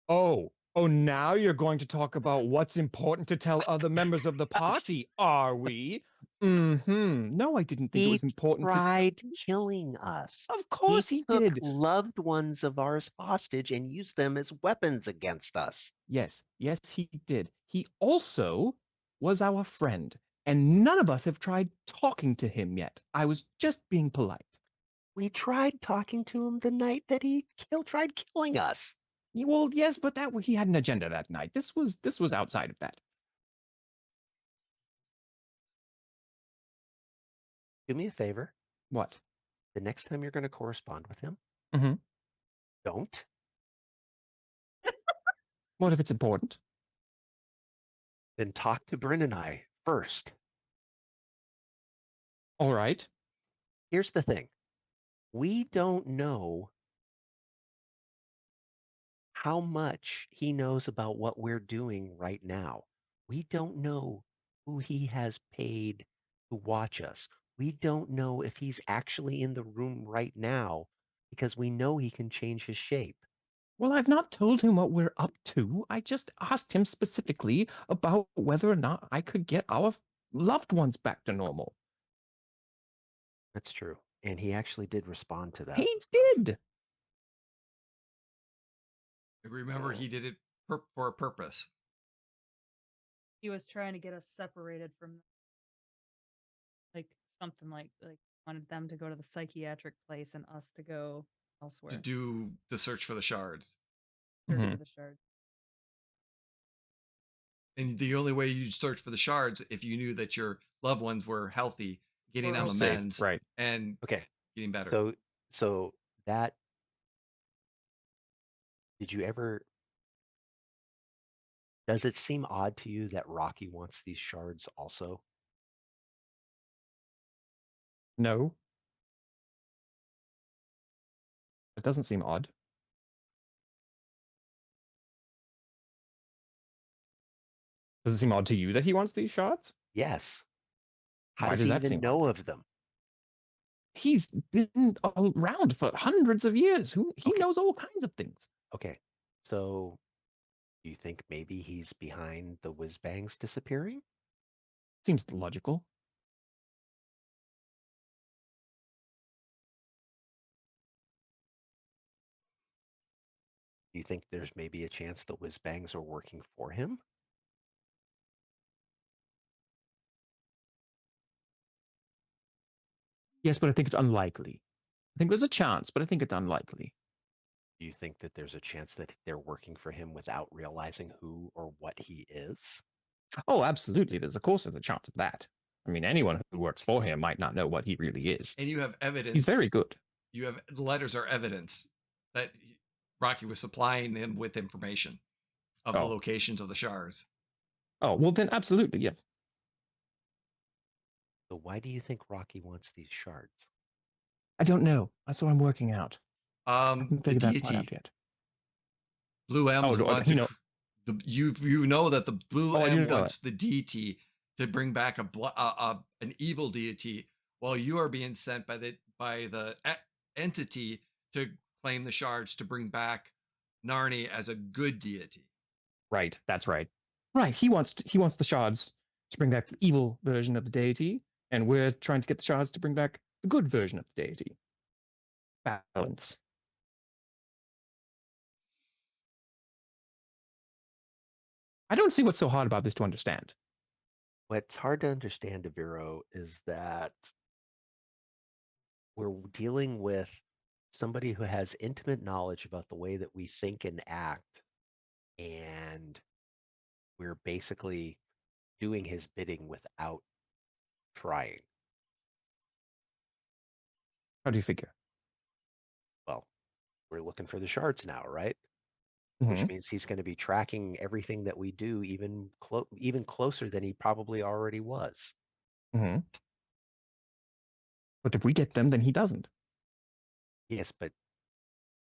Oh, now you're going to talk about what's important to tell other members of the party, are we? No, I didn't think it was important to tried killing us. Of course he took did. loved ones of ours hostage and used them as weapons against us. Yes, he did. He also was our friend, and none of us have tried talking to him yet. I was just being polite. We tried talking to him the night that he tried killing us. Well, yes, but he had an agenda that night. This was outside of that. Do me a favor. What? The next time you're going to correspond with him, don't. What if it's important? Then talk to Brynn and I first. All right. Here's the thing. We don't know how much he knows about what we're doing right now. We don't know who he has paid to watch us. We don't know if he's actually in the room right now because we know he can change his shape. Well, I've not told him what we're up to. I just asked him specifically about whether or not I could get our loved ones back to normal. That's true. And he actually did respond to that. He did. Remember, he did it for a purpose. He was trying to get us separated from, like, something like wanted them to go to the psychiatric place and us to go elsewhere. To do the search for the shards. Search Mhm. for the shards. And the only way you'd search for the shards if you knew that your loved ones were healthy, getting Or on the safe, mends, right. and Okay. getting better. So that, did you ever, does it seem odd to you that Rocky wants these shards also? No. It doesn't seem odd. Does it seem odd to you that he wants these shots? Yes. How Why does does he that even seem odd? know of them? He's been around for hundreds of years. He Okay. knows all kinds of things. Okay. So do you think maybe he's behind the whiz-bangs disappearing? Seems logical. Do you think there's maybe a chance the whiz-bangs are working for him? Yes, but I think it's unlikely. I think there's a chance, but I think it's unlikely. Do you think that there's a chance that they're working for him without realizing who or what he is? Oh, absolutely. Of course, there's a chance of that. I mean, anyone who works for him might not know what he really is. And you have evidence. He's very good. You have the letters are evidence that Rocky was supplying them with information of the Oh. locations of the shards. Oh, well then absolutely, yes. So why do you think Rocky wants these shards? I don't know. That's what I'm working out. I haven't The figured that part deity, out yet. Blue M's Oh, want he to. know- You know that the Blue Oh, I do M know wants the deity to bring back an evil deity, while you are being sent by the entity to claim the shards to bring back Narni as a good deity. Right, that's right. Right, he wants the shards to bring back the evil version of the deity, and we're trying to get the shards to bring back the good version of the deity. Balance. I don't see what's so hard about this to understand. What's hard to understand, Aviro, is that we're dealing with somebody who has intimate knowledge about the way that we think and act, and we're basically doing his bidding without trying. How do you figure? Well, we're looking for the shards now, right? Mhm. Which means he's going to be tracking everything that we do even closer than he probably already was. Mm-hmm. But if we get them, then he doesn't. Yes, but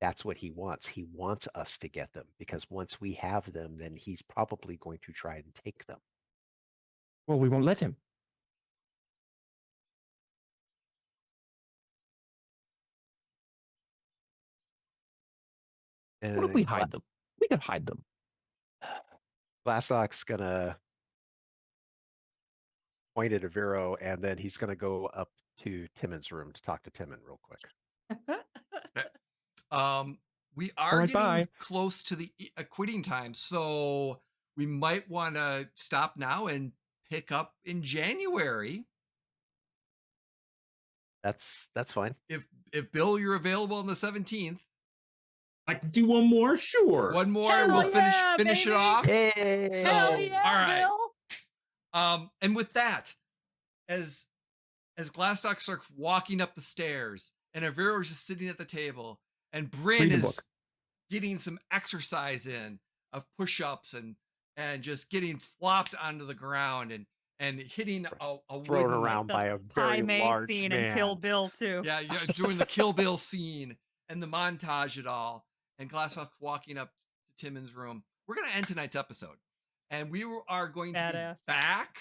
that's what he wants. He wants us to get them because once we have them, then he's probably going to try and take them. Well, we won't let him. What if we hide them? We could hide them. Glastoc's gonna point at Aviro, and then he's gonna go up to Timon's room to talk to Timon real quick. We are Alright, getting bye. close to the quitting time, so we might want to stop now and pick up in January. That's fine. If Bill, you're available on the 17th, I can do one more, sure. one more, Hell and we'll yeah, finish it baby! off. Hey! So, Hell yeah, all right. Bill! And with that, as Glastoc starts walking up the stairs, and Aviro is just sitting at the table, and Brynn Read the is book. getting some exercise in of push-ups and just getting flopped onto the ground, and hitting a Thrown wooden around The by a Pai very Mei large scene man. and Kill Bill too. Yeah, doing the Kill Bill scene and the montage at all, and Glastoc walking up to Timon's room. We're gonna end tonight's episode, and we are going to Badass. be back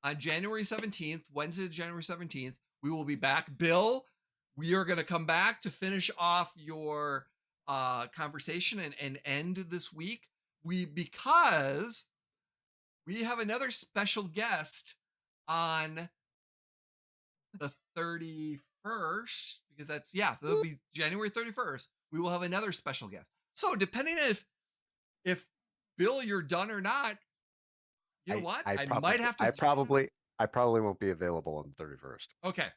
on January 17th, Wednesday, January 17th. We will be back. Bill, we are gonna come back to finish off your conversation and end this week. Because we have another special guest on the 31st, because that'll be January 31st. We will have another special guest. So depending if Bill, you're done or not, you know what? I might have to. I probably won't be available on the 31st. Okay,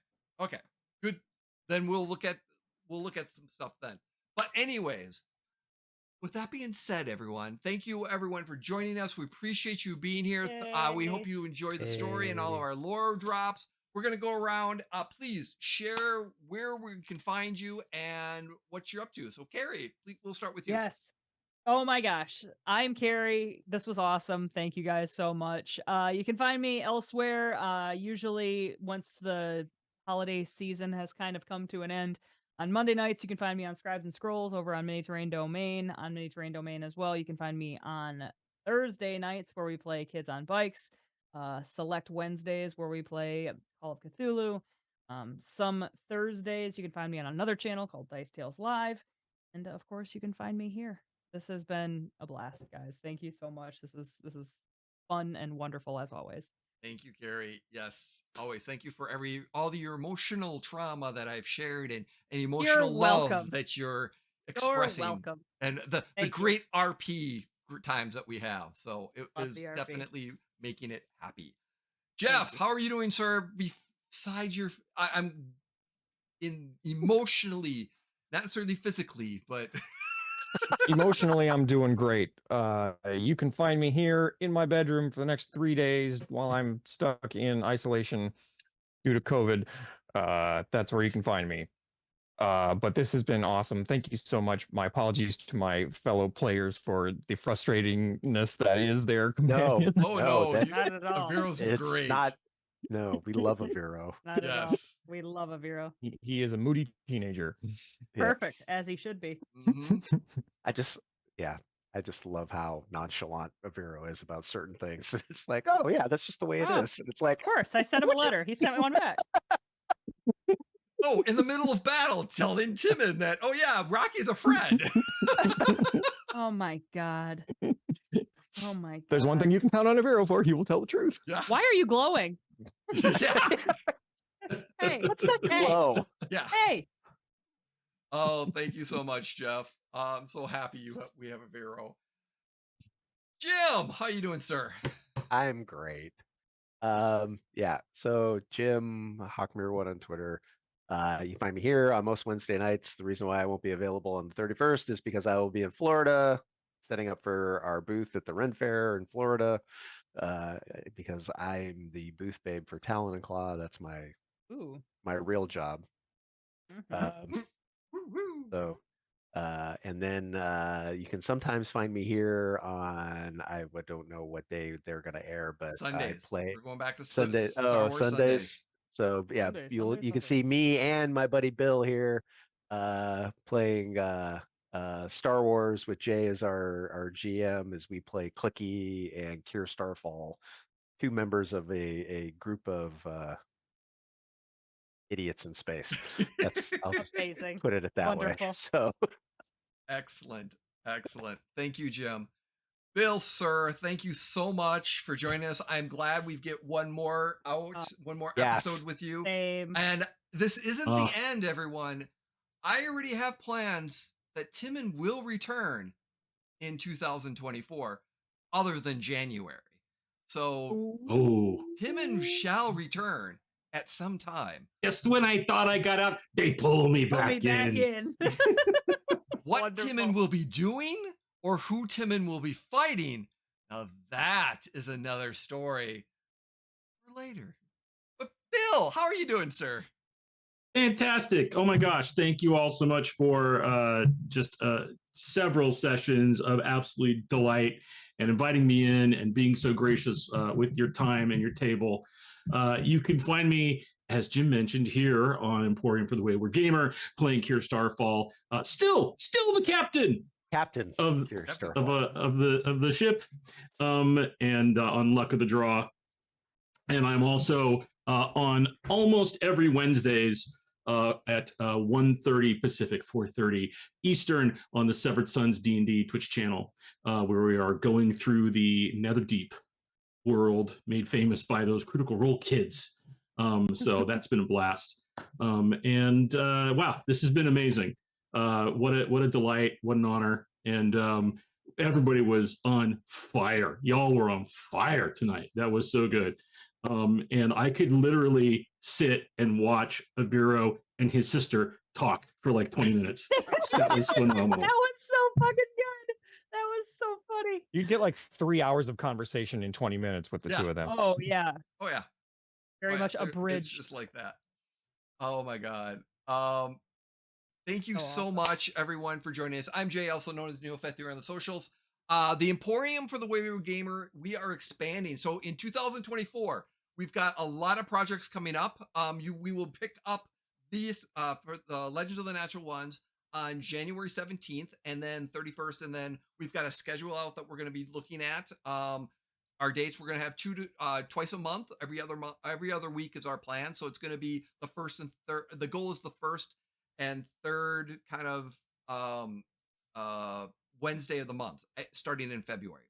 good. Then we'll look at some stuff then. But anyways, with that being said, everyone, thank you everyone for joining us. We appreciate you being here. We hope you enjoy the story and all of our lore drops. We're going to go around. Please share where we can find you and what you're up to. So, Carrie, we'll start with you. Yes. Oh my gosh. I'm Carrie. This was awesome. Thank you guys so much. You can find me elsewhere. Usually once the holiday season has kind of come to an end. On Monday nights, you can find me on Scribes and Scrolls over on Mini Terrain Domain. On Mini Terrain Domain as well, you can find me on Thursday nights where we play Kids on Bikes. Select Wednesdays where we play Call of Cthulhu. Some Thursdays you can find me on another channel called Dice Tales Live. And of course, you can find me here. This has been a blast, guys. Thank you so much. This is fun and wonderful as always. Thank you, Carrie. Yes, always. Thank you for all your emotional trauma that I've shared and emotional love that you're expressing. You're welcome. And the great RP times that we have. So it is definitely making it happy. Jeff, how are you doing, sir? Besides I'm emotionally, not necessarily physically, but Emotionally, I'm doing great. You can find me here in my bedroom for the next 3 days while I'm stuck in isolation due to COVID. That's where you can find me. But this has been awesome. Thank you so much. My apologies to my fellow players for the frustratingness that is their companion. No, not at all. Aviro's great. No, we love Aviro. Not at all. We love Aviro. He is a moody teenager. Perfect, as he should be. Mm-hmm. I just love how nonchalant Aviro is about certain things. It's like, oh yeah, that's just the way it is. And it's like, of course, I sent him a letter. He sent me one back. Oh, in the middle of battle, telling Timon that, oh yeah, Rocky's a friend. Oh my god. Oh my god. There's one thing you can count on Aviro for. He will tell the truth. Yeah. Why are you glowing? Yeah. Hey, what's that glow? Yeah. Hey. Oh, thank you so much, Jeff. I'm so happy we have Aviro. Jim, how you doing, sir? I'm great. So Jim Hawkmere1 on Twitter. You find me here on most Wednesday nights. The reason why I won't be available on the 31st is because I will be in Florida setting up for our booth at the Ren Fair in Florida, because I'm the booth babe for Talon and Claw. That's my real job. And then you can sometimes find me here on, I don't know what day they're going to air, but Sundays. We're going back to Sunday. Star Wars Sundays. So yeah, Sundays, you can see me and my buddy Bill here playing Star Wars with Jay as our GM as we play Clicky and Kier Starfall, 2 members of a group of idiots in space. I'll just Amazing. put it that Wonderful. way. So Excellent. Thank you, Jim. Bill, sir, thank you so much for joining us. I'm glad we get one more episode with you. Same. And this isn't the end, everyone. I already have plans that Timon will return in 2024, other than January. So Timon shall return at some time. Just when I thought I got out, they pull me back in. What Wonderful. Timon will be doing or who Timon will be fighting, now that is another story for later. But Bill, how are you doing, sir? Fantastic. Oh my gosh. Thank you all so much for just several sessions of absolute delight. and inviting me in and being so gracious with your time and your table. You can find me, as Jim mentioned, here on Emporium for the Wayward Gamer, playing Kier Starfall. Still the captain of Kier Starfall. of the ship, and on Luck of the Draw. And I'm also on almost every Wednesdays at 1:30 Pacific, 4:30 Eastern on the Severed Sons D&D Twitch channel, where we are going through the Netherdeep world made famous by those Critical Role kids. So that's been a blast. And wow, this has been amazing. What a delight, what an honor. And everybody was on fire. Y'all were on fire tonight. That was so good. And I could literally sit and watch Aviro and his sister talk for like 20 minutes. That was phenomenal. That was so fucking good. That was so funny. You'd get like 3 hours of conversation in 20 minutes with the two of them. Oh yeah. Oh yeah. Very much It's abridged. just like that. Oh my god. Thank you so awesome. much, everyone, for joining us. I'm Jay, also known as Neofet on the socials. The Emporium for the Wayward Gamer, we are expanding. So in 2024, we've got a lot of projects coming up. We will pick up these for the Legends of the Natural Ones on January 17th and then 31st, and then we've got a schedule out that we're going to be looking at. Our dates, we're going to have twice a month, every other week is our plan. So it's going to be the first and third. The goal is the first and third kind of Wednesday of the month, starting in February.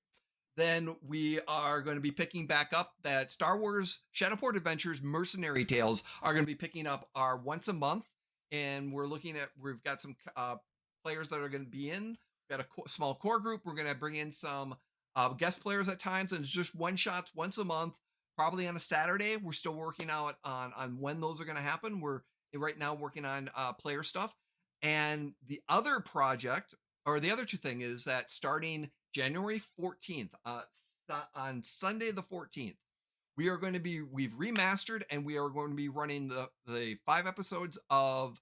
Then we are going to be picking back up that Star Wars Shadowport Adventures Mercenary Tales are going to be picking up our once a month. And we've got some players that are going to be in. We've got a small core group. We're going to bring in some guest players at times, and it's just one shots once a month, probably on a Saturday. We're still working out on when those are going to happen. We're right now working on player stuff. And the other project, or the other two thing, is that starting January 14th, on Sunday the 14th, we've remastered and we are going to be running the 5 episodes of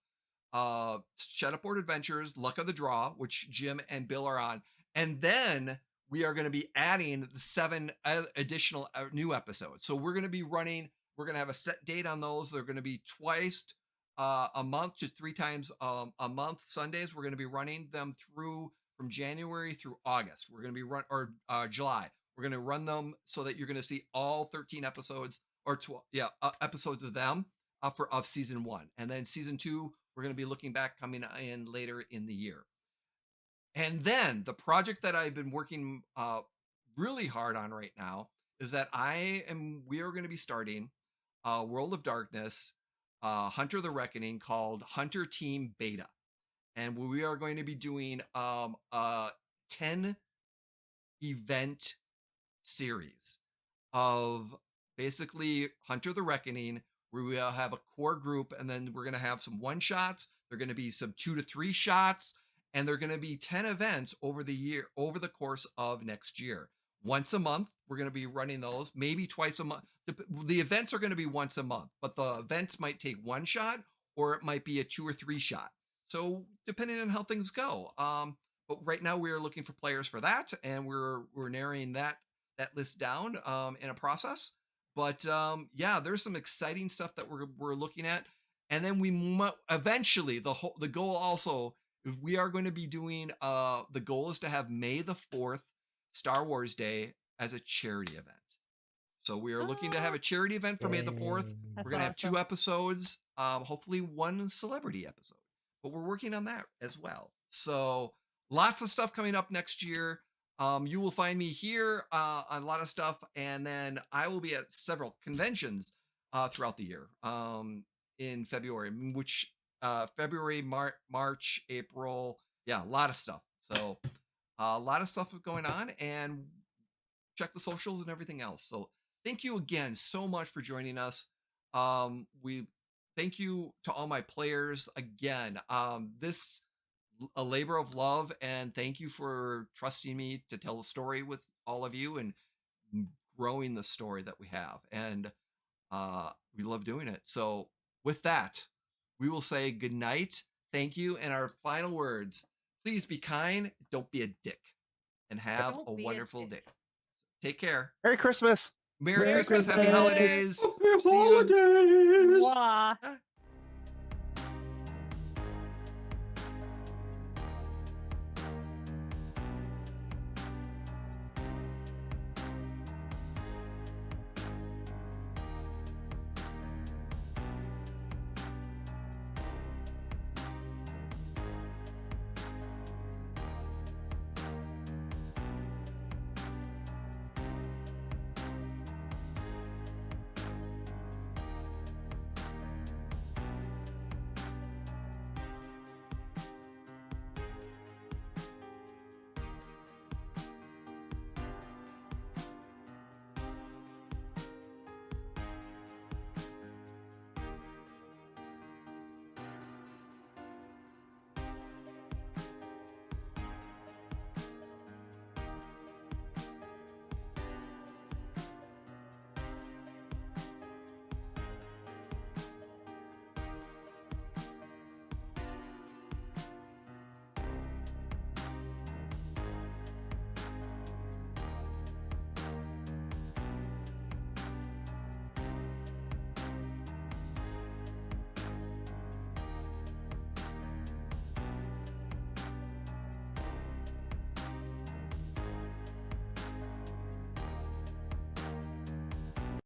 Shadowport Adventures, Luck of the Draw, which Jim and Bill are on. And then we are going to be adding the 7 additional new episodes. So we're going to have a set date on those. They're going to be twice a month to 3 times a month. Sundays, we're going to be running them through from January through August. We're going to be July. We're going to run them so that you're going to see all 13 episodes or 12, episodes of them of season 1. And then season 2, we're going to be looking back, coming in later in the year. And then the project that I've been working really hard on right now is that we are going to be starting World of Darkness, Hunter the Reckoning, called Hunter Team Beta. And we are going to be doing a 10 event series of basically Hunter the Reckoning, where we'll have a core group, and then we're going to have some one shots. There are going to be some 2 to 3 shots, and they're going to be 10 events over the course of next year. Once a month, we're going to be running those, maybe twice a month. The events are going to be once a month, but the events might take 1 shot, or it might be a 2 or 3 shot. So depending on how things go. But right now we are looking for players for that, and we're narrowing that list down in a process. But there's some exciting stuff that we're looking at. And then eventually the goal also, we are going to be doing the goal is to have May the 4th Star Wars Day as a charity event. So we are looking to have a charity event for May the 4th. We're going to have 2 episodes, hopefully 1 celebrity episode. But we're working on that as well. So lots of stuff coming up next year. You will find me here on a lot of stuff, and then I will be at several conventions throughout the year in February, which February, March, April, a lot of stuff. So a lot of stuff going on, and check the socials and everything else. So thank you again so much for joining us. We thank you to all my players again. This a labor of love, and thank you for trusting me to tell the story with all of you and growing the story that we have. And we love doing it. So with that, we will say good night. Thank you. And our final words, please be kind. Don't be a dick, and have a wonderful day. Take care. Merry Christmas. Merry Merry Christmas. Happy Christmas. holidays. Happy See you in- holidays. Mwah.